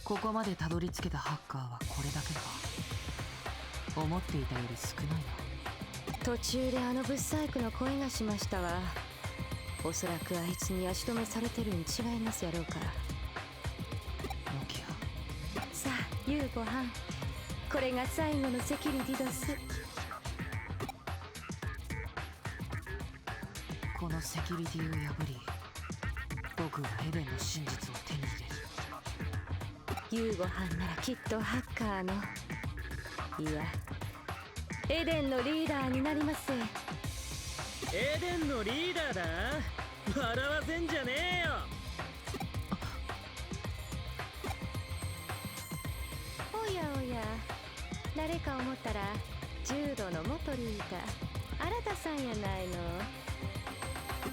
ここまでたどり着けたハッカーはこれだけか。思っていたより少ないな。途中であのブッサイクの声がしましたわ。おそらくあいつに足止めされてるに違いますやろうか。ノキア。さあ夕ごはん、これが最後のセキュリティドス。このセキュリティを破り、僕はエデンの真実を手に入れる。夕ごはんならきっとハッカーの、いやエデンのリーダーになります。エデンのリーダーだ。笑わせんじゃねえよ。おやおや、誰か思ったら柔道の元リーダー新さんやないの。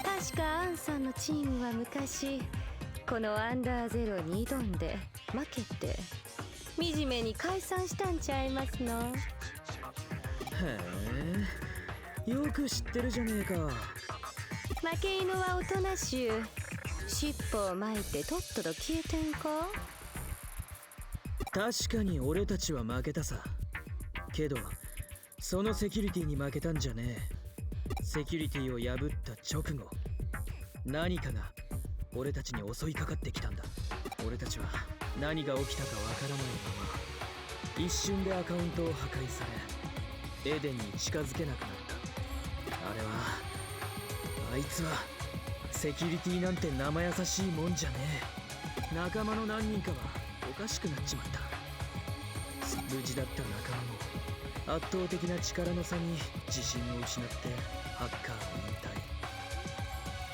確かアンさんのチームは昔このアンダーゼロに挑んで負けて惨めに解散したんちゃいますの。へえ、よく知ってるじゃねえか。負け犬はおとなしゅう、尻尾を巻いてとっとと消えてんか。確かに俺たちは負けたさ。けどそのセキュリティに負けたんじゃねえ。セキュリティを破った直後、何かが俺たちに襲いかかってきたんだ。俺たちは何が起きたかわからないまま一瞬でアカウントを破壊されエデンに近づけなくなった。あれは、あいつはセキュリティなんて生優しいもんじゃねえ。仲間の何人かはおかしくなっちまった。無事だった仲間も圧倒的な力の差に自信を失ってハッカーを引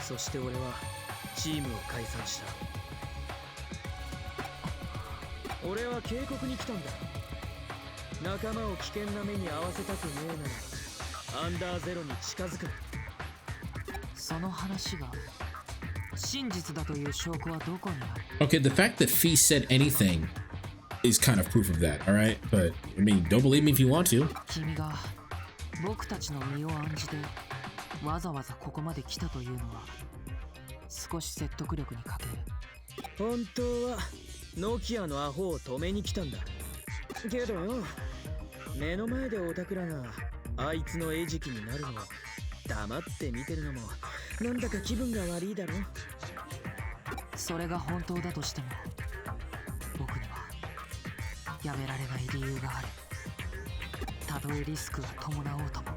退。そして俺はチームを解散した。俺は警告に来たんだ。仲間を危険な目に遭わせたくねえならアンダーゼロに近づくな。その話が真実だという証拠はどこにある？ Okay, the fact that Fee said anything is kind of proof of that, alright? But, I mean, don't believe me if you want to. 君が僕たちの身を案じてわざわざここまで来たというのは少し説得力に欠ける。本当はノキアのアホを止めに来たんだ。けどよ、目の前でオタクらがあいつの餌食になるのを黙って見てるのもなんだか気分が悪いだろ。それが本当だとしても僕にはやめられない理由がある。たとえリスクが伴おうとも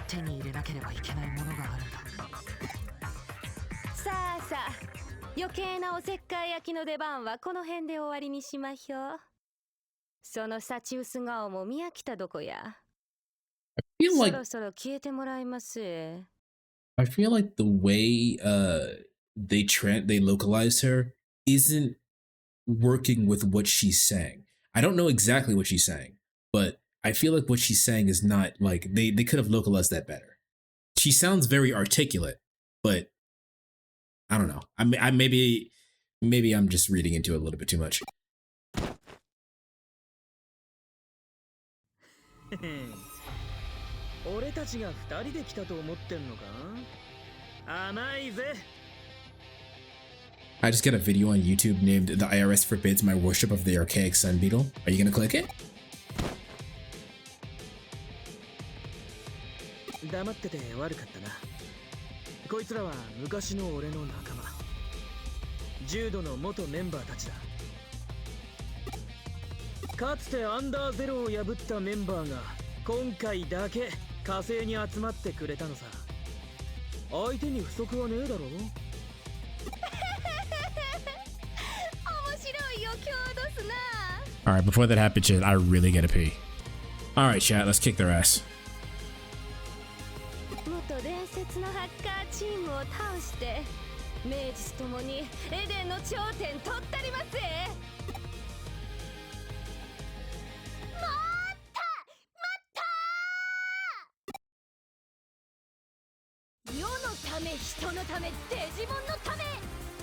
手に入れなければいけないものがあるんだ。さあさあ、余計なおせっかい焼きの出番はこの辺で終わりにしましょう。そのサチウス顔も見飽きたどこや。I feel そ like ろそろ消えてもらいます。I feel like the way they localized her isn't working with what she's saying. I don't know exactly what she's saying, but I feel like what she's saying is not like they could have localized that better. She sounds very articulate, but I don't know. I maybe I'm just reading into it a little bit too much. 俺たちが二人で来たと思ってんのか。甘いぜ。I just got a video on YouTube named "The IRS Forbids My Worship of the Archaic Sun Beetle." Are you gonna click it? 黙ってて悪かったな。こいつらは昔の俺の仲間。重度の元メンバーたちだ。かつてアンダーゼロを破ったメンバーが今回だけ火星に集まってくれたのさ。相手に不足はねえだろ。面白いよ、強度すな。 Alright, before that happens, shit, I really gotta pee. Alright, chat, let's kick their ass. 元伝説のハッカーチームを倒して名実ともにエデンの頂点取ったりますぜ。世のため人のためデジモンのため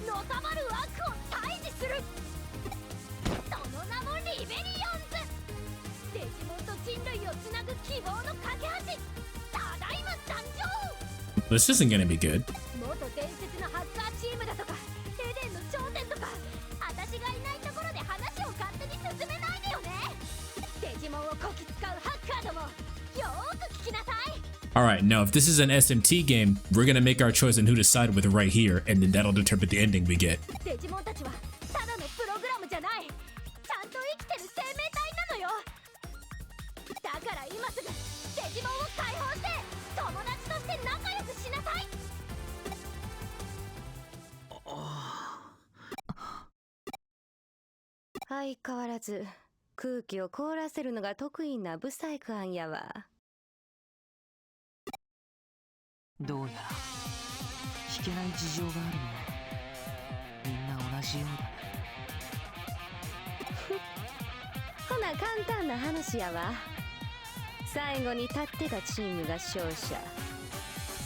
のたまる悪を退治する、その名もリベリオンズ。デジモンと人類をつなぐ希望の架け橋、ただいま誕生。 This isn't gonna be good. 元伝説のハッカーチームだとかエデンの頂点とか、私がいないところで話を勝手に進めないでよね。デジモンをこき使うハッカーども、よーく聞きなさい。 Alright, now if this is an SMT game, we're gonna make our choice on who to side with right here, and then that'll determine the ending we get. デジモンたちはただのプログラムじゃない、ちゃんと生きてる生命体なのよ。だから今すぐデジモンを解放して友達として仲良くしなさい。相変わらず空気を凍らせるのが得意なブサイク案やわ。どうやら聞けない事情があるのはみんな同じようだね。ほな簡単な話やわ。最後に立ってたチームが勝者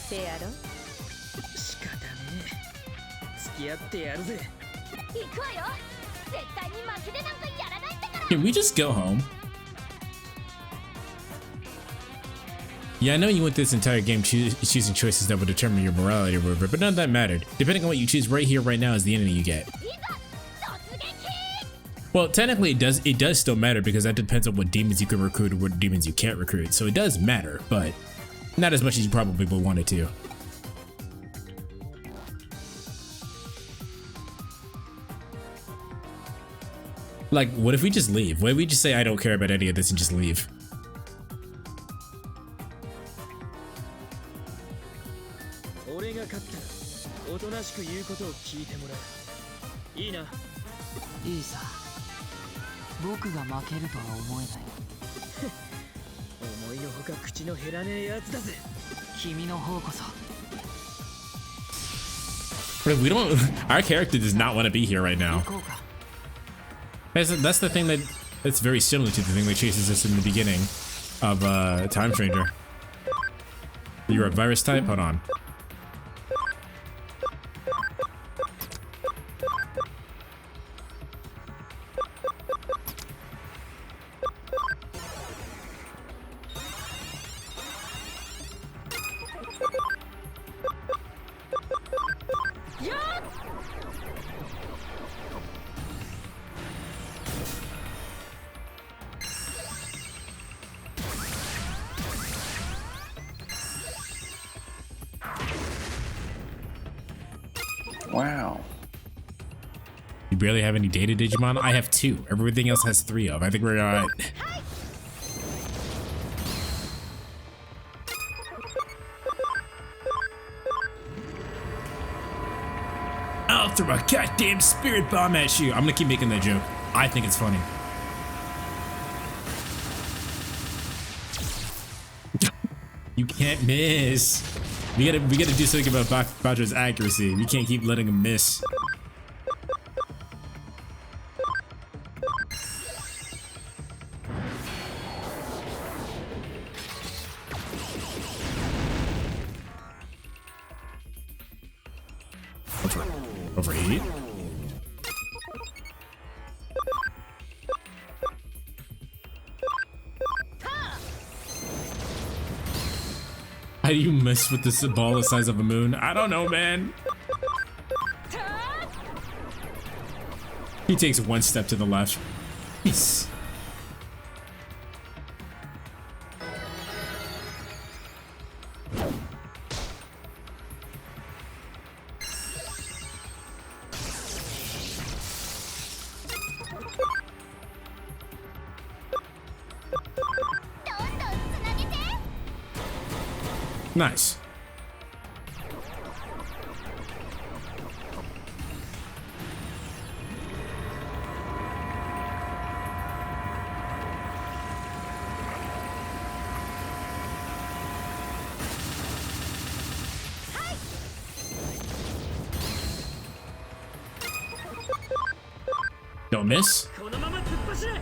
せやろ。仕方ねえ。付き合ってやるぜ。行くわよ。絶対に負けてなんかやらないんだから。 Can we just go home? Yeah, I know you went this entire game choosing choices that would determine your morality or whatever, but none of that mattered. Depending on what you choose right here, right now is the enemy you get. Well, technically it does still matter because that depends on what demons you can recruit or what demons you can't recruit. So it does matter, but not as much as you probably would want it to. Like, what if we just leave? What if we just say I don't care about any of this and just leave? 俺が勝ったらおとなしく言うことを聞いてもらう。いいな。いいさ、僕が負けるとは思えない。思いのほか口の減らねえやつだぜ。君の方こそ。 But we don't. Our character does not want to be here right now. That's the thing that's very similar to the thing that chases us in the beginning of Time Stranger. You're a virus type? Hold on. Wow. You barely have any data Digimon? I have 2. Everything else has 3 of. I think we're alright. I'll throw a goddamn spirit bomb at you. I'm gonna keep making that joke. I think it's funny. You can't miss. We gotta do something about Bajo's accuracy. We can't keep letting him miss. Overheat? How do you mess with this ball the size of a moon? I don't know, man. He takes one step to the left. Peace. Nice. Don't miss. このまま突っ走れ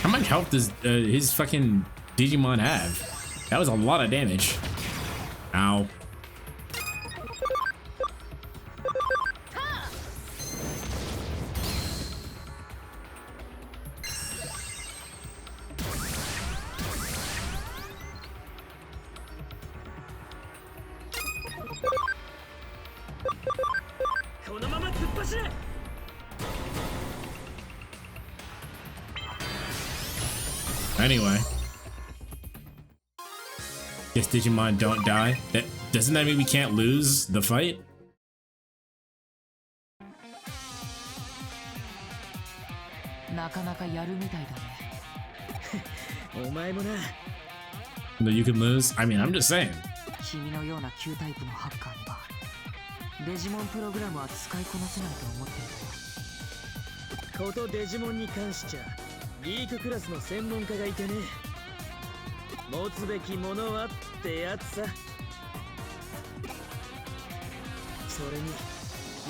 How much health does his fucking Digimon have? That was a lot of damage. Ow. Anyway. Guess Digimon don't die. Doesn't that mean we can't lose the fight? なかなかやるみたいだね。お前もな。 No, you can lose. I mean, I'm just saying. 君のような旧タイプのハッカーにはデジモンプログラムは使いこなせないと思っていたよ。ことデジモンに関しちゃリーククラスの専門家がいてね。持つべきものはってやつさ。それに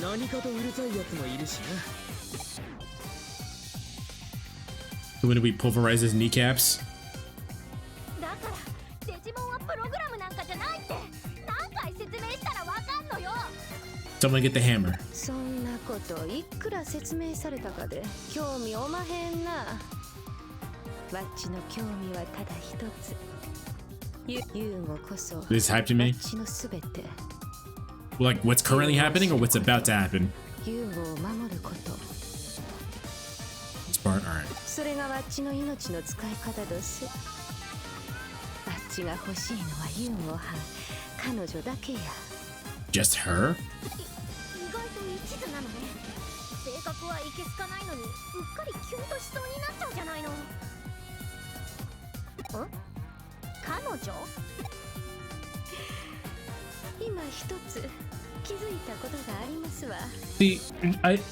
何かとうるさいやつもいるしな。When we pulverize his kneecaps? だからデジモンはプログラムなんかじゃないって何回説明したらわかんのよ。 Someone get the hammer. そんなこといくら説明されたかで興味おまへんな。わっちの興味はただ一つ。ユーゴこそ This hype to me? わっちのすべて。 Like what's currently happening or what's about to happen? ユーゴを守ること。 It's part alright. それがわっちの命の使い方です。わっちが欲しいのはユーゴは彼女だけや。 Just her? 意外と一途なのね。性格はいけすかないのにうっかりキュンとしそうになっちゃうじゃないの。彼女？今一つ気づいたことがありますわ。 See,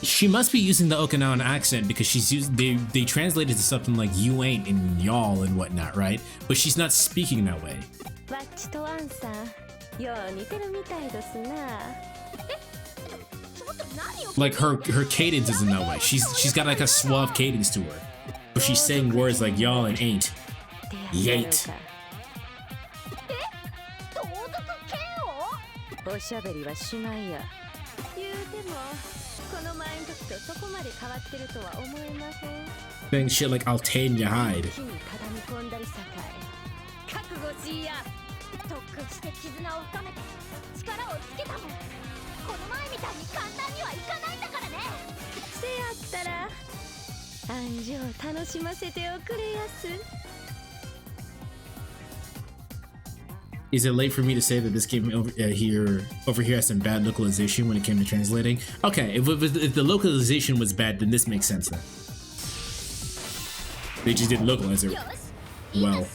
she must be using the Okinawan accent because she's they translated to something like you ain't and y'all and whatnot, right? But she's not speaking that way. わっちとアンさん、よう似てるみたいですな。ちょっと何を Like her cadence isn't that way. She's got like a suave cadence to her. But she's saying words like y'all and ain't. 出会い Yeet. 盗賊嫌悪？おしゃべりはしないや。言うてもこの前の時とそこまで変わってるとは思えません。 Saying shit like I'll tame your hide. 木に畳み込んだりさかい。覚悟しいや。特訓して絆を深めて力をつけたもん。この前みたいに簡単にはいかないんだからね。せやったら安城を楽しませておくれやす。 Is it late for me to say that this game over here has some bad localization when it came to translating? Okay, if the localization was bad, then this makes sense then. They just didn't localize it well.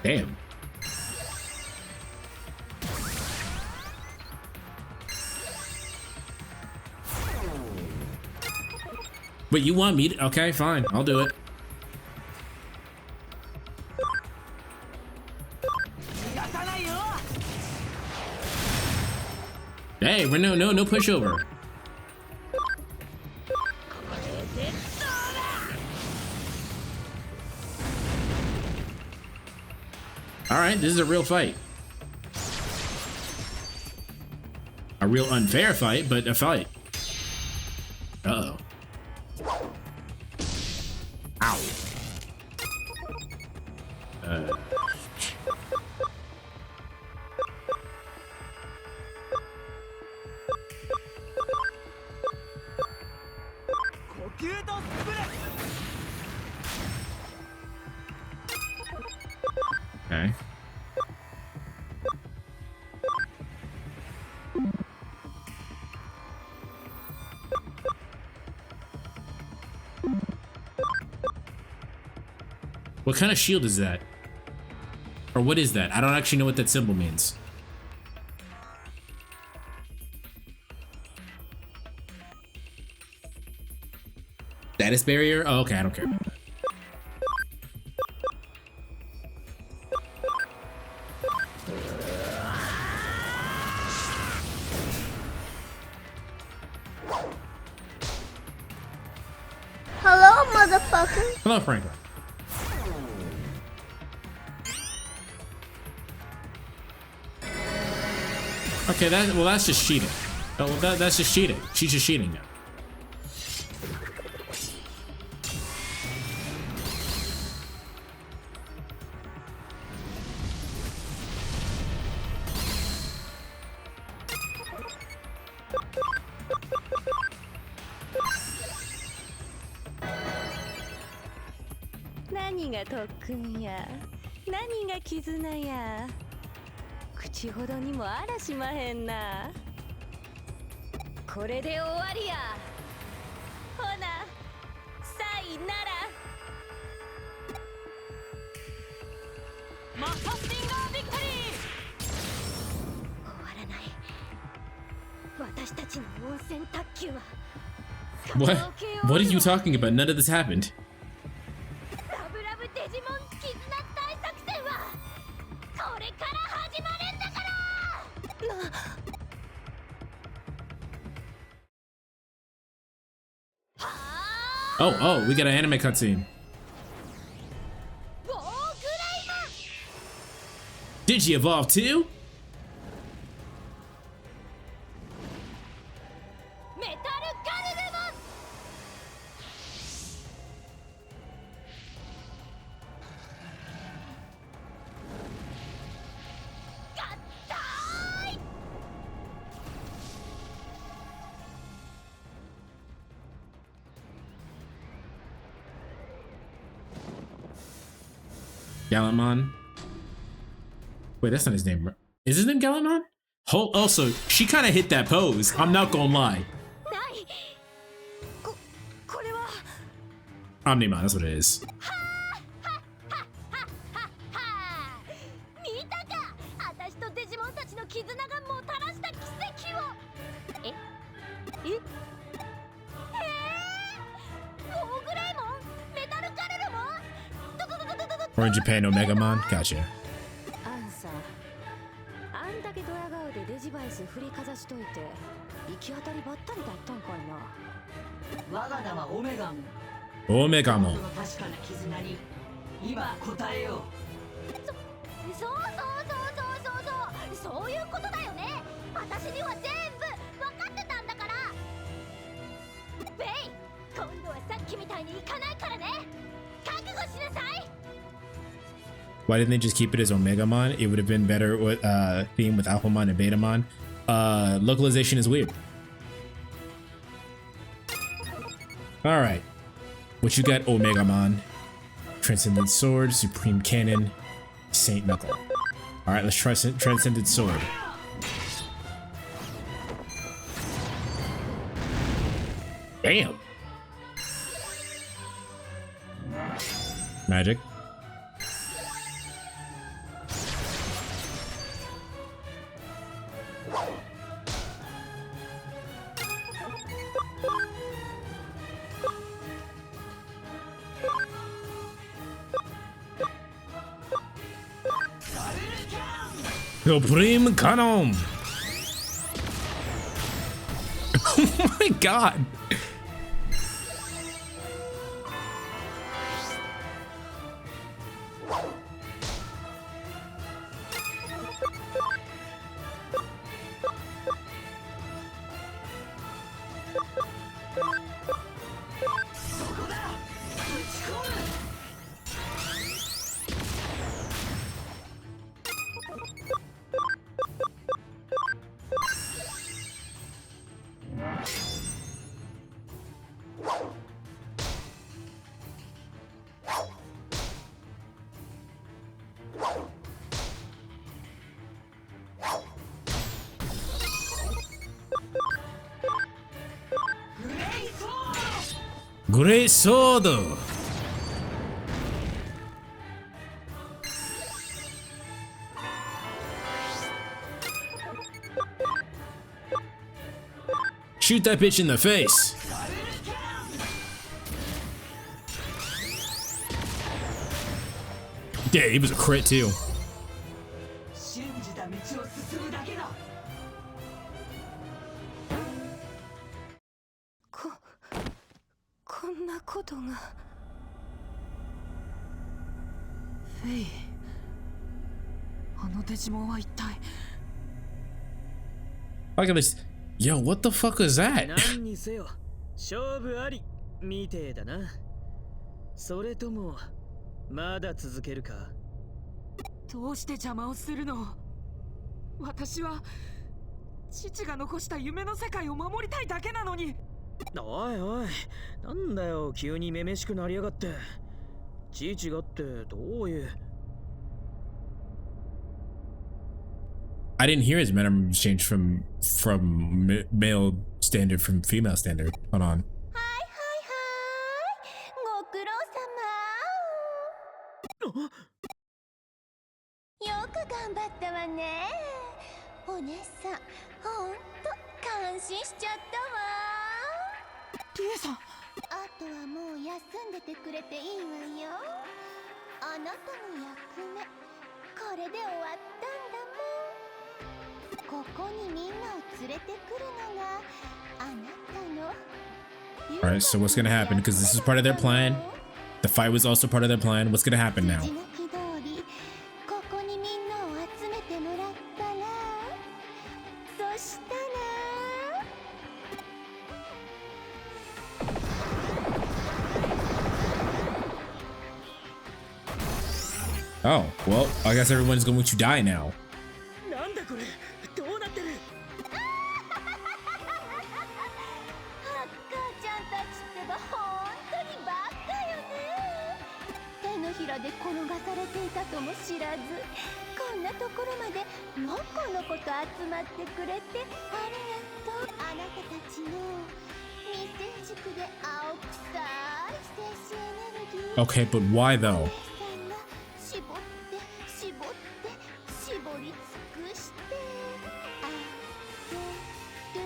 Damn. Wait, you want me to? Okay, fine. I'll do it. Hey, we're no pushover. All right, this is a real fight. A real unfair fight, but a fight. Uh-oh. Ow. Okay. What kind of shield is that? Or what is that? I don't actually know what that symbol means. Status barrier? Oh, okay, I don't care. Hello, motherfucker. Hello, Franklin. Okay, that's just cheating. Oh, well, that's just cheating. She's just cheating now.何が特訓や何が絆や口ほどにもあらしまへんなこれで終わりやほなさいならマッハスティンガービクトリ終わらない私たちの温泉卓球は What? What are you talking about? None of this happened. ラブラブデジモン絆大作戦はこれから始まるんだからOh, we got an anime cutscene. Digi-evolve too? メタルガルデモン合体 Gallantmon. Wait, that's not his name. Is his name Gallantmon? Also, she kind of hit that pose. I'm not gonna lie. ないこれは Omnimon, that's what it is. 見たか私とデジモンたちの絆がもたらした奇跡をえオーグレイモンメタルガルルモン Or in Japan, Omegamon. Gotcha. アンさあんだけドヤ顔でデジバイス振りかざしといて行き当たりばったりだったんかいな我が名はオメガモン Omegamon. その確かな絆に今答えよそういうことだよね私には全部分かってたんだからベイ今度はさっきみたいにいかないからね覚悟しなさい Why didn't they just keep it as Omegamon? It would have been better with theme with Alphamon and Betamon. Localization is weird. All right, what you got, Omegamon? Transcendent Sword, Supreme Cannon, Saint Knuckle. All right, let's try Transcendent Sword. Damn. Supreme Cannon! Oh my god! Great sword! Shoot that bitch in the face! Yeah, he was a crit too. 信じた道を進むだけだ。こんなことが。フェイ、あのデジモンは一体。 Look at this. Yo, what the fuck is that? 何にせよ勝負ありみてえだな。それともまだ続けるか。どうして邪魔をするの？私は父が残した夢の世界を守りたいだけなのに。おいおい、なんだよ急にめめしくなりやがって。父がってどういう。 I didn't hear his manner change from male standard from female standard. Hold on. はいはいはいご苦労様。よく頑張ったわね。お姉さんほんと感心しちゃったわ。リエさん。あとはもう休んでてくれていいわよ。あなたの役目これで終わったんだもん。ここにみんなを連れてくるのがあなたの。 Alright, so what's gonna happen? Because this is part of their plan. The fight was also part of their plan. What's gonna happen now? 筋書き通りここにみんなを集めてもらったら、そしたら Oh, well, I guess everyone's going to die now. なんだこれ、どうなってる。ハッカーちゃんたちってばほんとにバカよね。手のひらで転がされていたとも知らず、こんなところまでのこのこと集まってくれてありがとう。あなたたちの未成熟で青臭い精子エネルギー。 Okay, but why though? 絞って絞って絞り尽くしてあげる。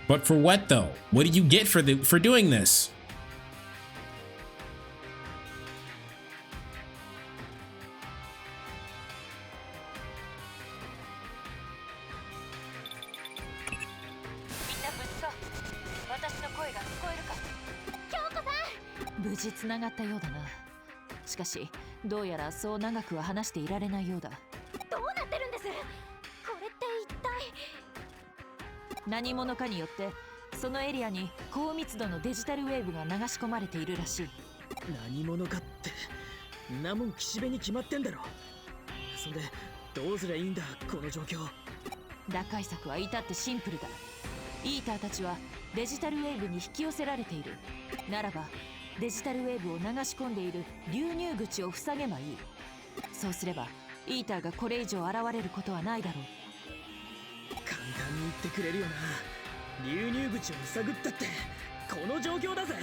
But for what though? What do you get for doing this? Busa, 私の声が聞こえるか？京子さん！無事つながったようだな。しかし、どうやらそう長くは話していられないようだ。どうなってるんです？これって一体。何者かによってそのエリアに高密度のデジタルウェーブが流し込まれているらしい。何者かってんなもん岸辺に決まってんだろ。そんでどうすりゃいいんだこの状況。打開策は至ってシンプルだ。イーターたちはデジタルウェーブに引き寄せられている。ならばデジタルウェーブを流し込んでいる流入口を塞げばいい。そうすればイーターがこれ以上現れることはないだろう。簡単に言ってくれるよな。流入口を塞ぐったってこの状況だぜ。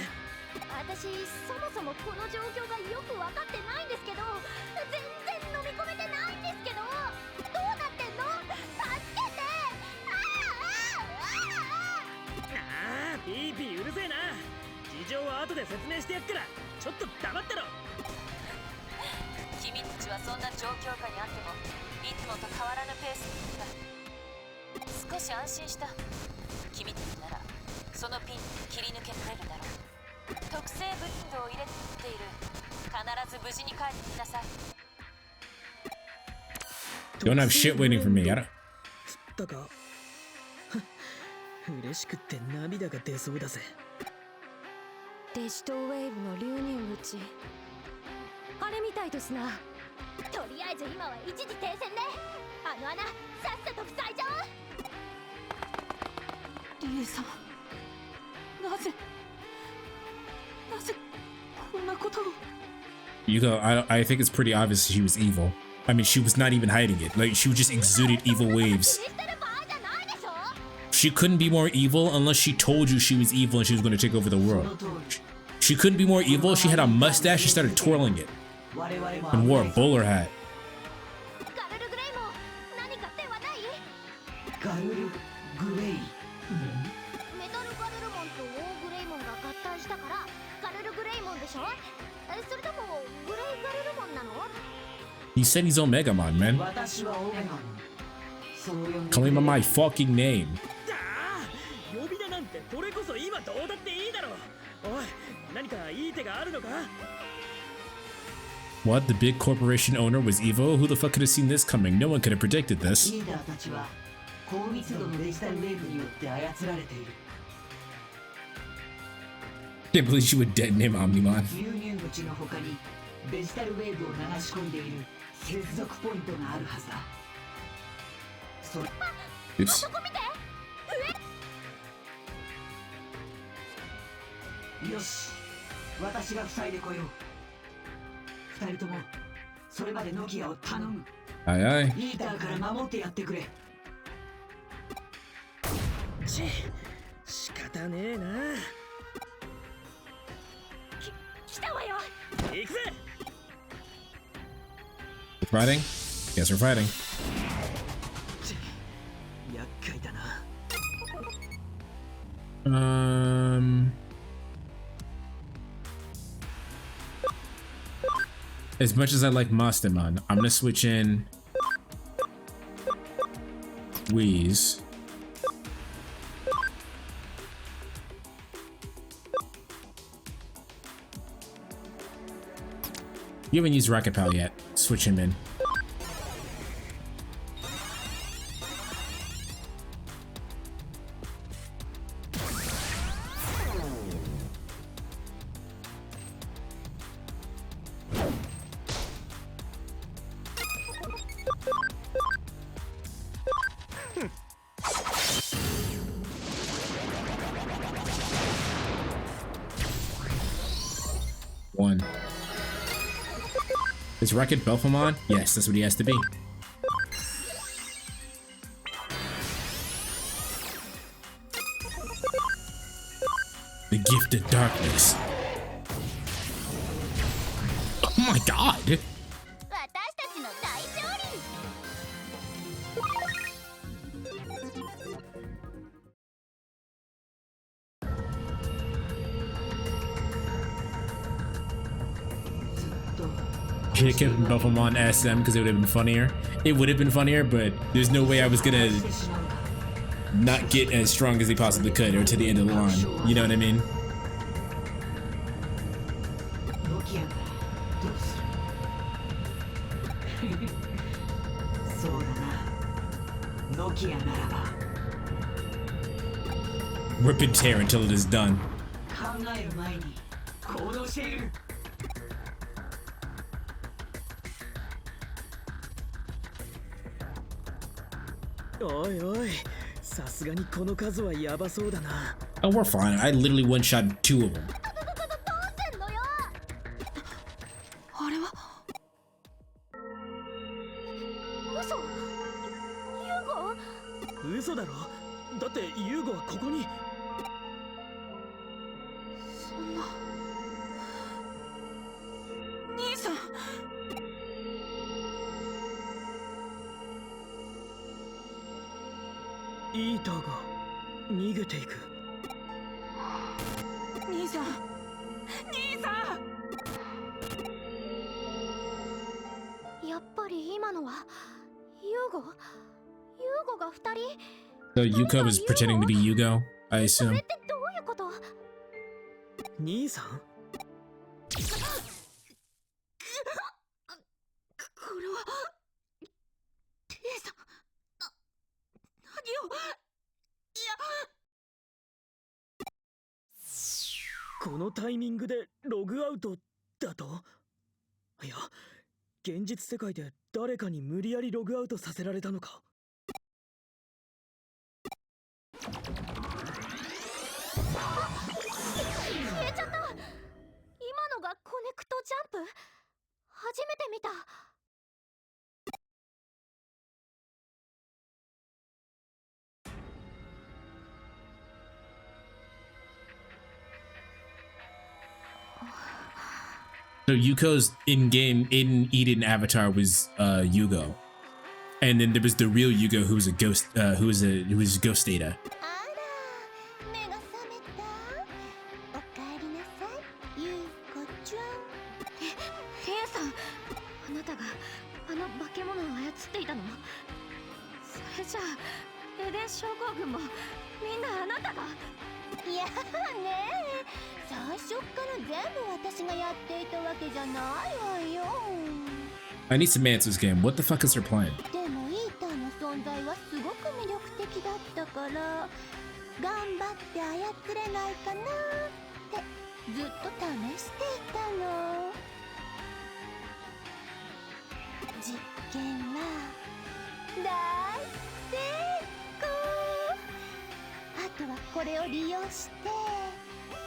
私そもそもこの状況がよく分かってないんですけど、全然飲み込めてないんですけど、どうなってんの？助けて！ああピーピーうるせえな。情は後で説明してやっからちょっと黙ってろ。君たちはそんな状況下にあってもいつもと変わらぬペースだ。少し安心した。君たちならそのピン切り抜けられるだろう。特製ブリンドを入れている。必ず無事に帰ってきなさい。 Don't have shit waiting for me. I don't. つったか。嬉しくって涙が出そうだぜ。デジトウェーブの流入口、あれみたいですな。とりあえず今は一時停戦ね。あの穴さっさと塞いじゃおう。リエさん、なぜこんなことを。 Yuko, I think it's pretty obvious she was evil. I mean, she was not even hiding it. Like, she just exuded evil waves. She couldn't be more evil unless she told you she was evil and she was going to take over the world. She couldn't be more evil. She had a mustache. She started twirling it and wore a bowler hat. ガルル・グレイ。メタルガルルモンとオーグレイモンが合体したからガルルグレイモンでしょ。それともグレイガルルモンなの？ He said he's Omega Mon, man. 私はオメガモン。そう呼んで Call him by my fucking name. 呼び名なんてこれこそ今どうだっていいだろう。おい、何かいい手があるのか？ What? The big corporation owner was evil? Who the fuck could have seen this coming? No one could have predicted this. リーダーたちは高密度のデジタルウェーブによって操られている。 Can't believe she would detonate Omnimon. 流入口の他にデジタルウェーブを流し込んでいる接続ポイントがあるはずだ。それ Oops. よし、私が塞いでこよう。二人ともそれまでノキアを頼む。 Aye, aye. リーダーから守ってやってくれ。仕方ねえな。来たわよ。行くぜ。 We're fighting? Yes, we're fighting. 厄介だな。As much as I like Mastemon, I'm gonna switch in Wheeze. You haven't used Rocket Pal yet. Switch him in. One. Is Rocket Belfamon? Yes, that's what he has to be. The Gift of Darkness. Oh my god! 私たちの大勝利。Should have kept Belfamon SM because it would have been funnier. It would have been funnier, but there's no way I was gonna not get as strong as they possibly could or to the end of the line. You know what I mean? ノキアならどうする？そうだな。ノキアならば Rip and tear until it is done. 考える前に行動している。おいおい、さすがにこの数はやばそうだな。 Oh, we're fine. I literally one-shot two of them. どうすんのよ。あれは嘘。ユーゴ。嘘だろ。だってユーゴはここに。そんな。兄さん。イーターが逃げていく。兄さん、今のはユーゴが2人。 So Yuko was pretending to be Yugo, I それ assume. ってどういうこと？兄さん？これはテイさん、何を？いや、このタイミングでログアウトだと？いや、現実世界で誰かに無理やりログアウトさせられたのか？消えちゃった。今のがコネクトジャンプ？初めて見た。So Yuko's in-game Eden avatar was Yugo, and then there was the real Yugo who was a ghost, who was Ghost Data. あら、目が覚めた？おかえりなさい、ゆうこちゃん。リエさん、あなたがあの化け物を操っていたの？それじゃあエデン症候群もみんなあなたが？いやねえ、最初から全部私がやっていたわけじゃないわよ。 I need some answers, game. What the fuck is her plan? でもイーターの存在はすごく魅力的だったから、頑張って操れないかなってずっと試していたの。実験は大成功。あとはこれを利用して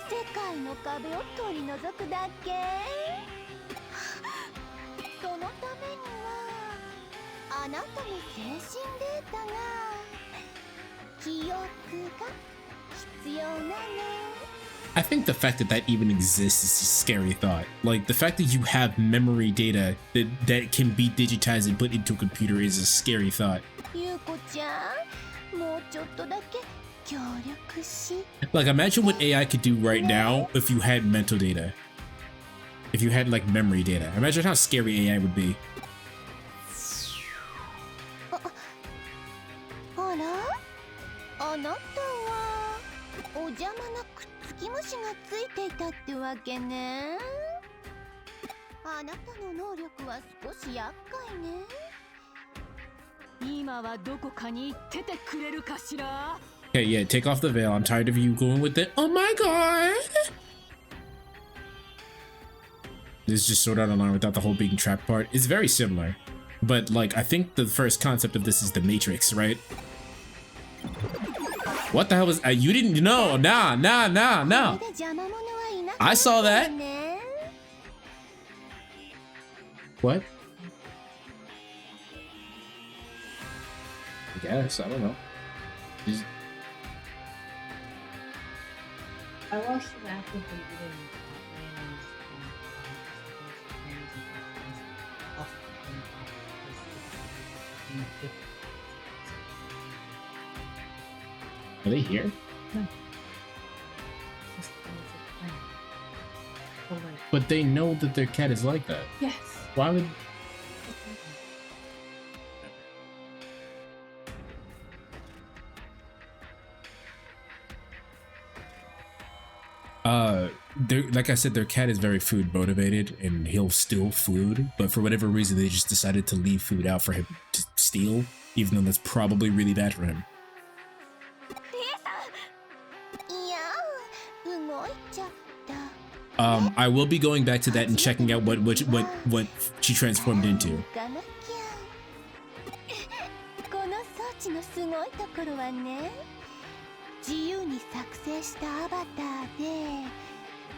世界の壁を取り除くだけ。そのためにはあなたの精神データが、記憶が必要なの。 I think the fact that that even exists is a scary thought. Like, the fact that you have memory data that can be digitized and put into a computer is a scary thought. ゆうこちゃん、もうちょっとだけ協力し。 Like, imagine what AI could do right now if you had mental data. If you had, like, memory data. Imagine how scary AI would be. あら、あなたはお邪魔なくっつき虫がついていたってわけね。あなたの能力は少し厄介ね。今はどこかに行っててくれるかしら。 Okay, yeah, take off the veil. I'm tired of you going with it. Oh my god! This is just Sword Art Online without the whole being trapped part. It's very similar. But, like, I think the first concept of this is the Matrix, right? What the hell was... you didn't know! Nah. I saw that! What? I guess, I don't know. Just... I watched them actively eating Are they here? No. But they know that their cat is like that. Yes. Why would... like I said, their cat is very food motivated and he'll steal food, but for whatever reason they just decided to leave food out for him to steal, even though that's probably really bad for him. I will be going back to that and checking out what she transformed into. この装置のすごいところはね、自由に作成したアバターで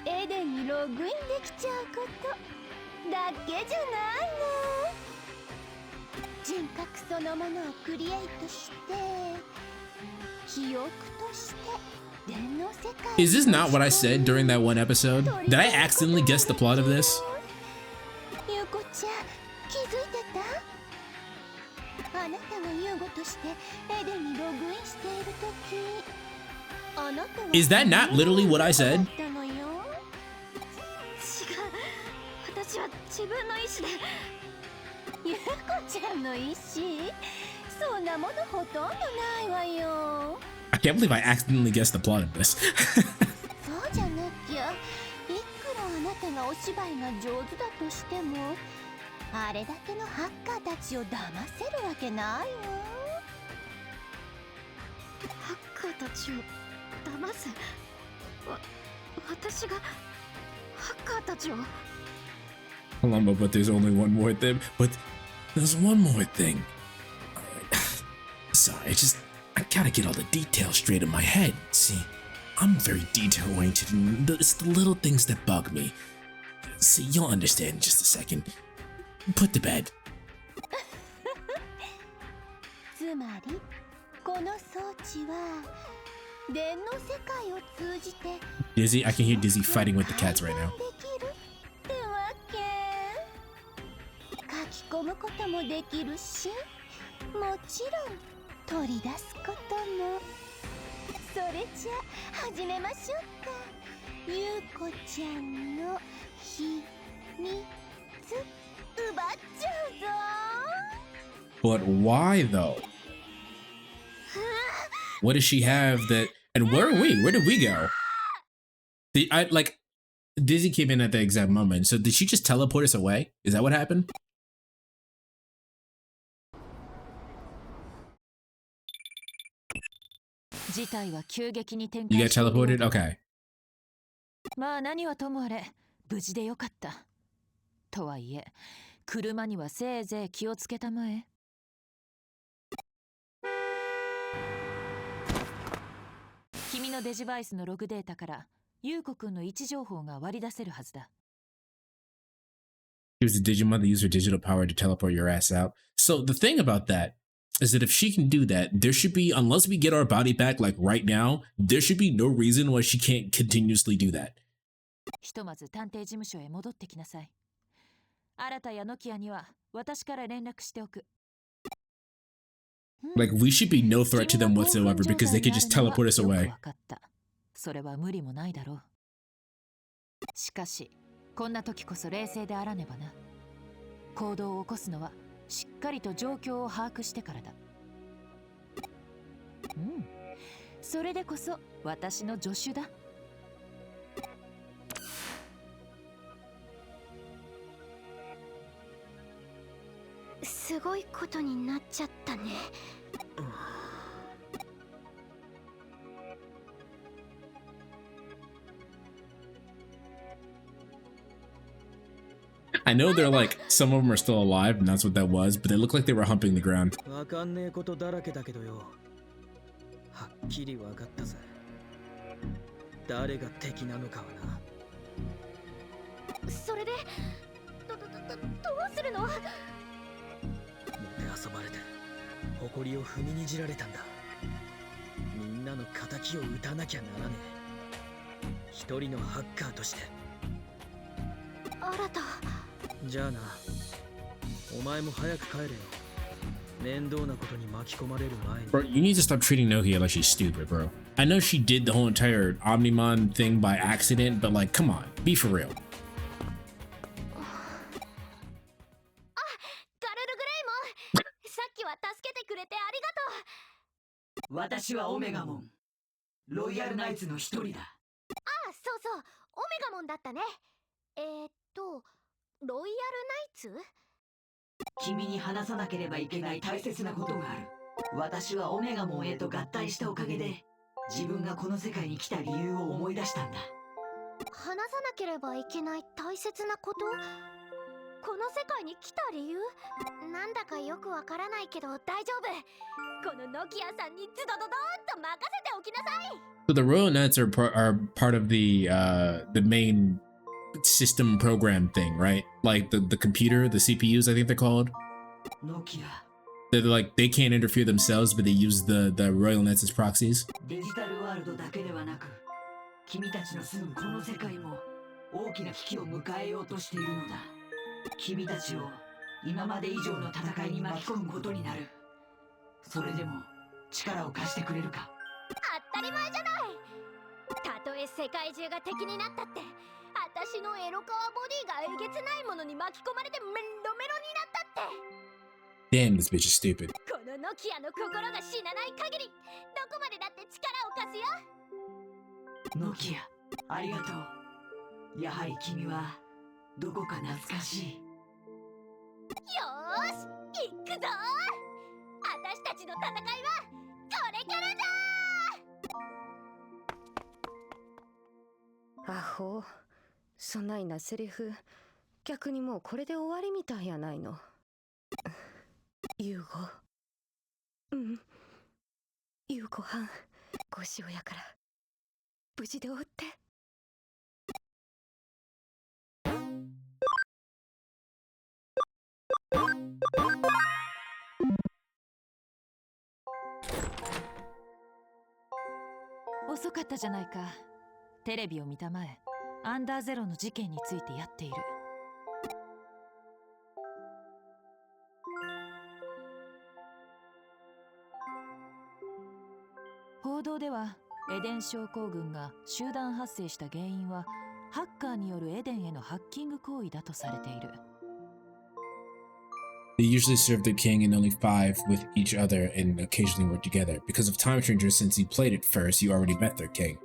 エデンにログインできちゃうことだけじゃないの。人格そのものをクリエイトして記憶として電脳世界。 Is this not what I said during that one episode? Did I accidentally guess the plot of this? ゆうこちゃん、気づいてた？あなたがユーゴとしてエデンにログインしているとき、あなたは Is that not literally what I said? 違う、私は自分の意志で。ゆうこちゃんの意思そんなものほとんどないわよ。 I can't believe I accidentally guessed the plot of this. そうじゃなきゃいくらあなたがお芝居が上手だとしてもあれだけのハッカーたちを騙せるわけないわ。ハッカーたちを騙す。私がハッカーたちを。 Hold on, but there's only one more thing. But there's one more thing. Sorry, I gotta get all the details straight in my head. See, I'm very detail oriented, and it's the little things that bug me. See, you'll understand in just a second. Put to bed. つまりこの装置は電の世界を通じて Dizzy, I can hear Dizzy fighting with the cats right now. できるってわけ。書き込むこともできるし、もちろん取り出すことも。それじゃ始めましょうか。ゆうこちゃんの秘密奪っちゃうぞ。 But why though? What does she have that? And where are we? Where did we go? Dizzy came in at the exact moment. So did she just teleport us away? Is that what happened? You got teleported? Okay. まあ何はともあれ無事でよかった。とはいえ車にはせいぜい気をつけたまえ。君のデジバイスのログデータからユウコくんの位置情報が割り出せるはずだ。Use the Digimon to use her digital power to teleport your ass out. So the thing about that is that if she can do that, there should be, unless we get our body back like right now, there should be no reason why she can't continuously do that. ひとまず探偵事務所へ戻ってきなさい。新田やノキアには私から連絡しておく。Like, we should be no threat to them whatsoever because they could just teleport us away. わかった。それは無理もないだろう。しかし、こんな時こそ冷静であらねばな。行動を起こすのはしっかりと状況を把握してからだ。それでこそ私の助手だ。すごいことになっちゃったね。I know they're like, some of them are still alive, and that's what that was, but they look like they were humping the ground. わかんねえことだらけだけどよ。はっきりわかったぜ。誰が敵なのかはな。それでどうするの？もてあそばれて誇りを踏みにじられたんだ。みんなの仇を討たなきゃならねえ。一人のハッカーとして。新田。じゃあな。お前も早く帰れよ。面倒なことに巻き込まれる前に。 Bro, you need to stop treating Nokia like she's stupid, bro. I know she did the whole entire Omnimon thing by accident, but like, come on, be for real. 私はオメガモン。ロイヤルナイツの一人だ。ああ、そうそう、オメガモンだったね。ロイヤルナイツ？君に話さなければいけない大切なことがある。私はオメガモンへと合体したおかげで、自分がこの世界に来た理由を思い出したんだ。話さなければいけない大切なこと？この世界に来た理由？なんだかよくわからないけど大丈夫。このノキアさんにズドドドーンと任せておきなさい。 So the Royal Nets are part of the main system program thing, right? Like the computer, the CPUs, I think they're called. Nokia. They're like, they can't interfere themselves, but they use the Royal Nets as proxies. デジタルワールドだけではなく、君たちの住むこの世界も大きな危機を迎えようとしているのだ。君たちを今まで以上の戦いに巻き込むことになる。それでも力を貸してくれるか？当たり前じゃない。たとえ世界中が敵になったって、私のエロカワボディがえげつないものに巻き込まれてメロメロになったって。 Damn, this bitch is stupid. このノキアの心が死なない限りどこまでだって力を貸すよ。ノキア、ありがとう。やはり君はどこか懐かしい。よーし行くぞ。私たちの戦いはこれからだ。アホ、そないなセリフ逆にもうこれで終わりみたいやないの。ユーゴ、夕ごはんご塩やから無事でおって。遅かったじゃないか。テレビを見たまえ、アンダーゼロの事件についてやっている。報道ではエデン症候群が集団発生した原因はハッカーによるエデンへのハッキング行為だとされている。They usually serve the king and only 5 with each other and occasionally work together. Because of Time Changers, since you played it first, you already met their king.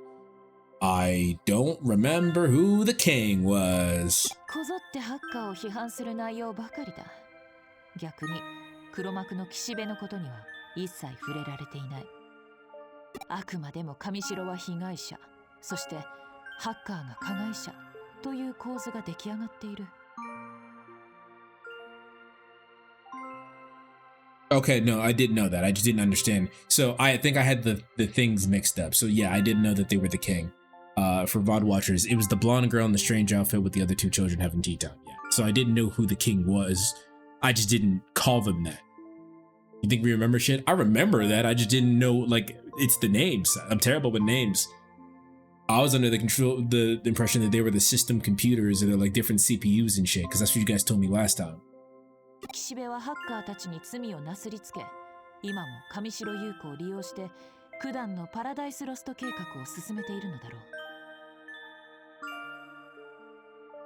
I don't remember who the king was. こぞってハッカーを批判する内容ばかりだ。逆に黒幕の岸辺のことには一切触れられていない。あくまでも上白は被害者、そしてハッカーが加害者という構図が出来上がっている。Okay, no, I didn't know that. I just didn't understand. So I think I had the things mixed up. So yeah, I didn't know that they were the king. For VOD watchers, it was the blonde girl in the strange outfit with the other 2 children having tea time. Yeah. So I didn't know who the king was. I just didn't call them that. You think we remember shit? I remember that. I just didn't know, like, it's the names. I'm terrible with names. I was under the impression that they were the system computers and they're like different CPUs and shit, because that's what you guys told me last time. 岸辺はハッカーたちに罪をなすりつけ、今も上白優子を利用して九段のパラダイスロスト計画を進めているのだろう。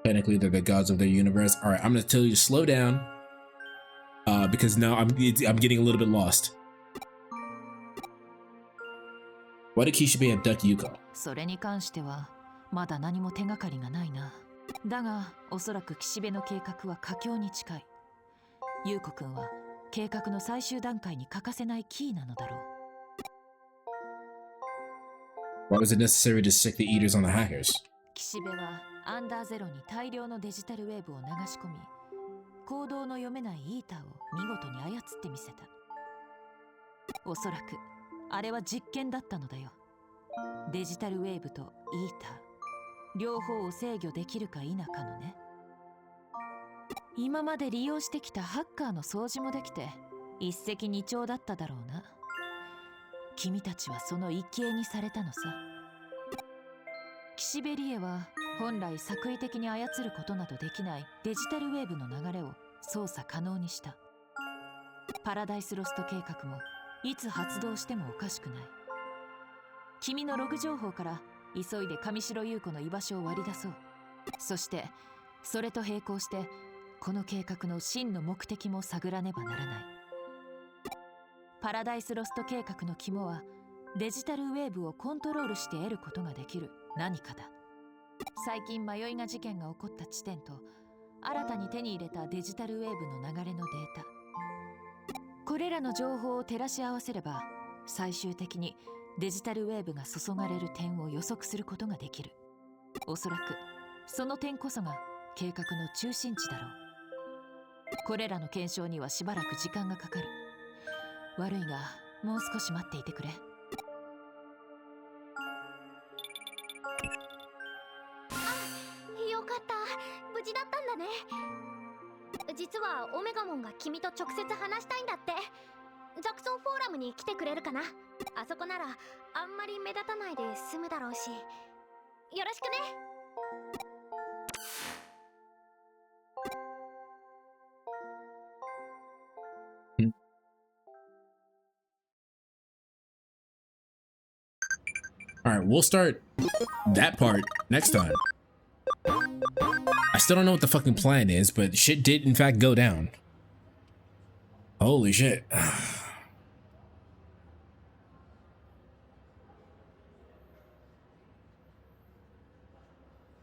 Technically, they're the gods of their universe. All right, I'm gonna tell you to slow down, because now I'm getting a little bit lost. Why did Kishibe abduct Yuko? それに関してはまだ何も手がかりがないな。だがおそらく岸辺の計画は佳境に近い。優子くんは計画の最終段階に欠かせないキーなのだろう。Why was it necessary to stick the eaters on the hackers? 岸辺はアンダーゼロに大量のデジタルウェーブを流し込み、行動の読めないイーターを見事に操ってみせた。おそらくあれは実験だったのだよ。デジタルウェーブとイーター両方を制御できるか否かのね。今まで利用してきたハッカーの掃除もできて一石二鳥だっただろうな。君たちはその一形にされたのさ。岸辺理恵は本来作為的に操ることなどできないデジタルウェーブの流れを操作可能にした。パラダイスロスト計画もいつ発動してもおかしくない。君のログ情報から急いで上白優子の居場所を割り出そう。そしてそれと並行してこの計画の真の目的も探らねばならない。パラダイスロスト計画の肝はデジタルウェーブをコントロールして得ることができる何かだ。最近迷いが事件が起こった地点と新たに手に入れたデジタルウェーブの流れのデータ、これらの情報を照らし合わせれば最終的にデジタルウェーブが注がれる点を予測することができる。おそらくその点こそが計画の中心地だろう。これらの検証にはしばらく時間がかかる。悪いがもう少し待っていてくれ。あ、よかった。無事だったんだね。実はオメガモンが君と直接話したいんだって。ザクソンフォーラムに来てくれるかな。あそこならあんまり目立たないで済むだろうし。よろしくね。All right, we'll start that part next time. still don't know what the fucking plan is, but shit did in fact go down. Holy shit.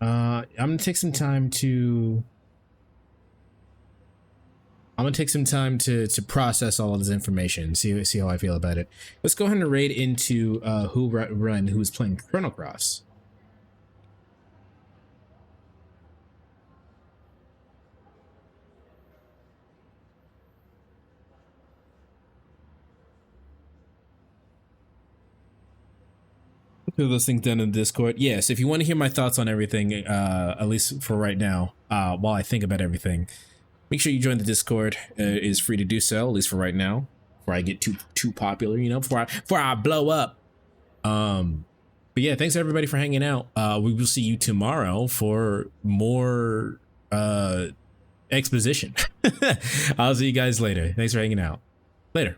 I'm gonna take some time to process all of this information, see how I feel about it. Let's go ahead and raid into who's playing Chrono Cross. Those things done in Discord. Yes, if you want to hear my thoughts on everything, at least for right now, while I think about everything, make sure you join the Discord. It is free to do so, at least for right now, before I get too popular, you know, before I blow up. But yeah, thanks everybody for hanging out. We will see you tomorrow for more exposition. I'll see you guys later. Thanks for hanging out. Later.